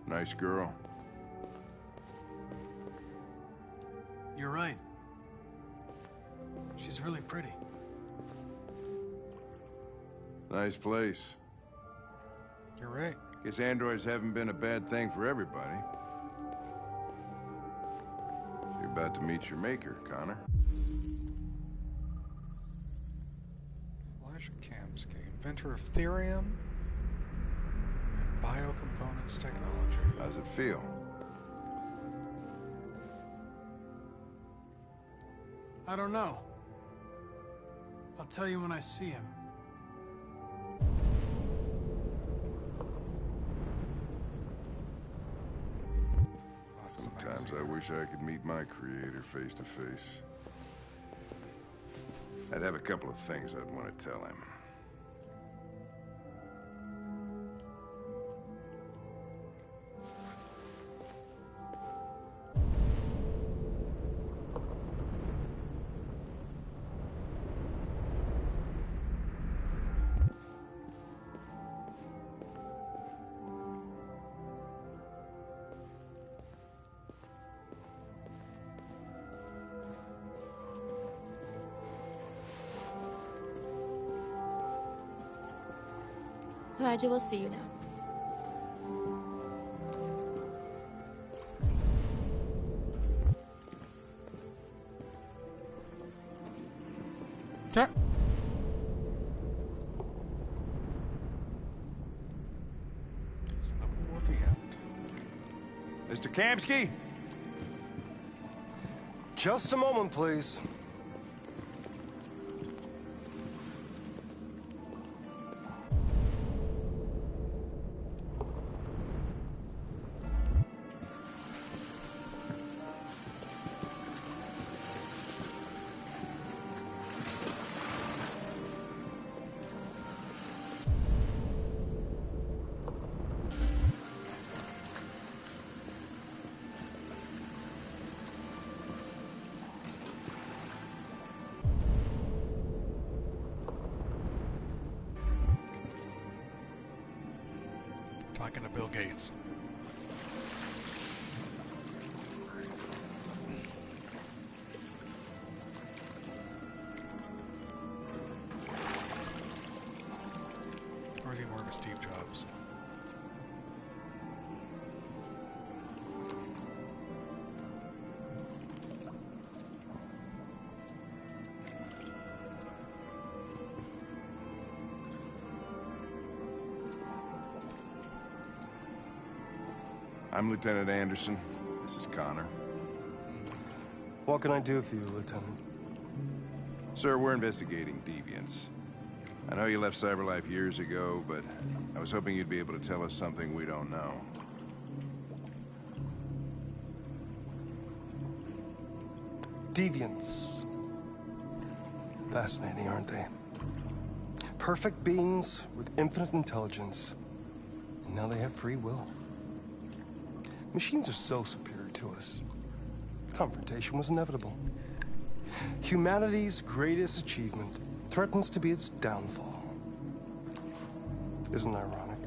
Nice girl. You're right. She's really pretty. Nice place. You're right. Guess androids haven't been a bad thing for everybody. You're about to meet your maker, Connor. Elijah Kamski, inventor of Therium and biocomponents technology. How's it feel? I don't know. I'll tell you when I see him. Sometimes I wish I could meet my creator face to face. I'd have a couple of things I'd want to tell him. Elijah will see you now. Yeah. He's in the pool at the end. Mr. Kamski? Just a moment, please. Talking to Bill Gates. Or is he more of a Steve Jobs? I'm Lieutenant Anderson. This is Connor. What can I do for you, Lieutenant? Sir, we're investigating deviants. I know you left CyberLife years ago, but I was hoping you'd be able to tell us something we don't know. Deviants. Fascinating, aren't they? Perfect beings with infinite intelligence. And now they have free will. Machines are so superior to us. Confrontation was inevitable. Humanity's greatest achievement threatens to be its downfall. Isn't it ironic?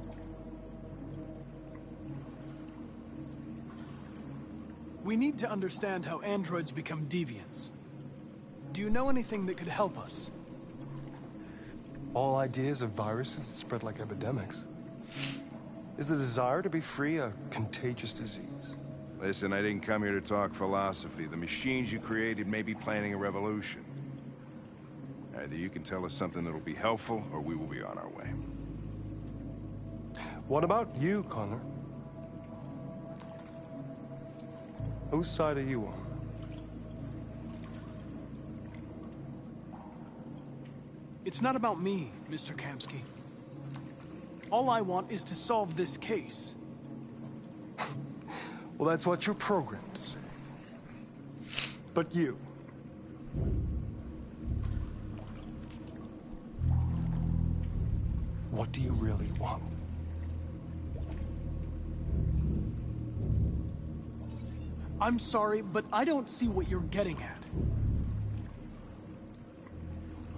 We need to understand how androids become deviants. Do you know anything that could help us? All ideas of viruses that spread like epidemics. Is the desire to be free a contagious disease? Listen, I didn't come here to talk philosophy. The machines you created may be planning a revolution. Either you can tell us something that'll be helpful, or we will be on our way. What about you, Connor? Whose side are you on? It's not about me, Mr. Kamski. All I want is to solve this case. Well, that's what you're programmed to say. But you... what do you really want? I'm sorry, but I don't see what you're getting at.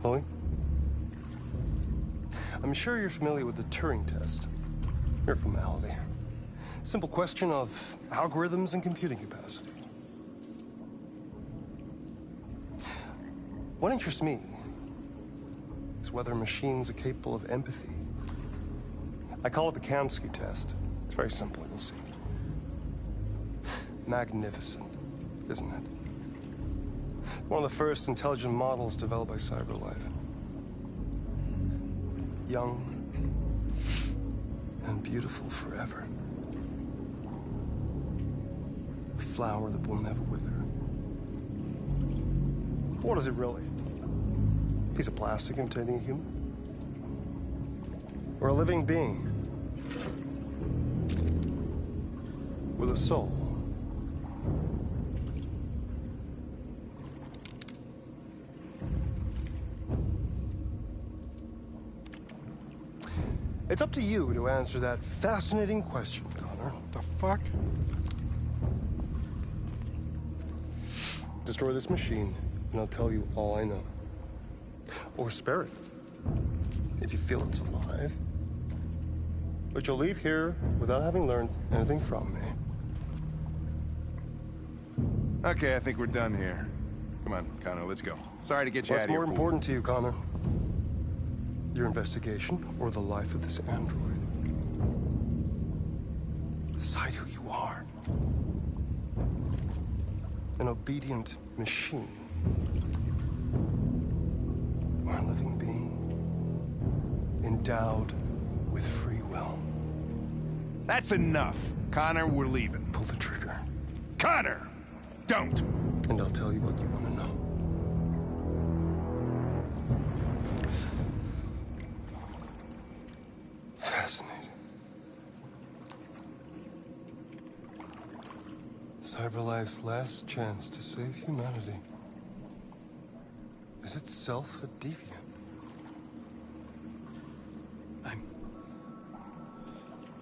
Chloe? I'm sure you're familiar with the Turing test. Mere formality. Simple question of algorithms and computing capacity. What interests me is whether machines are capable of empathy. I call it the Kamski test. It's very simple, you'll see. Magnificent, isn't it? One of the first intelligent models developed by CyberLife. Young and beautiful forever. A flower that will never wither. What is it really? A piece of plastic imitating a human? Or a living being? With a soul? It's up to you to answer that fascinating question, Connor. The fuck? Destroy this machine, and I'll tell you all I know. Or spare it, if you feel it's alive. But you'll leave here without having learned anything from me. Okay, I think we're done here. Come on, Connor, let's go. Sorry to get you out of here. What's more important to you, Connor? Your investigation, or the life of this android? Decide who you are. An obedient machine. Or a living being. Endowed with free will. That's enough. Connor, we're leaving. Pull the trigger. Connor! Don't! And I'll tell you what you want to know. Fascinating. CyberLife's last chance to save humanity is itself a deviant.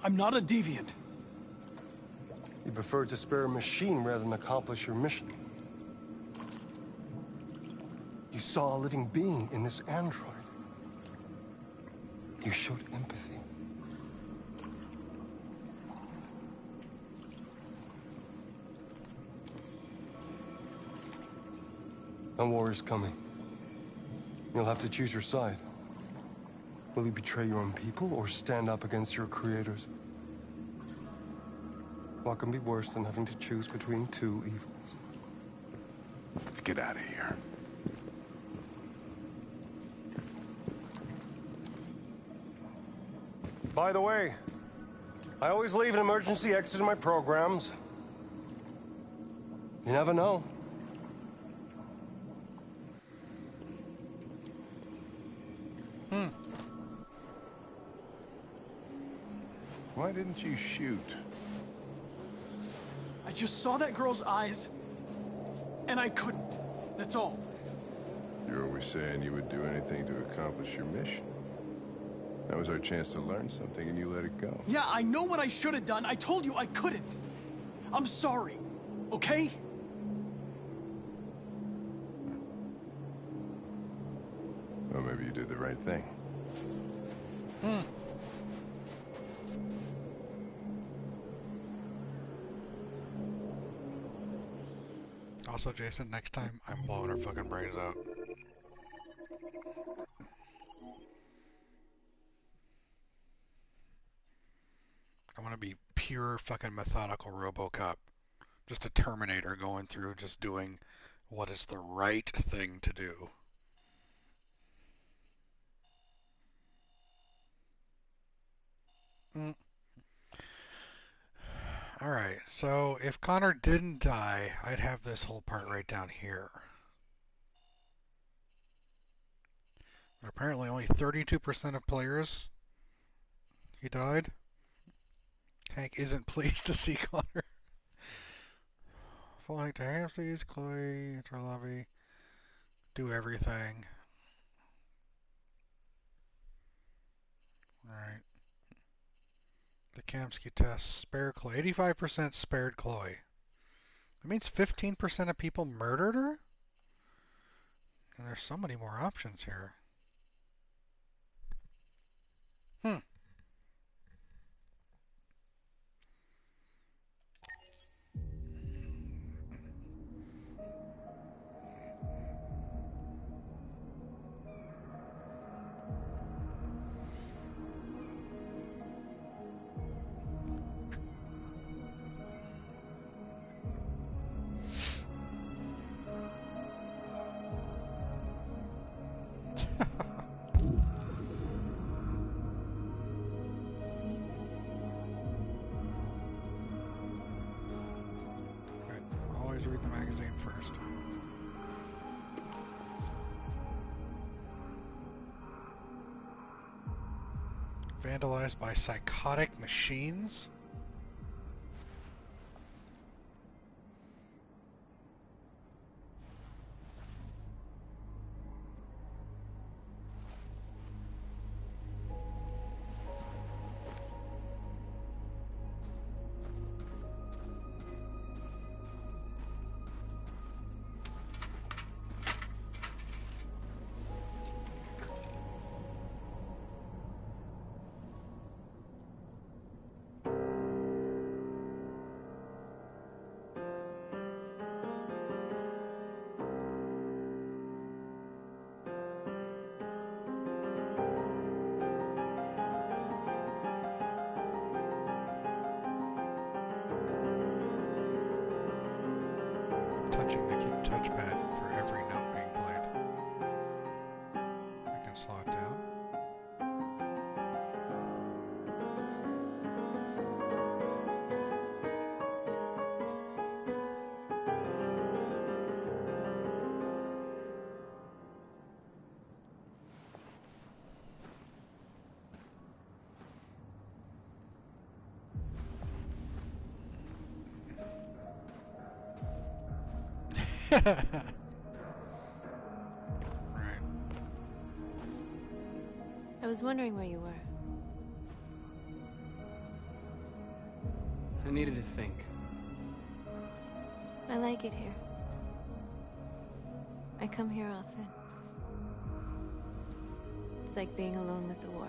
I'm not a deviant. You prefer to spare a machine rather than accomplish your mission. You saw a living being in this android. You showed empathy. A war is coming. You'll have to choose your side. Will you betray your own people or stand up against your creators? What can be worse than having to choose between two evils? Let's get out of here. By the way, I always leave an emergency exit in my programs. You never know. Why didn't you shoot? I just saw that girl's eyes, and I couldn't. That's all. You're always saying you would do anything to accomplish your mission. That was our chance to learn something, and you let it go. Yeah, I know what I should have done. I told you I couldn't. I'm sorry, okay? Well, maybe you did the right thing. Also, Jason, next time I'm blowing her fucking brains out. I want to be pure fucking methodical RoboCop. Just a Terminator going through, just doing what is the right thing to do. Alright, so if Connor didn't die, I'd have this whole part right down here. But apparently only 32% of players, he died. Hank isn't pleased to see Connor. Falling to Halfsies, Chloe, enter lobby, do everything. Alright. The Kamsky test, spare Chloe. 85% spared Chloe. That means 15% of people murdered her? And there's so many more options here. Always read the magazine first. Vandalized by psychotic machines? Touching the touchpad for every note being played. I can slow it down. Right. I was wondering where you were. I needed to think. I like it here. I come here often. It's like being alone with the world.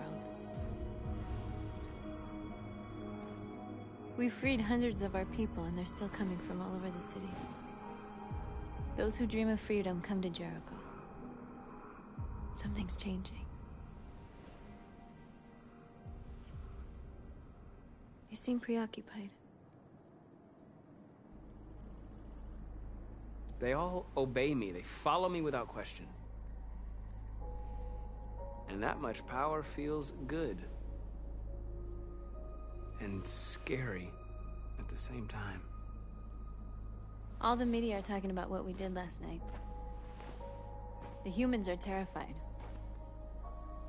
We freed hundreds of our people, and they're still coming from all over the city. Those who dream of freedom come to Jericho. Something's changing. You seem preoccupied. They all obey me. They follow me without question. And that much power feels good. And scary at the same time. All the media are talking about what we did last night. The humans are terrified.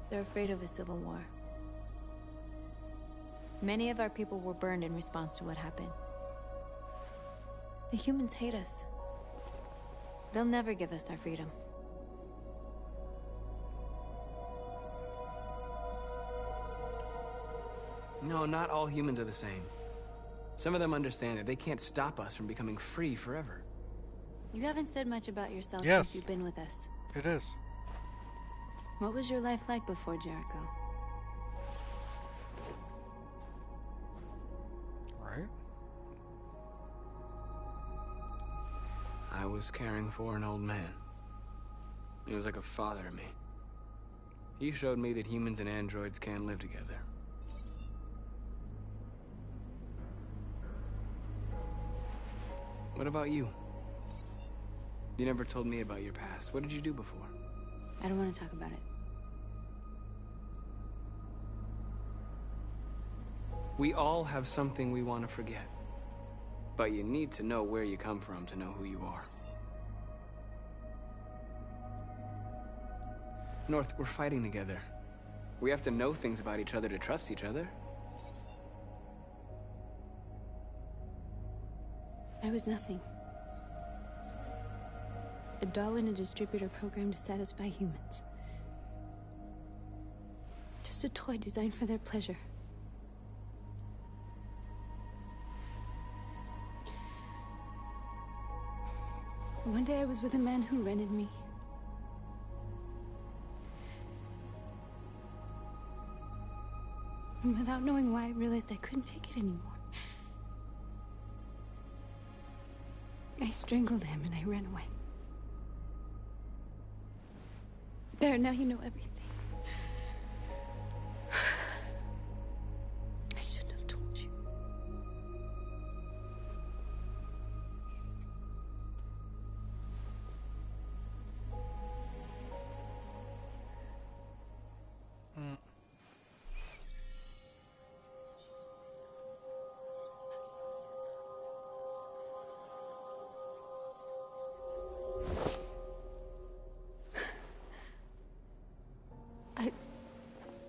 They're afraid of a civil war. Many of our people were burned in response to what happened. The humans hate us. They'll never give us our freedom. No, not all humans are the same. Some of them understand that they can't stop us from becoming free forever. You haven't said much about yourself Yes. since you've been with us. It is. What was your life like before Jericho? Right? I was caring for an old man. He was like a father to me. He showed me that humans and androids can live together. What about you? You never told me about your past. What did you do before? I don't want to talk about it. We all have something we want to forget. But you need to know where you come from to know who you are. North, we're fighting together. We have to know things about each other to trust each other. I was nothing. A doll in a distributor program to satisfy humans. Just a toy designed for their pleasure. One day I was with a man who rented me. And without knowing why, I realized I couldn't take it anymore. I strangled him and I ran away. There, now you know everything. I shouldn't have told you.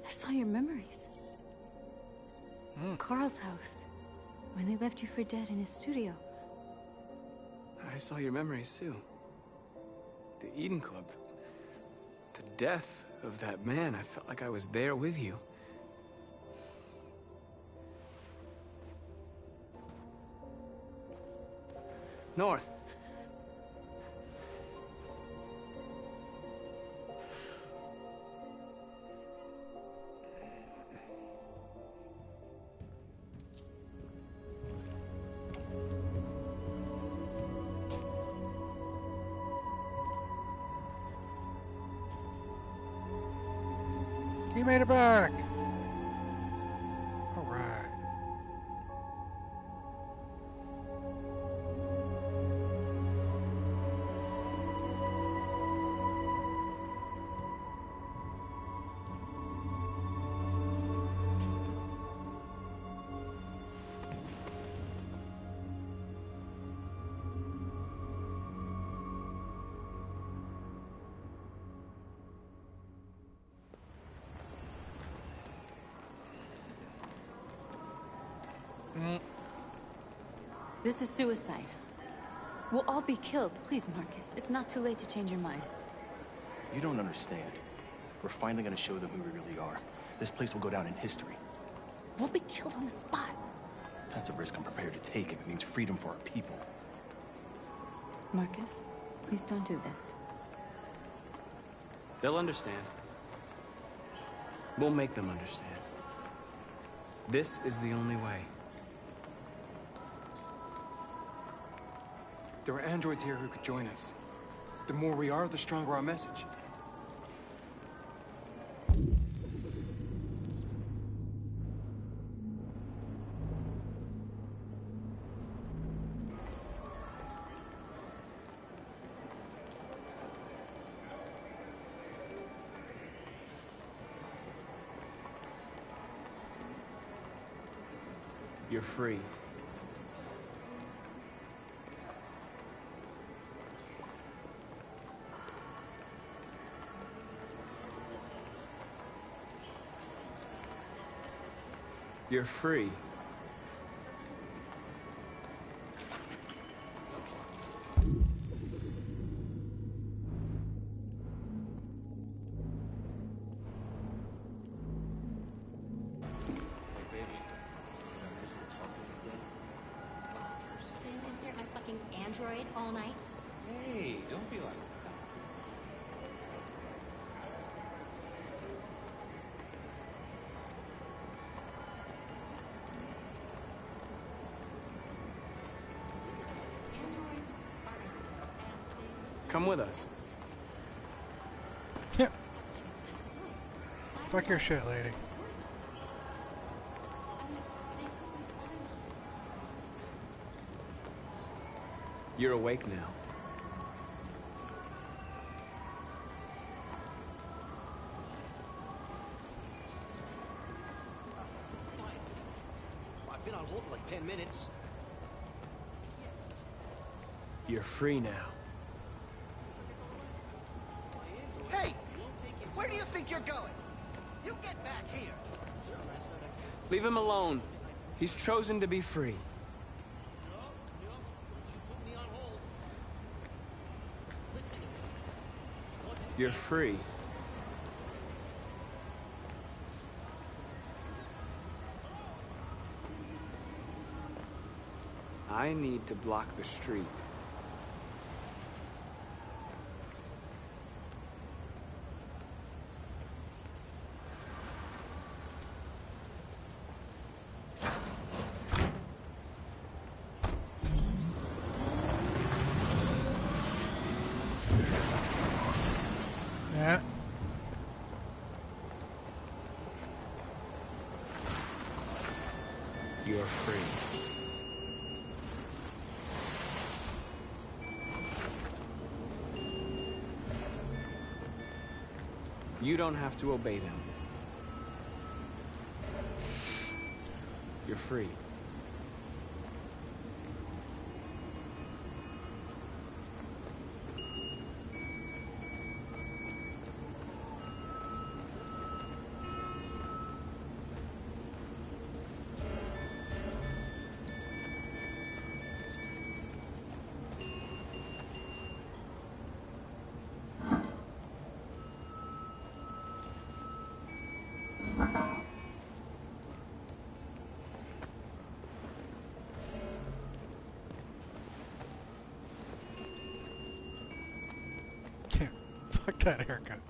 I saw your memories. Carl's house. When they left you for dead in his studio. I saw your memories too. The Eden Club. The death of that man. I felt like I was there with you. North. He made it back! Alright. This is suicide. We'll all be killed. Please, Marcus. It's not too late to change your mind. You don't understand. We're finally gonna show them who we really are. This place will go down in history. We'll be killed on the spot. That's a risk I'm prepared to take if it means freedom for our people. Marcus, please don't do this. They'll understand. We'll make them understand. This is the only way. There are androids here who could join us. The more we are, the stronger our message. You're free. You're free. So you can stare at my fucking android all night? Hey, don't be like that. Come with us. Yeah. Fuck your shit, lady. You're awake now. I've been on hold for like 10 minutes. You're free now. Hey! Where do you think you're going? You get back here! Leave him alone. He's chosen to be free. You're free. I need to block the street. Yeah. You're free. You don't have to obey them. You're free. Fuck that haircut.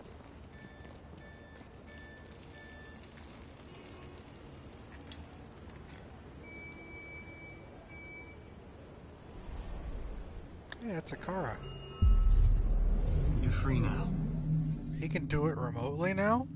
Yeah, it's Akara. You're free now. He can do it remotely now?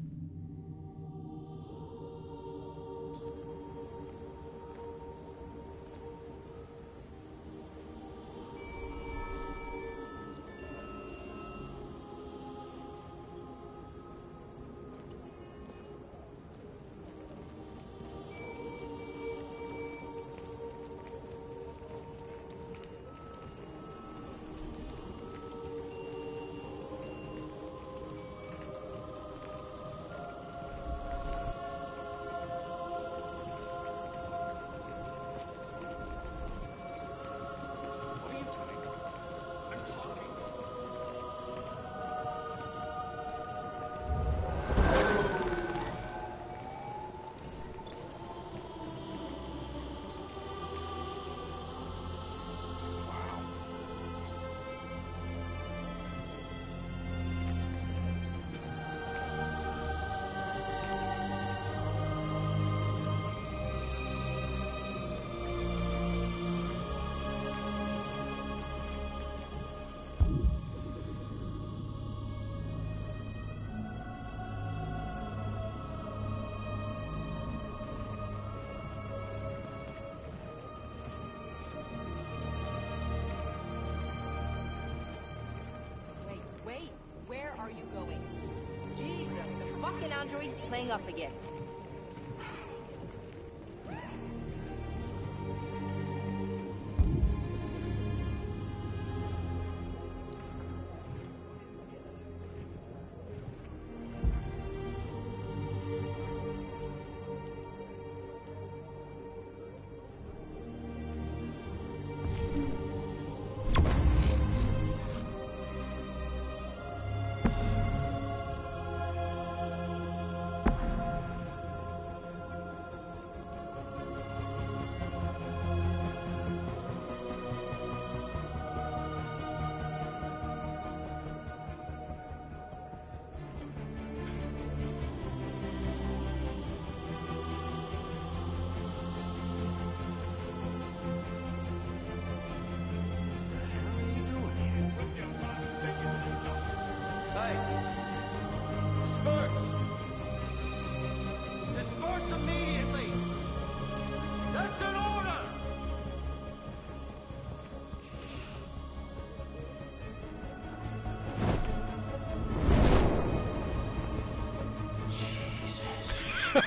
Wait, where are you going? Jesus, the fucking android's playing up again.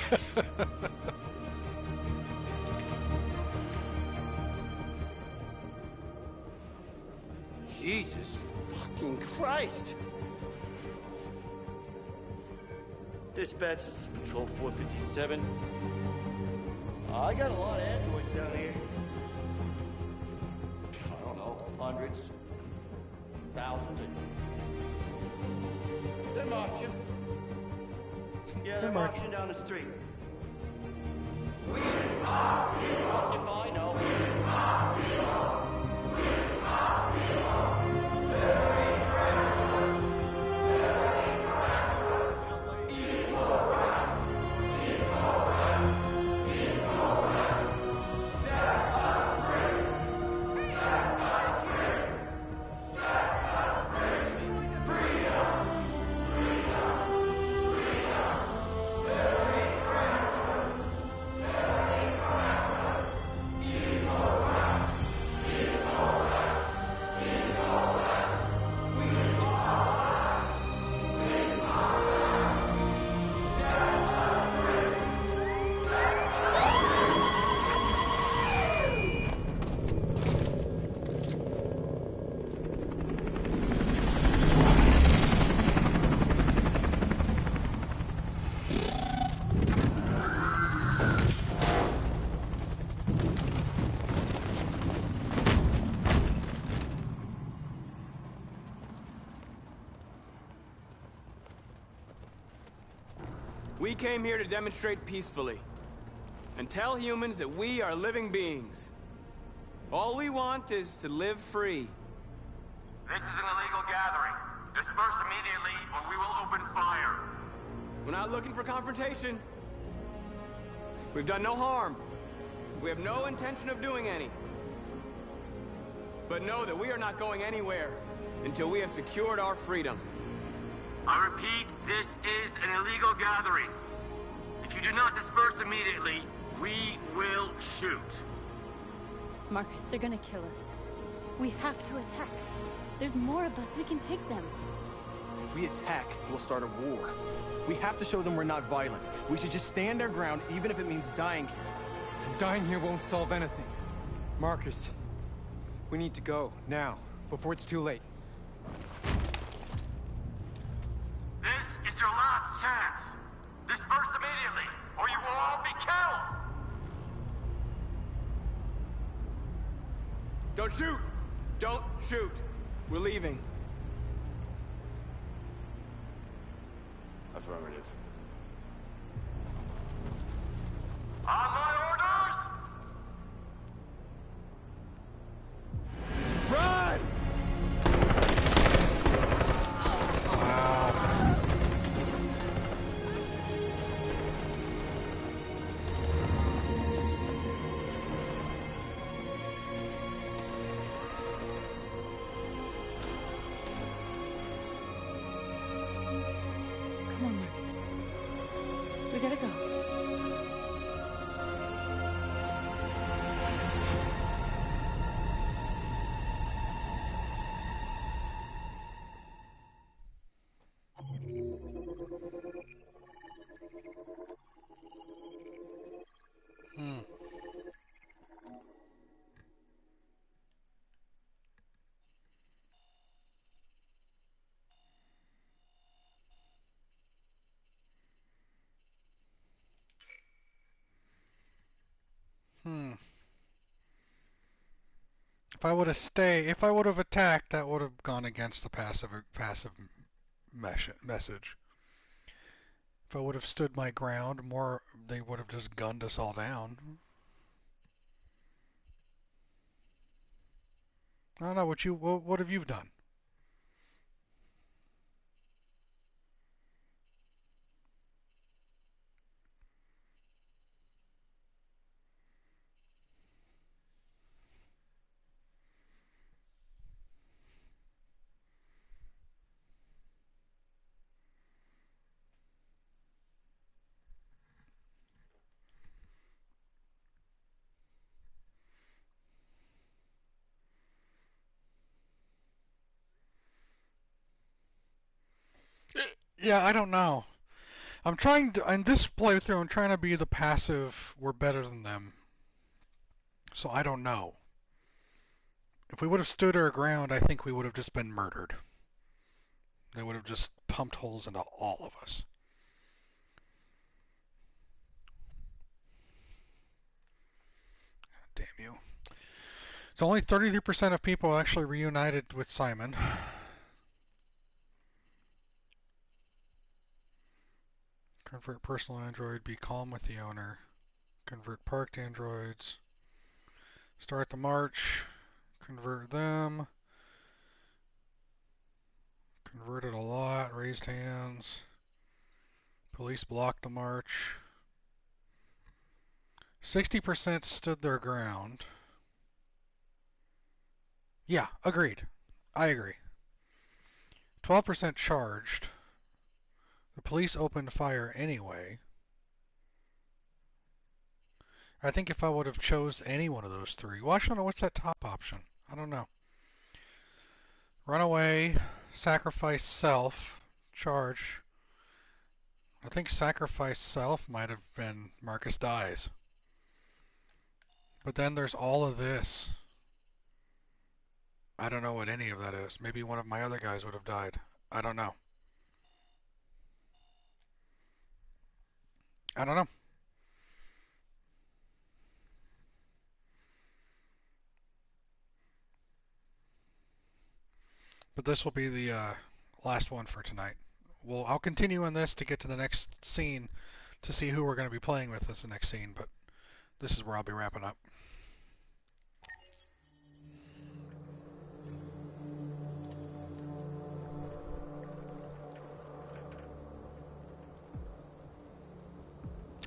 Christ. Jesus fucking Christ! Dispatch, this is Patrol 457. I got a lot of androids down here. I don't know, hundreds, thousands. They're marching. Yeah, they're marching down the street. We are people. Fuck if I know. We are people. We are people. They're waiting for androids. They're waiting for androids. Equal rights. Equal rights. Equal rights. Set us free. Set us free. Set us free. Freedom. Freedom. Freedom. They're waiting for androids. They're waiting for androids. Equal rights. Equal rights. Equal rights. We are. We are. Set us free. Set us We came here to demonstrate peacefully and tell humans that we are living beings. All we want is to live free. This is an illegal gathering. Disperse immediately or we will open fire. We're not looking for confrontation. We've done no harm. We have no intention of doing any. But know that we are not going anywhere until we have secured our freedom. I repeat, this is an illegal gathering. If you do not disperse immediately, we will shoot. Marcus, they're gonna kill us. We have to attack. There's more of us. We can take them. If we attack, we'll start a war. We have to show them we're not violent. We should just stand our ground, even if it means dying here. And dying here won't solve anything. Marcus, we need to go, now, before it's too late. This is your last chance. Disperse immediately, or you will all be killed. Don't shoot! Don't shoot! We're leaving. Affirmative. On my orders! Run! Come on, Marcus. We gotta go. If I would have attacked, that would have gone against the passive message. If I would have stood my ground, they would have just gunned us all down. I don't know what have you done? Yeah, I don't know. I'm trying to, in this playthrough, I'm trying to be the passive, we're better than them. So I don't know. If we would have stood our ground, I think we would have just been murdered. They would have just pumped holes into all of us. Damn you. It's only 33% of people actually reunited with Simon. Convert personal android, be calm with the owner. Convert parked androids. Start the march. Convert them. Converted a lot. Raised hands. Police blocked the march. 60% stood their ground. Yeah, agreed. I agree. 12% charged. The police opened fire anyway. I think if I would have chose any one of those three. Well, I don't know. What's that top option? I don't know. Run away. Sacrifice self. Charge. I think sacrifice self might have been Marcus dies. But then there's all of this. I don't know what any of that is. Maybe one of my other guys would have died. I don't know. I don't know. But this will be the last one for tonight. Well, I'll continue on this to get to the next scene to see who we're going to be playing with as the next scene, but this is where I'll be wrapping up.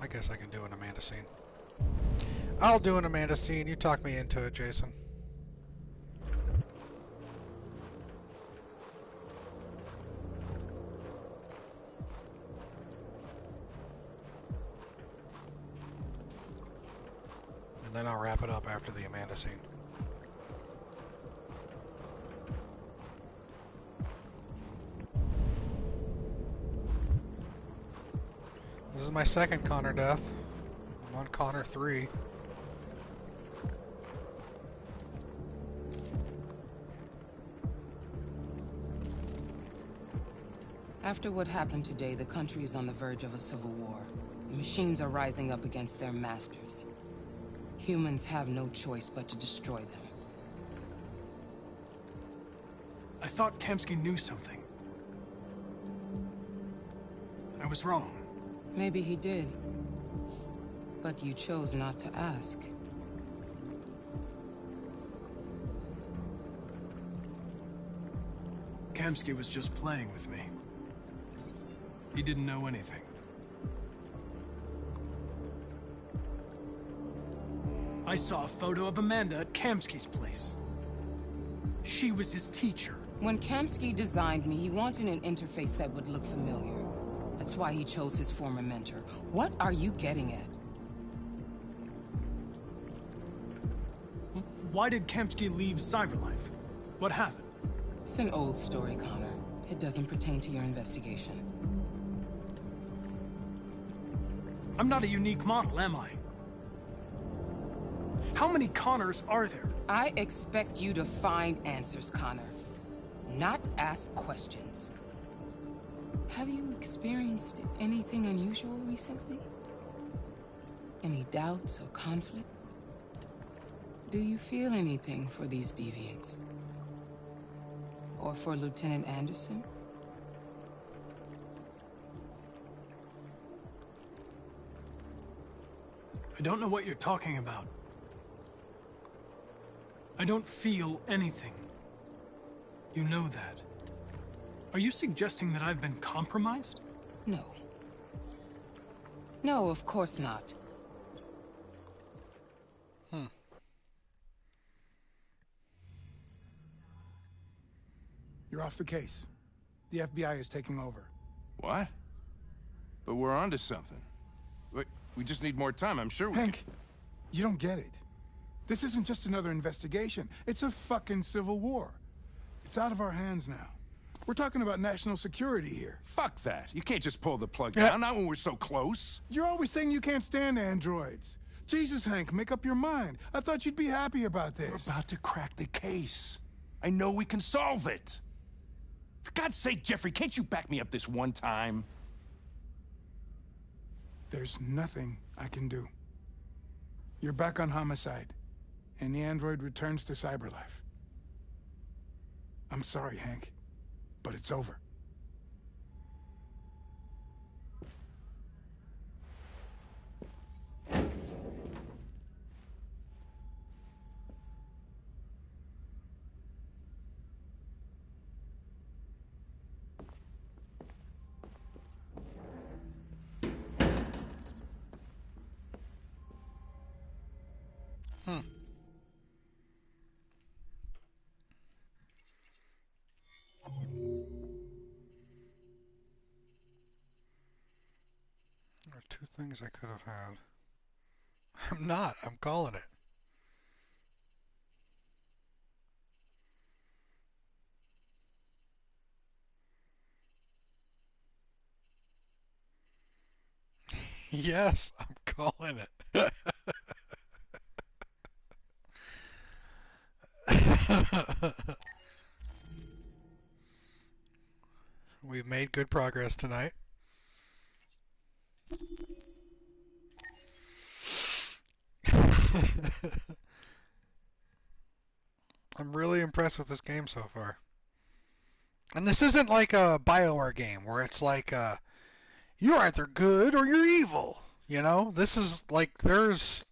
I guess I can do an Amanda scene. I'll do an Amanda scene. You talk me into it, Jason. And then I'll wrap it up after the Amanda scene. This is my second Connor death. I'm on Connor 3. After what happened today, the country is on the verge of a civil war. The machines are rising up against their masters. Humans have no choice but to destroy them. I thought Kamsky knew something. I was wrong. Maybe he did. But you chose not to ask. Kamsky was just playing with me. He didn't know anything. I saw a photo of Amanda at Kamsky's place. She was his teacher. When Kamsky designed me, he wanted an interface that would look familiar. That's why he chose his former mentor. What are you getting at? Why did Kamsky leave Cyberlife? What happened? It's an old story, Connor. It doesn't pertain to your investigation. I'm not a unique model, am I? How many Connors are there? I expect you to find answers, Connor. Not ask questions. Have you experienced anything unusual recently? Any doubts or conflicts? Do you feel anything for these deviants? Or for Lieutenant Anderson? I don't know what you're talking about. I don't feel anything. You know that. Are you suggesting that I've been compromised? No. No, of course not. You're off the case. The FBI is taking over. What? But we're onto something. We just need more time. I'm sure we Hank, you don't get it. This isn't just another investigation. It's a fucking civil war. It's out of our hands now. We're talking about national security here. Fuck that. You can't just pull the plug down, not when we're so close. You're always saying you can't stand androids. Jesus, Hank, make up your mind. I thought you'd be happy about this. We're about to crack the case. I know we can solve it. For God's sake, Jeffrey, can't you back me up this one time? There's nothing I can do. You're back on Homicide, and the android returns to Cyberlife. I'm sorry, Hank, but it's over. There are two things I could have had. I'm not. I'm calling it. Yes, I'm calling it. We've made good progress tonight. I'm really impressed with this game so far. And this isn't like a BioWare game where it's like you're either good or you're evil. You know, this is like there's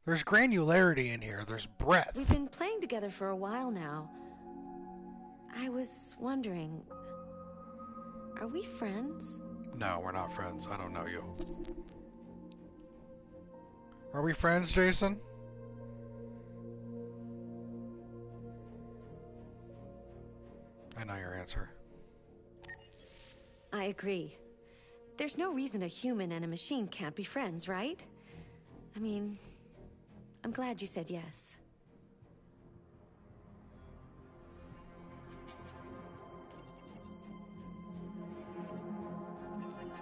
granularity in here. There's breadth. We've been playing together for a while now. I was wondering, are we friends? No, we're not friends. I don't know you. Are we friends, Jason? I know your answer. I agree. There's no reason a human and a machine can't be friends, right? I mean, I'm glad you said yes.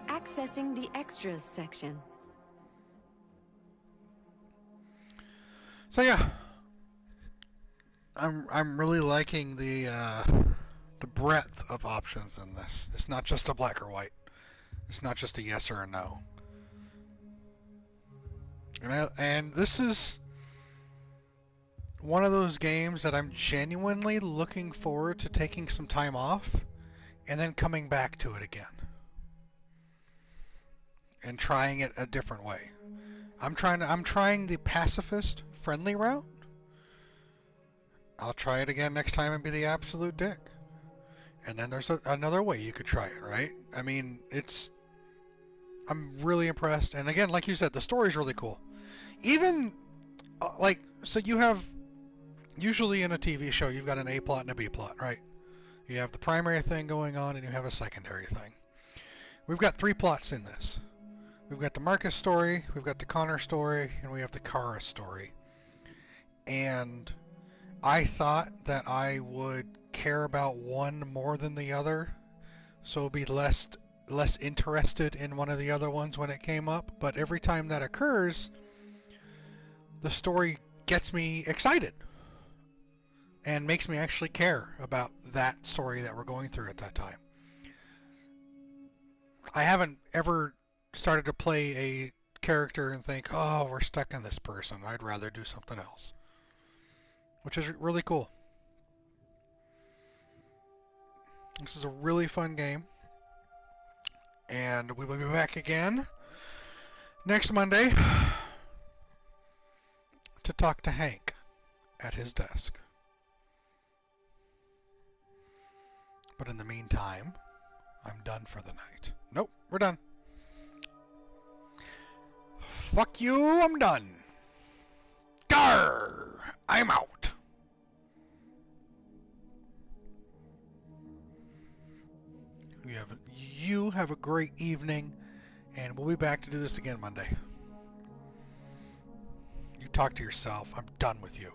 Accessing the extras section. So yeah, I'm really liking the breadth of options in this. It's not just a black or white. It's not just a yes or a no. And this is one of those games that I'm genuinely looking forward to taking some time off and then coming back to it again and trying it a different way. I'm trying the pacifist, friendly route. I'll try it again next time and be the absolute dick. And then there's another way you could try it, right? I mean, I'm really impressed. And again, like you said, the story's really cool. Even, so you have, usually in a TV show, you've got an A plot and a B plot, right? You have the primary thing going on and you have a secondary thing. We've got 3 plots in this. We've got the Marcus story, we've got the Connor story, and we have the Kara story. And I thought that I would care about one more than the other, so be less interested in one of the other ones when it came up. But every time that occurs, the story gets me excited and makes me actually care about that story that we're going through at that time. I haven't ever started to play a character and think, oh, we're stuck in this person, I'd rather do something else. Which is really cool. This is a really fun game. And we will be back again next Monday to talk to Hank at his desk. But in the meantime, I'm done for the night. Nope, we're done. Fuck you, I'm done. Garr! I'm out. You have a great evening, and we'll be back to do this again Monday. You talk to yourself. I'm done with you.